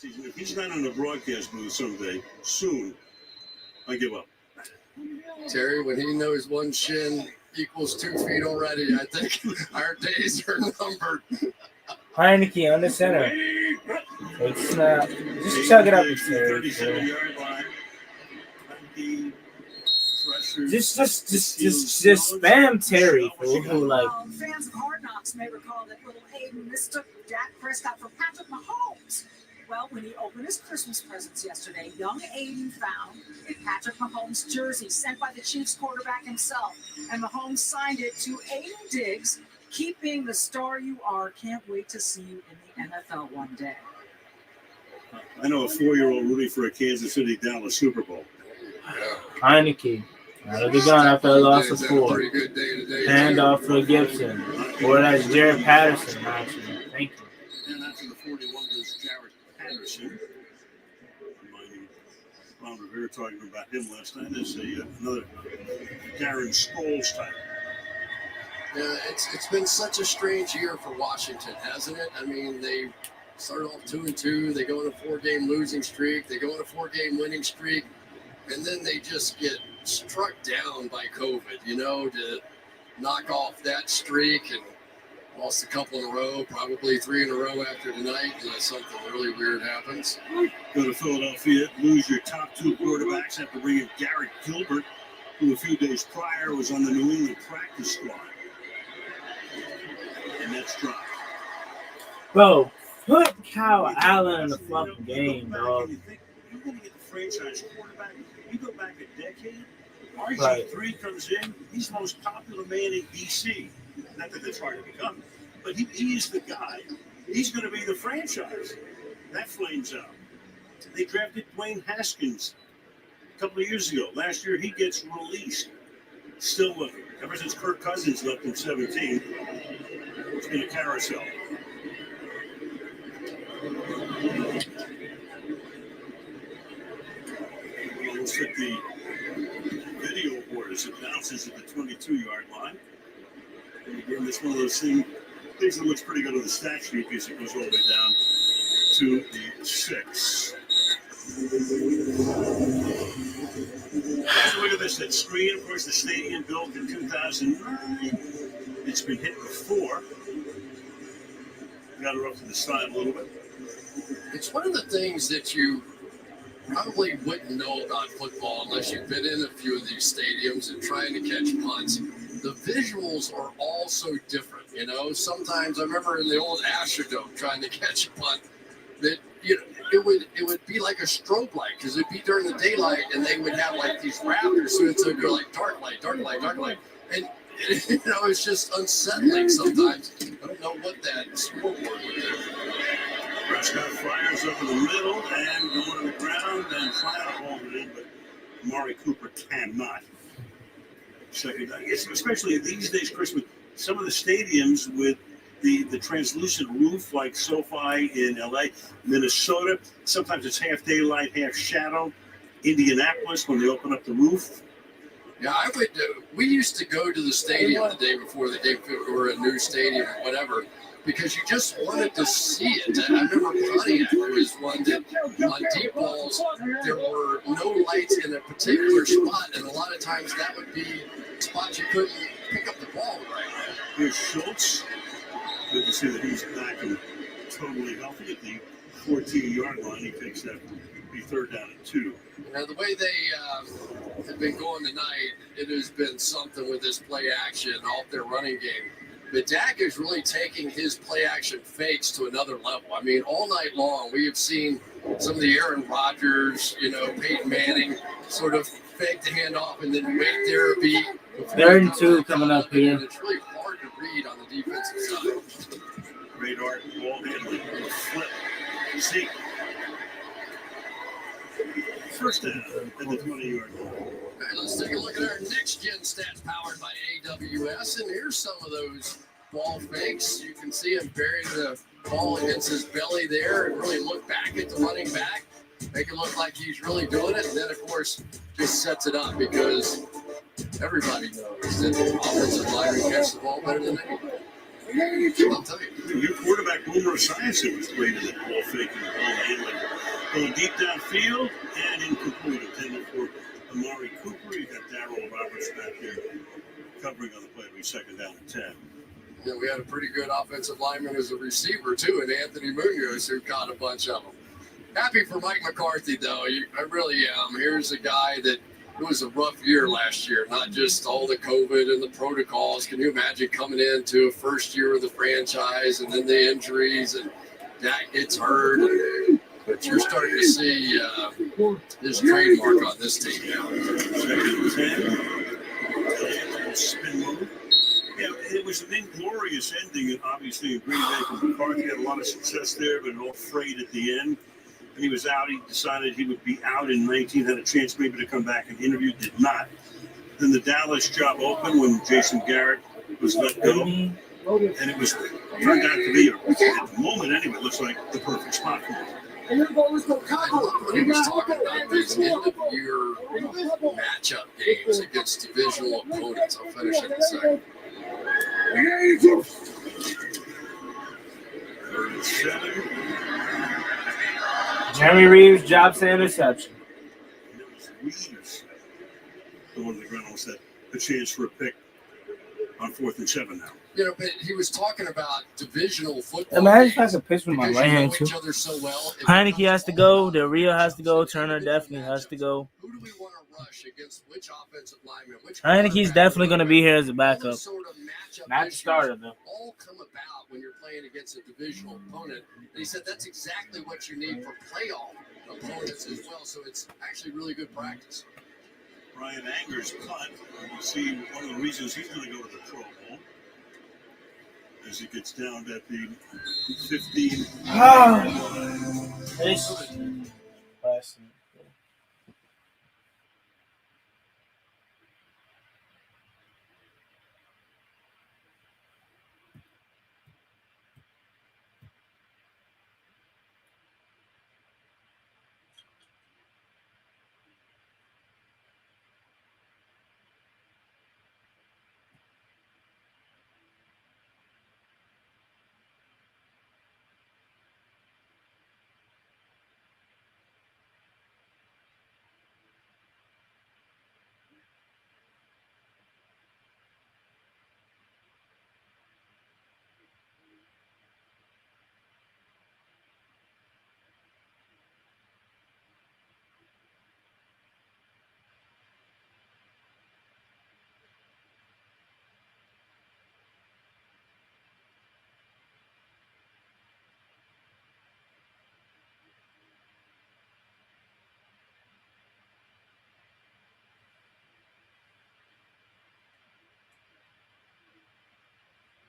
If he's not on the broadcast booth someday, soon, I give up. Terry, when he knows one shin equals 2 feet already, I think our days are numbered. Heineke on the center. It's not. Just chug it up and Terry. Just spam Terry, fool. Like. Fans of Hard Knocks may recall that little Aiden mistook Dak Prescott for Patrick Mahomes. Well, when he opened his Christmas presents yesterday, young Aiden found a Patrick Mahomes jersey sent by the Chiefs quarterback himself. And Mahomes signed it to Aiden Diggs, keep being the star you are. Can't wait to see you in the NFL one day. I know a 4-year-old rooting for a Kansas City Dallas Super Bowl. Heineke. Out of the gun after a loss of 4. Hand off for Gibson. Or that's Jared Patterson, actually. Thank you. And after the 41 goes Jared Patterson. Ron Rivera talking about him last night. There's another Darren Sproles type. Yeah, it's been such a strange year for Washington, hasn't it? I mean, they started off 2-2. They go on a 4-game losing streak. They go on a 4-game winning streak. And then they just get struck down by COVID, to knock off that streak, and lost a couple in a row, probably 3 in a row after tonight, unless something really weird happens. Go to Philadelphia, lose your top 2 quarterbacks after bringing Garrett Gilbert, who a few days prior was on the New England practice squad. And that's dropped. Bro, put Kyle Allen in the fucking game, dog. You're going to get the franchise quarterback. You go back a decade, RG3 comes in. He's the most popular man in DC. Not that that's hard to become, but he is the guy. He's going to be the franchise. That flames out. They drafted Dwayne Haskins a couple of years ago. Last year, he gets released. Still looking. Ever since Kirk Cousins left in 17, it's been a carousel. Let's hit the video orders. It bounces at the 22-yard line. And again, it's one of those things that looks pretty good on the stat sheet because it goes all the way down to the 6. So look at this, that screen. Of course, the stadium built in 2009. It's been hit before. Got her up to the side a little bit. It's one of the things that you probably wouldn't know about football unless you've been in a few of these stadiums and trying to catch punts. The visuals are all so different, you know. Sometimes I remember in the old Astrodome trying to catch a punt that, you know, it would be like a strobe light because it'd be during the daylight and they would have like these raptors, so it's go like dark light, and you know, it's just unsettling sometimes. I don't know what that scoreboard would do. Prescott fires over the middle and going to the ground and trying to hold it in, but Amari Cooper cannot. Second, I guess especially these days, Chris, with some of the stadiums with the translucent roof, like SoFi in LA, Minnesota, sometimes it's half daylight, half shadow. Indianapolis, when they open up the roof. Yeah, I would. We used to go to the stadium the day before the game, or a new stadium or whatever, because you just wanted to see it. I remember Pontiac was one that on deep balls there were no lights in a particular spot, and a lot of times that would be spots you couldn't pick up the ball right. Here's Schultz. Good to see that he's back and totally healthy at the 14-yard line. He takes that. Be third down and 2. Now, the way they have been going tonight, it has been something with this play action off their running game. But Dak is really taking his play action fakes to another level. I mean, all night long, we have seen some of the Aaron Rodgers, you know, Peyton Manning sort of fake the handoff and then wait there a beat. 3rd and 2 coming up here. And it's really hard to read on the defensive side. Radar, ball handling, flip, see. First down at the 20-yard line. All right, let's take a look at our next-gen stats powered by AWS. And here's some of those ball fakes. You can see him burying the ball against his belly there and really look back at the running back, make it look like he's really doing it. And then, of course, just sets it up because everybody knows that the offensive lineman catches the ball better than they do. I'll tell you. Your quarterback, Boomer Esiason, was great at that ball faking and ball handling. Going deep downfield and incomplete. Intended for Amari Cooper. You got Darrell Roberts back there covering on the play. We second down and 10. Yeah, we had a pretty good offensive lineman as a receiver, too, and Anthony Munoz, who caught a bunch of them. Happy for Mike McCarthy, though. I really am. Here's a guy that it was a rough year last year, not just all the COVID and the protocols. Can you imagine coming into a first year of the franchise and then the injuries and Dak gets hurt? But you're starting to see his trademark on this team now. Second and 10. Spin move. Yeah, it was an inglorious ending, obviously, in Green Bay because McCarthy had a lot of success there, but all frayed at the end. And he was out. He decided he would be out in 19, had a chance maybe to come back and interview, did not. Then the Dallas job opened when Jason Garrett was let go. And it was turned out to be, at the moment anyway, it looks like the perfect spot for him. I love when he was talking about these end-of-year matchup games against divisional opponents. I'll finish in a second. 3rd and 7. Jeremy Reeves drops the interception. And it was Reeves going to the ground, almost had a chance for a pick on 4th and 7 now. You know, but he was talking about divisional football. Imagine if I could pitch with my right hand, too. So well, Heineke has to go. Del Rio has to go. Turner definitely has to go. Who do we want to rush against which offensive lineman? Heineke's definitely going to be here as a backup. Sort of matchup Not the starter, though. all come about when you're playing against a divisional opponent. And he said that's exactly what you need for playoff opponents as well. So it's actually really good practice. Brian Anger's punt. You see one of the reasons he's going to go to the Pro Bowl as he gets down at the 15.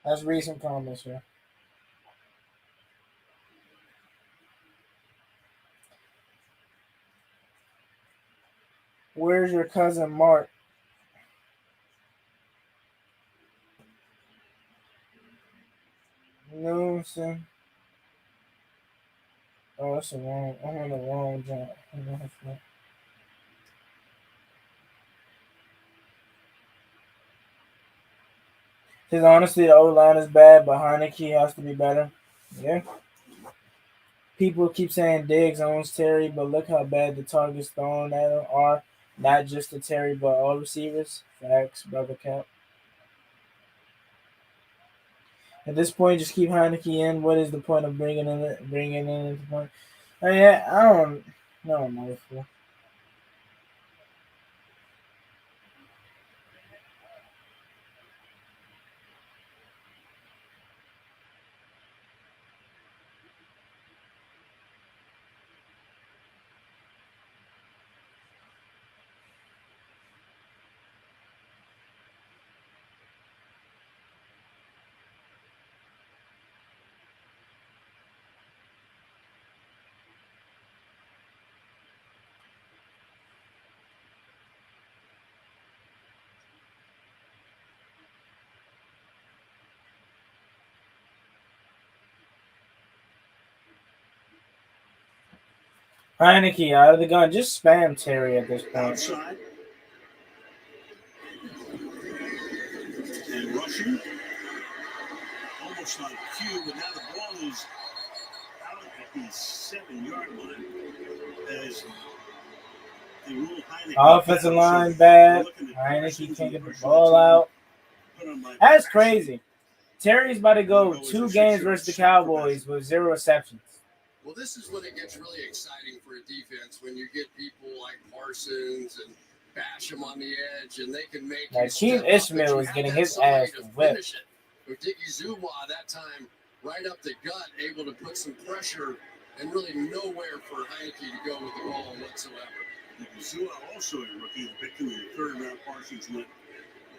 Let's read some comments here. Where's your cousin Mark? You know what I'm saying? Oh, that's the wrong. I'm on the wrong job. His honestly, the O-line is bad, but Heineke has to be better. Yeah. People keep saying Diggs owns Terry, but look how bad the targets thrown at him are. Not just to Terry, but all receivers. Facts, brother Cap. At this point, just keep Heineke in. What is the point of bringing in the point? Oh yeah, I don't know. Heineke out of the gun. Just spam Terry at this point. Outside. And rushing. Almost on cue, but now the ball is out at the 7-yard line. As they rule Heineke. Offensive line bad. Heineke can't get the ball out. That's crazy. Terry's about to go 2 games versus the Cowboys with 0 receptions. Well, this is when it gets really exciting for a defense, when you get people like Parsons and Basham on the edge, and they can make Keith Ishmael is getting his ass whipped. With Dicky Zuma that time right up the gut, able to put some pressure and really nowhere for Heineke to go with the ball whatsoever. Dicky Zuma also a rookie, victim in the 3rd round. Parsons went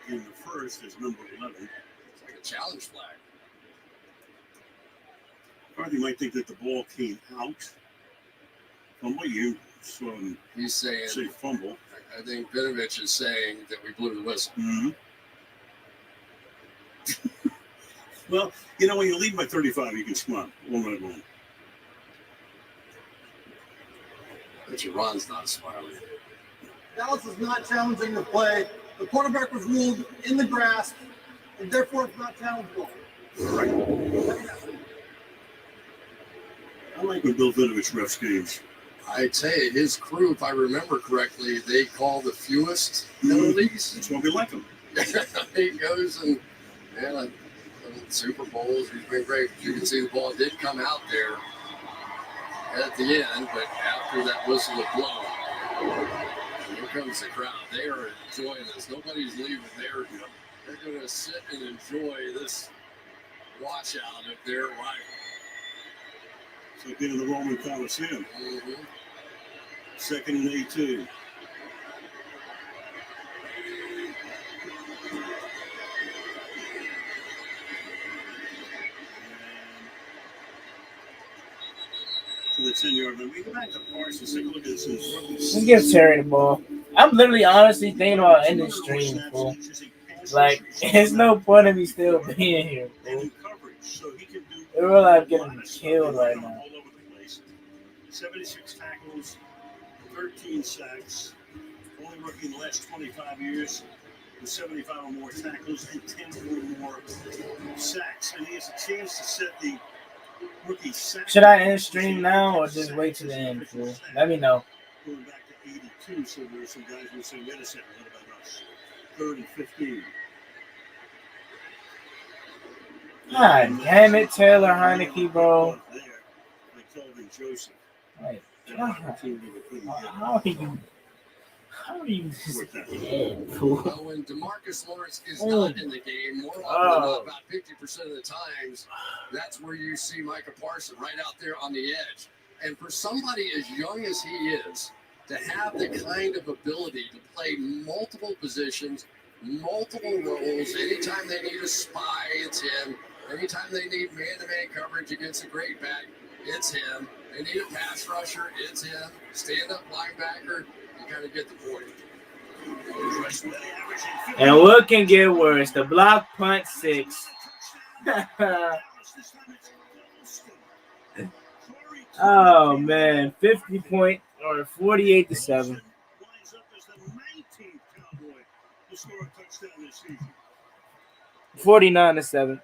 in the 1st as number 11. It's like a challenge flag. McCarthy might think that the ball came out. Fumble, you saw him. He's saying say fumble. I think Vinovich is saying that we blew the whistle. Mm-hmm. Well, you know, when you lead by 35, you can smile. One. But your Ron's not smiling. Dallas is not challenging the play. The quarterback was ruled in the grasp, and therefore it's not challengeable. Right. I like when Bill Vinovich refs games. I tell you, his crew, if I remember correctly, they call the fewest penalties. That's why we like him. He goes and Super Bowls, he's been great. You can see the ball did come out there at the end, but after that whistle had blown, here comes the crowd. They are enjoying this. Nobody's leaving. They're going to sit and enjoy this washout of their rival. It's like being in the Roman Coliseum. Mm-hmm. Second and 18. To the 10-yard line. We go back to Parsons. Take a look at this. Let's give Terry the ball. I'm literally honestly thinking about ending the stream, fool. Like, there's no point of me still being here, fool. In real life, getting killed right now. 76 tackles, 13 sacks. Only rookie in the last 25 years with 75 or more tackles and 10 or more sacks. And he has a chance to set the rookie sack. Should I end stream now or just wait to the end, fool? Let me know. Going back to 82, so there's some guys who say, wait a second, what about us? 3rd and 15. God damn it, Taylor Heineke, bro. Like, how are you just dead, fool? Well, when DeMarcus Lawrence is not in the game, more often than not, about 50% of the times, that's where you see Micah Parsons right out there on the edge. And for somebody as young as he is, to have the kind of ability to play multiple positions, multiple roles, anytime they need a spy, it's him. Anytime they need man-to-man coverage against a great back, it's him. They need a pass rusher, it's him. Stand-up linebacker, you kind of get the point. And what can get worse? The block punt 6. Oh man, 50 point or 48-7. 49-7.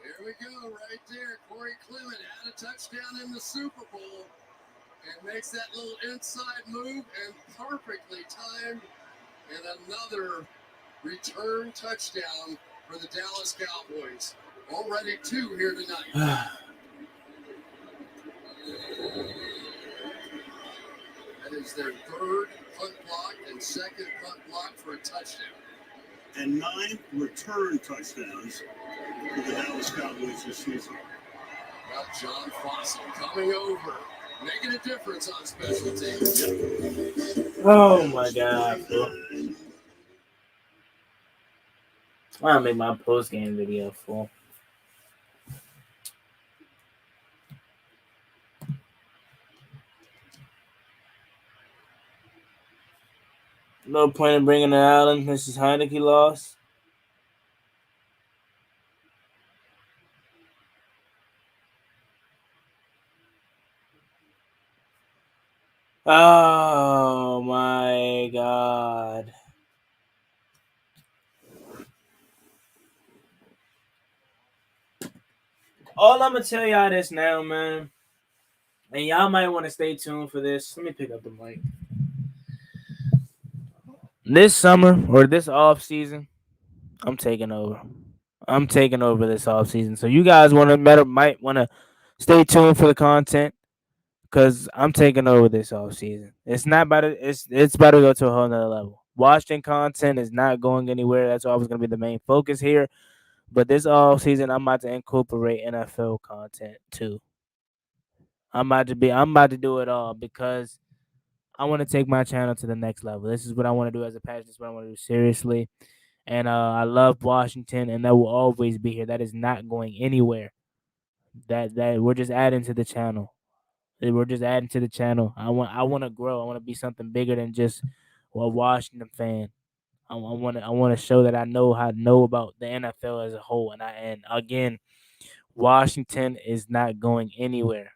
Here we go, right there. Corey Clement had a touchdown in the Super Bowl and makes that little inside move and perfectly timed, and another return touchdown for the Dallas Cowboys. Already 2 here tonight. That is their 3rd punt block and 2nd punt block for a touchdown. And 9 return touchdowns for the Dallas Cowboys this season. Well, John Fossil coming over, making a difference on special teams. Oh my God, fool. I'll make my post-game video, fool. No point in bringing it out on Mrs. Heineke lost. Oh my God. All I'm gonna tell y'all this now, man. And y'all might want to stay tuned for this. Let me pick up the mic. This summer or this off season, I'm taking over. I'm taking over this off season. So you guys might want to stay tuned for the content, because I'm taking over this off season. It's not about to, it's about to go to a whole nother level. Washington content is not going anywhere. That's always going to be the main focus here. But this off season, I'm about to incorporate NFL content too. I'm about to do it all because I want to take my channel to the next level. This is what I want to do as a passion. This is what I want to do seriously. And I love Washington, and that will always be here. That is not going anywhere. That we're just adding to the channel. We're just adding to the channel. I want to grow. I want to be something bigger than just a Washington fan. I want to show that I know about the NFL as a whole. And again, Washington is not going anywhere.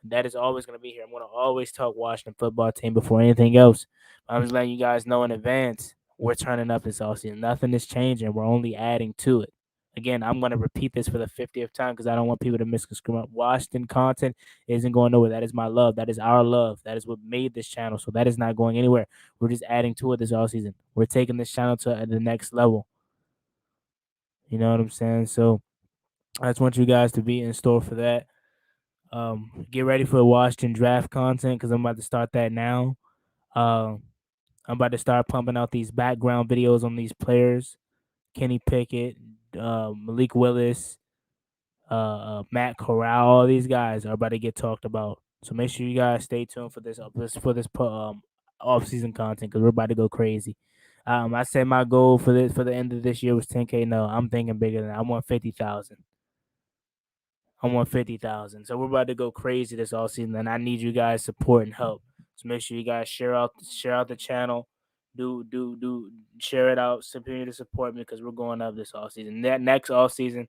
That is always going to be here. I'm going to always talk Washington football team before anything else. I'm just letting you guys know in advance, we're turning up this offseason. Nothing is changing. We're only adding to it. Again, I'm going to repeat this for the 50th time because I don't want people to misconstrue up. Washington content isn't going nowhere. That is my love. That is our love. That is what made this channel. So that is not going anywhere. We're just adding to it this offseason. We're taking this channel to the next level. You know what I'm saying? So I just want you guys to be in store for that. Get ready for the Washington draft content because I'm about to start that now. I'm about to start pumping out these background videos on these players. Kenny Pickett, Malik Willis, Matt Corral, all these guys are about to get talked about. So make sure you guys stay tuned for this off season content because we're about to go crazy. I said my goal for the end of this year was 10K. No, I'm thinking bigger than that. I want 50,000. I want 50,000. So we're about to go crazy this all season, and I need you guys' support and help. So make sure you guys share out the channel. Do share it out. Continue to support me because we're going up this all season. That next off season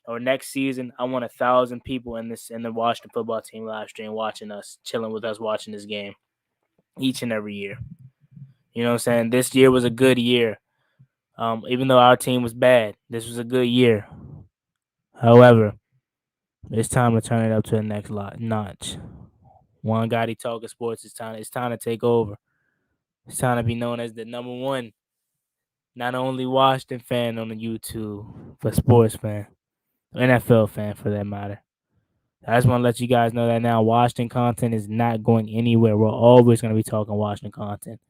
or next season, I want 1,000 people in the Washington football team live stream watching us, chilling with us, watching this game each and every year. You know what I'm saying? This year was a good year. Even though our team was bad, this was a good year. However, it's time to turn it up to the next notch. One Gotti Talking Sports. It's time to take over. It's time to be known as the number one, not only Washington fan on the YouTube, but sports fan, NFL fan for that matter. I just want to let you guys know that now Washington content is not going anywhere. We're always going to be talking Washington content.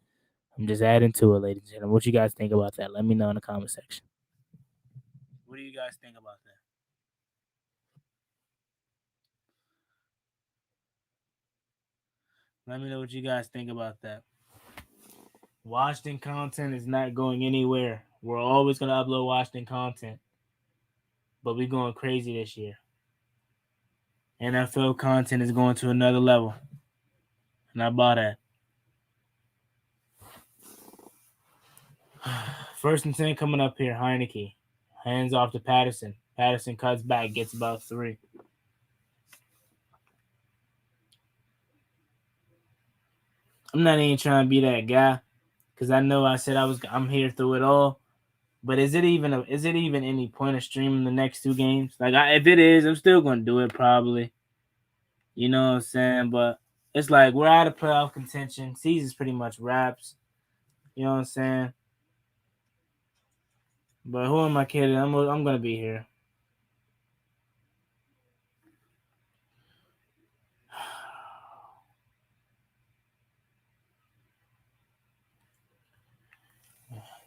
I'm just adding to it, ladies and gentlemen. What you guys think about that? Let me know in the comment section. What do you guys think about that? Let me know what you guys think about that. Washington content is not going anywhere. We're always going to upload Washington content. But we're going crazy this year. NFL content is going to another level. And I bought that. First and 10 coming up here. Heineke. Hands off to Patterson. Patterson cuts back. Gets about 3. I'm not even trying to be that guy. Because I know I said I'm here through it all. But is it even any point of streaming the next 2 games? Like, if it is, I'm still going to do it probably. You know what I'm saying? But it's like we're out of playoff contention. Season's pretty much wraps. You know what I'm saying? But who am I kidding? I'm going to be here.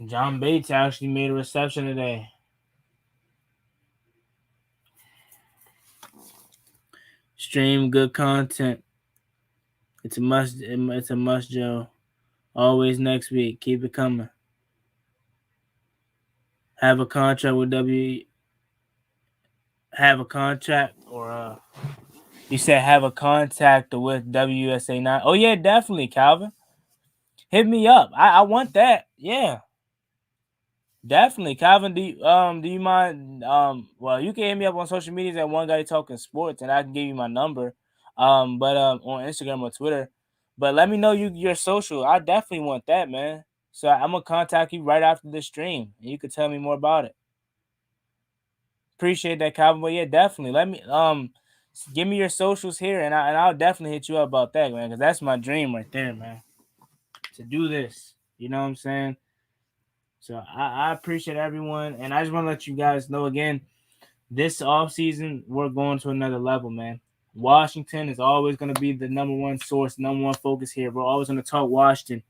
John Bates actually made a reception today. Stream good content. It's a must. It's a must, Joe. Always next week. Keep it coming. Have a contract with Have a contract or you said have a contact with WSA9. Oh yeah, definitely, Calvin. Hit me up. I want that. Yeah. Definitely, Calvin. Do you mind? Well, you can hit me up on social medias at One Guy Talking Sports, and I can give you my number. But on Instagram or Twitter. But let me know your social. I definitely want that, man. So I'm gonna contact you right after the stream, and you can tell me more about it. Appreciate that, Calvin. But yeah, definitely. Let me give me your socials here, and I'll definitely hit you up about that, man, because that's my dream right there, man. To do this, you know what I'm saying? So I appreciate everyone, and I just want to let you guys know again, this offseason, we're going to another level, man. Washington is always going to be the number one source, number one focus here. We're always going to talk Washington,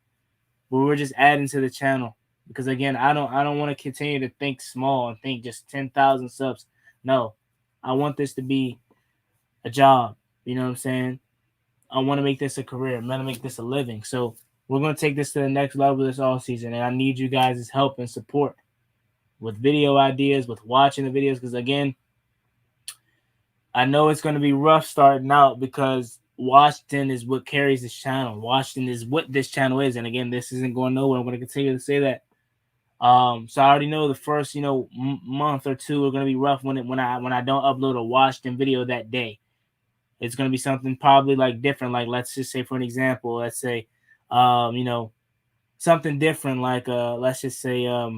but we're just adding to the channel because again, I don't want to continue to think small and think just 10,000 subs. No, I want this to be a job. You know what I'm saying? I want to make this a career. I'm going to make this a living. So we're going to take this to the next level this all season, and I need you guys' help and support with video ideas, with watching the videos, because, again, I know it's going to be rough starting out because Washington is what carries this channel. Washington is what this channel is, and, again, this isn't going nowhere. I'm going to continue to say that. So I already know the first, month or 2 are going to be rough when I don't upload a Washington video that day. It's going to be something probably like different. Like, let's just say, for an example, let's say, something different. Like, let's just say, I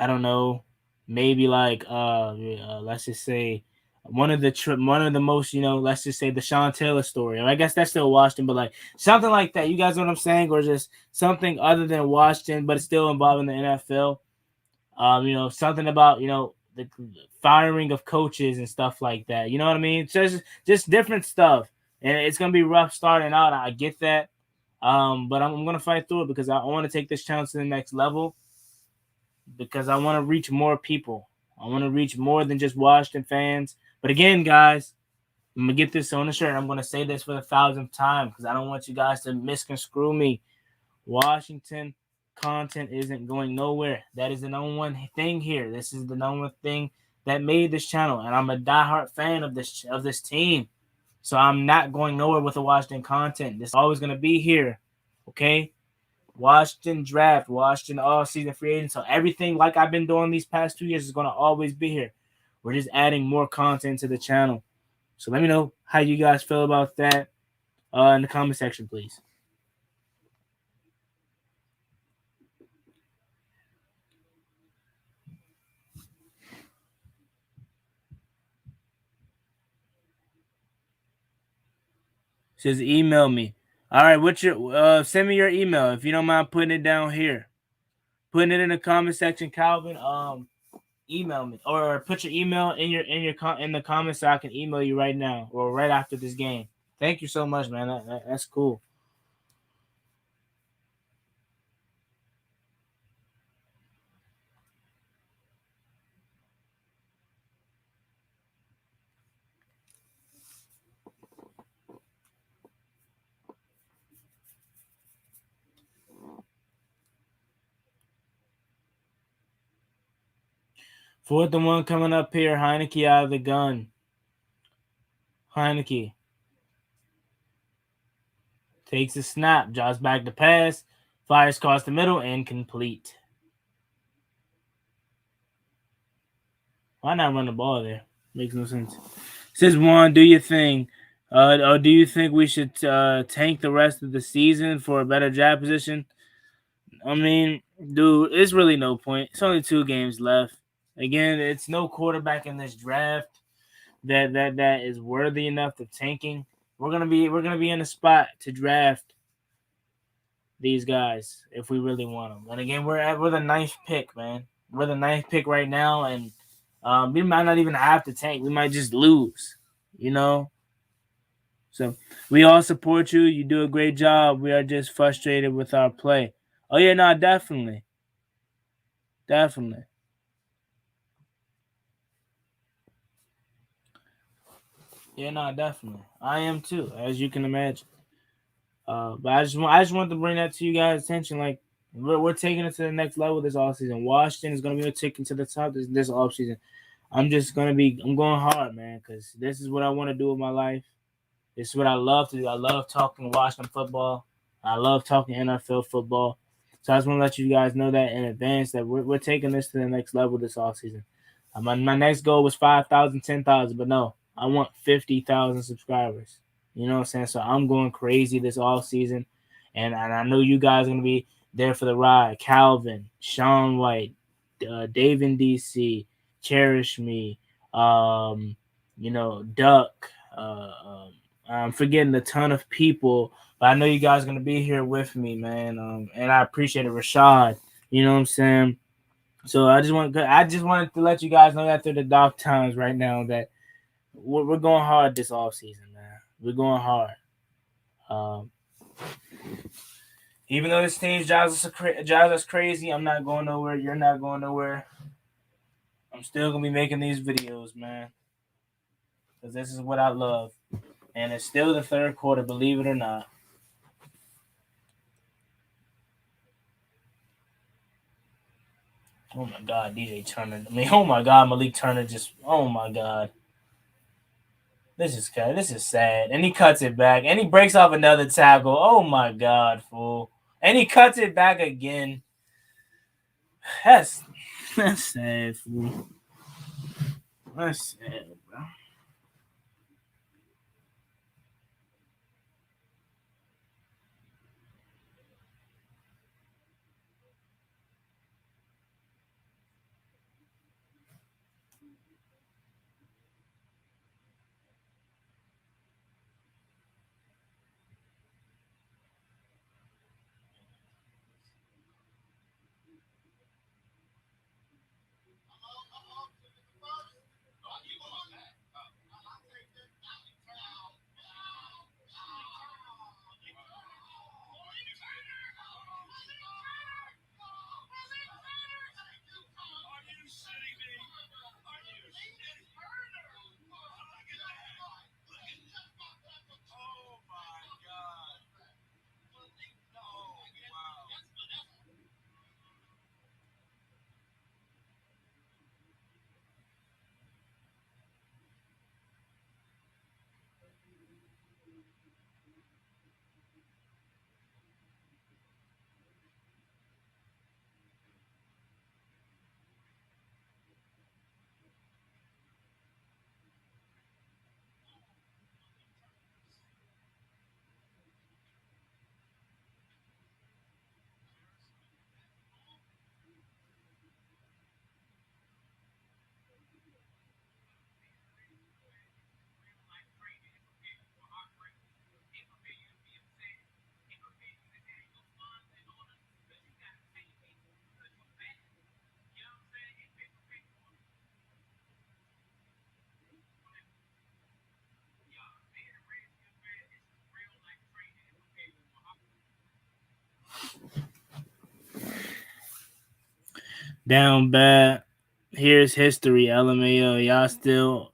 don't know, maybe like, let's just say one of the most, let's just say the Sean Taylor story. I guess that's still Washington, but like something like that. You guys know what I'm saying? Or just something other than Washington, but it's still involving the NFL. Something about, the firing of coaches and stuff like that. You know what I mean? Just different stuff. And it's going to be rough starting out. I get that. But I'm going to fight through it because I want to take this challenge to the next level because I want to reach more people. I want to reach more than just Washington fans. But again, guys, I'm going to get this on the shirt. I'm going to say this for the 1,000th time because I don't want you guys to misconstrue me. Washington content isn't going nowhere. That is the number one thing here. This is the number one thing that made this channel, and I'm a diehard fan of this team. So I'm not going nowhere with the Washington content. This is always going to be here, okay? Washington draft, Washington all-season free agent. So everything like I've been doing these past 2 years is going to always be here. We're just adding more content to the channel. So let me know how you guys feel about that in the comment section, please. Says email me. All right, what's your send me your email if you don't mind putting it down here. Putting it in the comment section, Calvin. Email me or put your email in the comments so I can email you right now or right after this game. Thank you so much, man. That's cool. Fourth and one coming up here. Heineke out of the gun. Heineke takes a snap, draws back the pass, fires across the middle, incomplete. Why not run the ball there? Makes no sense. Says Juan, do your thing. Or do you think we should tank the rest of the season for a better draft position? I mean, dude, it's really no point. It's only 2 games left. Again, it's no quarterback in this draft that is worthy enough of tanking. We're gonna be in a spot to draft these guys if we really want them. And again, we're the 9th pick, man. We're the 9th pick right now, and we might not even have to tank. We might just lose, you know. So we all support you. You do a great job. We are just frustrated with our play. Oh yeah, no, definitely. Definitely. Yeah, no, definitely. I am too, as you can imagine. But I just want to bring that to you guys' attention. Like we're taking it to the next level this offseason. Washington is going to be taken to the top this offseason. I'm going hard, man, because this is what I want to do with my life. This is what I love to do. I love talking Washington football. I love talking NFL football. So I just want to let you guys know that in advance that we're taking this to the next level this offseason. My next goal was 5,000, 10,000, but no, I want 50,000 subscribers. You know what I'm saying? So I'm going crazy this offseason, and I know you guys are going to be there for the ride. Calvin, Sean White, Dave in DC, Cherish Me, Duck. I'm forgetting a ton of people, but I know you guys are going to be here with me, man. And I appreciate it. Rashad, you know what I'm saying? So I just wanted to let you guys know that through the dark times right now that we're going hard this offseason, man. We're going hard. Even though this team drives us crazy, I'm not going nowhere. You're not going nowhere. I'm still going to be making these videos, man, because this is what I love. And it's still the 3rd quarter, believe it or not. Oh, my God, DJ Turner. Oh, my God, Malik Turner just – oh, my God. This is sad. And he cuts it back. And he breaks off another tackle. Oh, my God, fool. And he cuts it back again. That's sad, fool. That's sad, bro. Down bad. Here's history. LMAO. Y'all still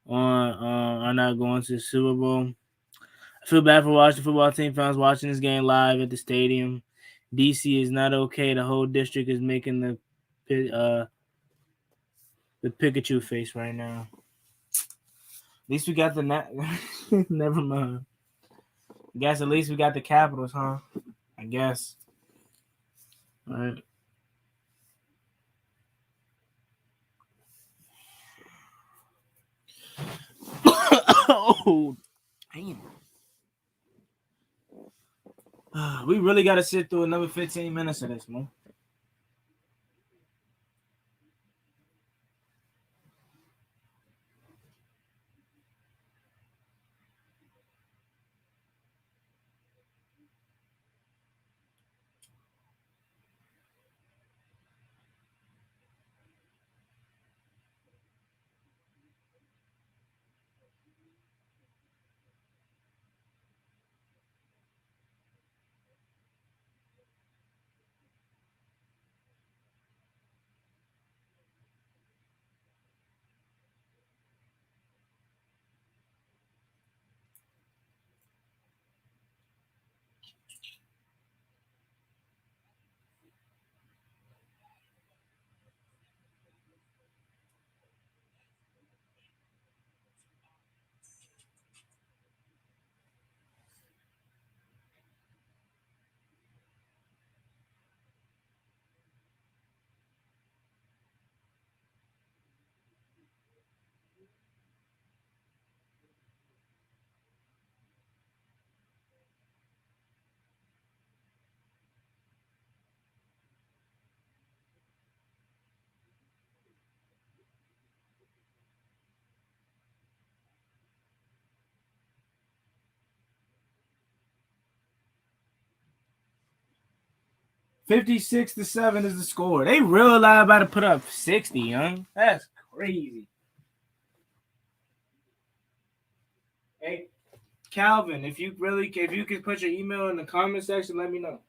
are not going to the Super Bowl. I feel bad for watching football team fans watching this game live at the stadium. DC is not okay. The whole district is making the Pikachu face right now. At least we got the never mind. I guess at least we got the Capitals, huh? I guess. All right. Oh, damn. We really got to sit through another 15 minutes of this, man. $56-7 is the score. They real live about to put up 60, young. That's crazy. Hey, Calvin, if you could put your email in the comment section, let me know.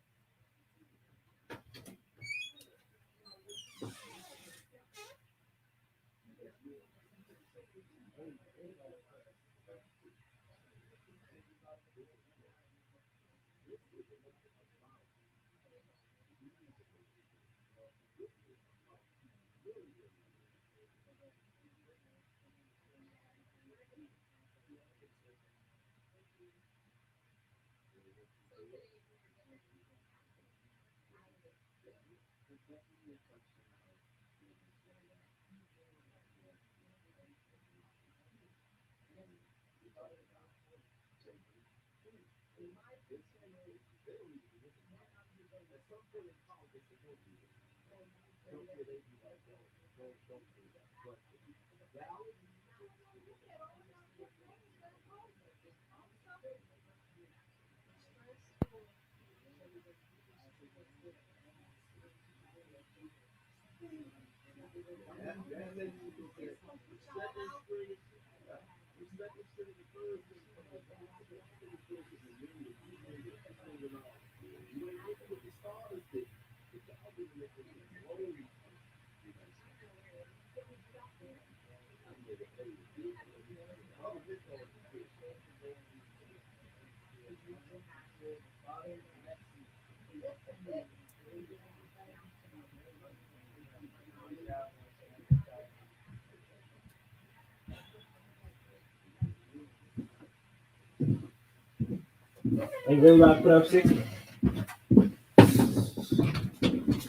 They really about to put up 60.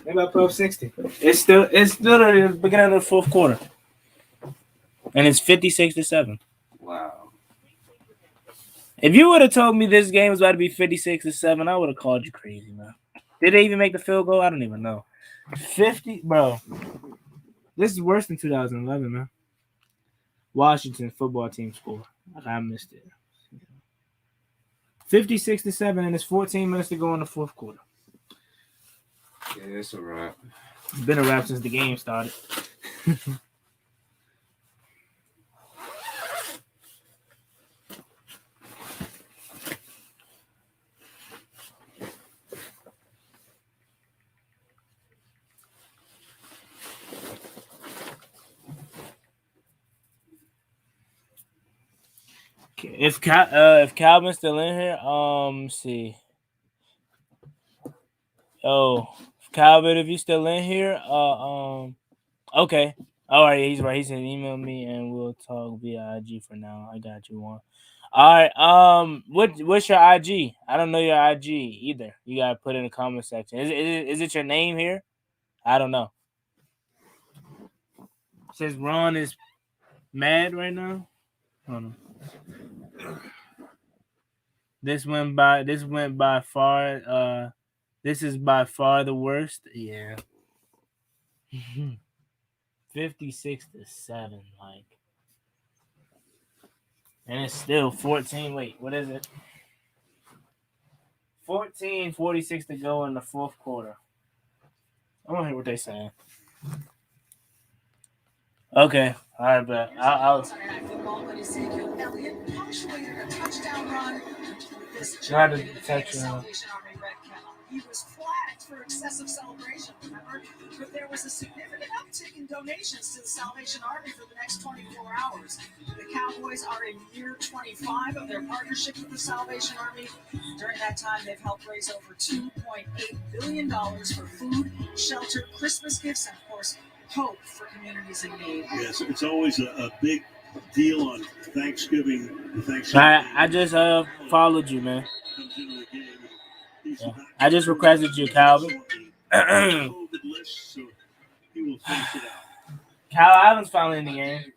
They about to put up 60. It's still the beginning of the fourth quarter. And it's 56-7. Wow. If you would have told me this game was about to be 56-7, I would have called you crazy, man. Did they even make the field goal? I don't even know. 50, bro. This is worse than 2011, man. Washington football team score. I missed it. 56-7, and it's 14 minutes to go in the fourth quarter. Yeah, it's a wrap. It's been a wrap since the game started. If Calvin's still in here, let's see. Oh, Calvin, if you still in here, okay. All right, he's right. He said email me and we'll talk via IG for now. I got you one. All right. What's your IG? I don't know your IG either. You gotta put it in the comment section. Is it your name here? I don't know. It says Ron is mad right now. Hold on. This went by far. This is by far the worst. Yeah. 56-7, like. And it's still 14. Wait, what is it? 14:46 to go in the fourth quarter. I want to hear what they're saying. Okay. All right, but I'll try to text you. He was flagged for excessive celebration, remember? But there was a significant uptick in donations to the Salvation Army for the next 24 hours. The Cowboys are in year 25 of their partnership with the Salvation Army. During that time, they've helped raise over $2.8 billion for food, shelter, Christmas gifts, and, of course, hope for communities in need. Yes, it's always a big deal on Thanksgiving. I just followed you, man. Yeah. I just requested you, Calvin. Cal Allen's finally in the game.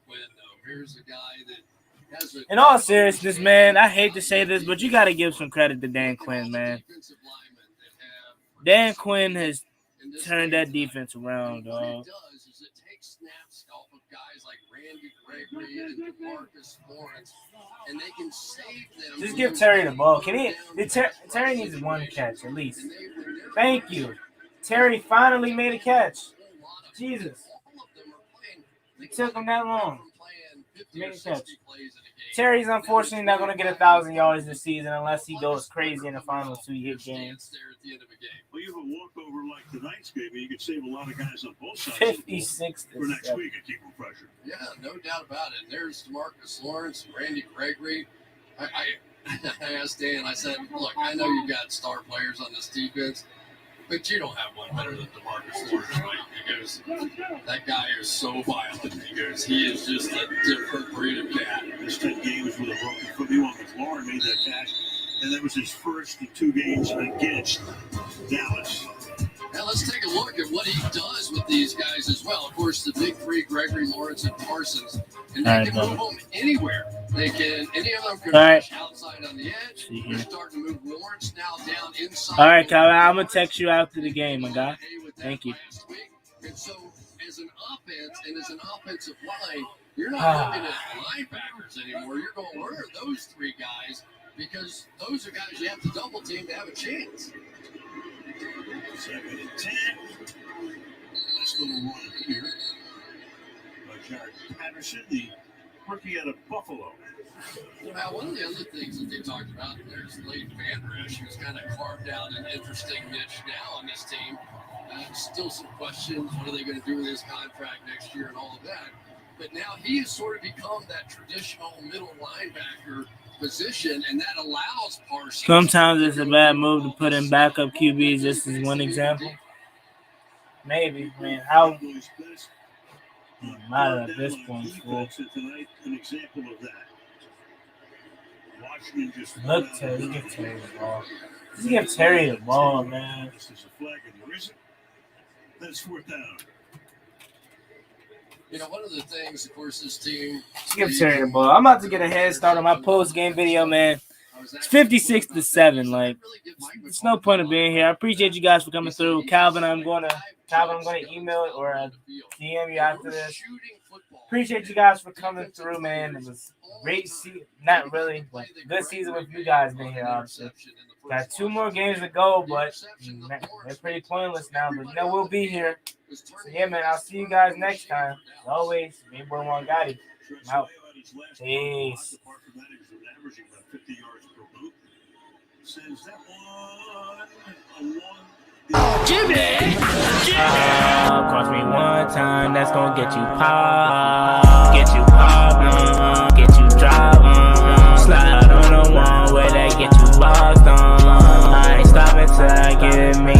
In all seriousness, man, I hate to say this, but you got to give some credit to Dan Quinn, man. Dan Quinn has turned that defense around, dog. And they can save them. Just give Terry the ball. Terry needs one catch at least. Thank you. Terry finally made a catch. Jesus. It took him that long to make a catch. Terry's unfortunately not going to get 1,000 yards this season unless he goes crazy in the final 2 games. Well, you have a walkover like tonight's game, and you could save a lot of guys on both sides. 56 for next week and keep them fresher. Yeah, no doubt about it. There's DeMarcus Lawrence and Randy Gregory. I asked Dan, I said, look, I know you've got star players on this defense, but you don't have one better than DeMarcus Lawrence, right? He goes, that guy is so violent. He goes, he is just a different breed of cat. His 10 games with a broken foot. Meanwhile, McLaurin made that catch, and that was his first in 2 games against Dallas. Now let's take a look at what he does with these guys as well. Of course, the big three, Gregory, Lawrence, and Parsons. And they can move them anywhere. They can, any of them can rush outside on the edge. They're starting to move Lawrence now down inside. All right, Kyle, I'm going to text you after the game, my guy. Thank you. And so, as an offense and as an offensive line, you're not looking at linebackers anymore. You're going to learn those 3 guys because those are guys you have to double team to have a chance. 2nd and 10. Nice little run here by Jared Patterson, the rookie out of Buffalo. Now, one of the other things that they talked about, there's Leighton Van Resch, who's kind of carved out an interesting niche now on this team. Still some questions. What are they going to do with his contract next year and all of that? But now he has sort of become that traditional middle linebacker position, and that allows Parsons. Sometimes it's a bad move to put in backup QBs. This is one example. Maybe. I mean, how matter at this point. Tonight, an example of that. Washington just look, Terry, give Terry the ball. Just give Terry the ball, man. This is a flag, and there isn't. That's 4th down. You know, one of the things, of course, this team. Just give Terry the ball. I'm about to get a head start on my post-game video, man. It's 56-7. Like, it's no point of being here. I appreciate you guys for coming through. Calvin, I'm going to email it or DM you after this. Appreciate you guys for coming through, man. It was great season. Not really, but good season with you guys being here, obviously. Got 2 more games to go, but they're pretty pointless now. But, you know, we'll be here. So, yeah, man, I'll see you guys next time. As always, big boy Juangotti. I'm out. Peace. Jimmy! Cross me one time, that's gonna get you popped. Get you popped, get you dropped. Slide till I get me.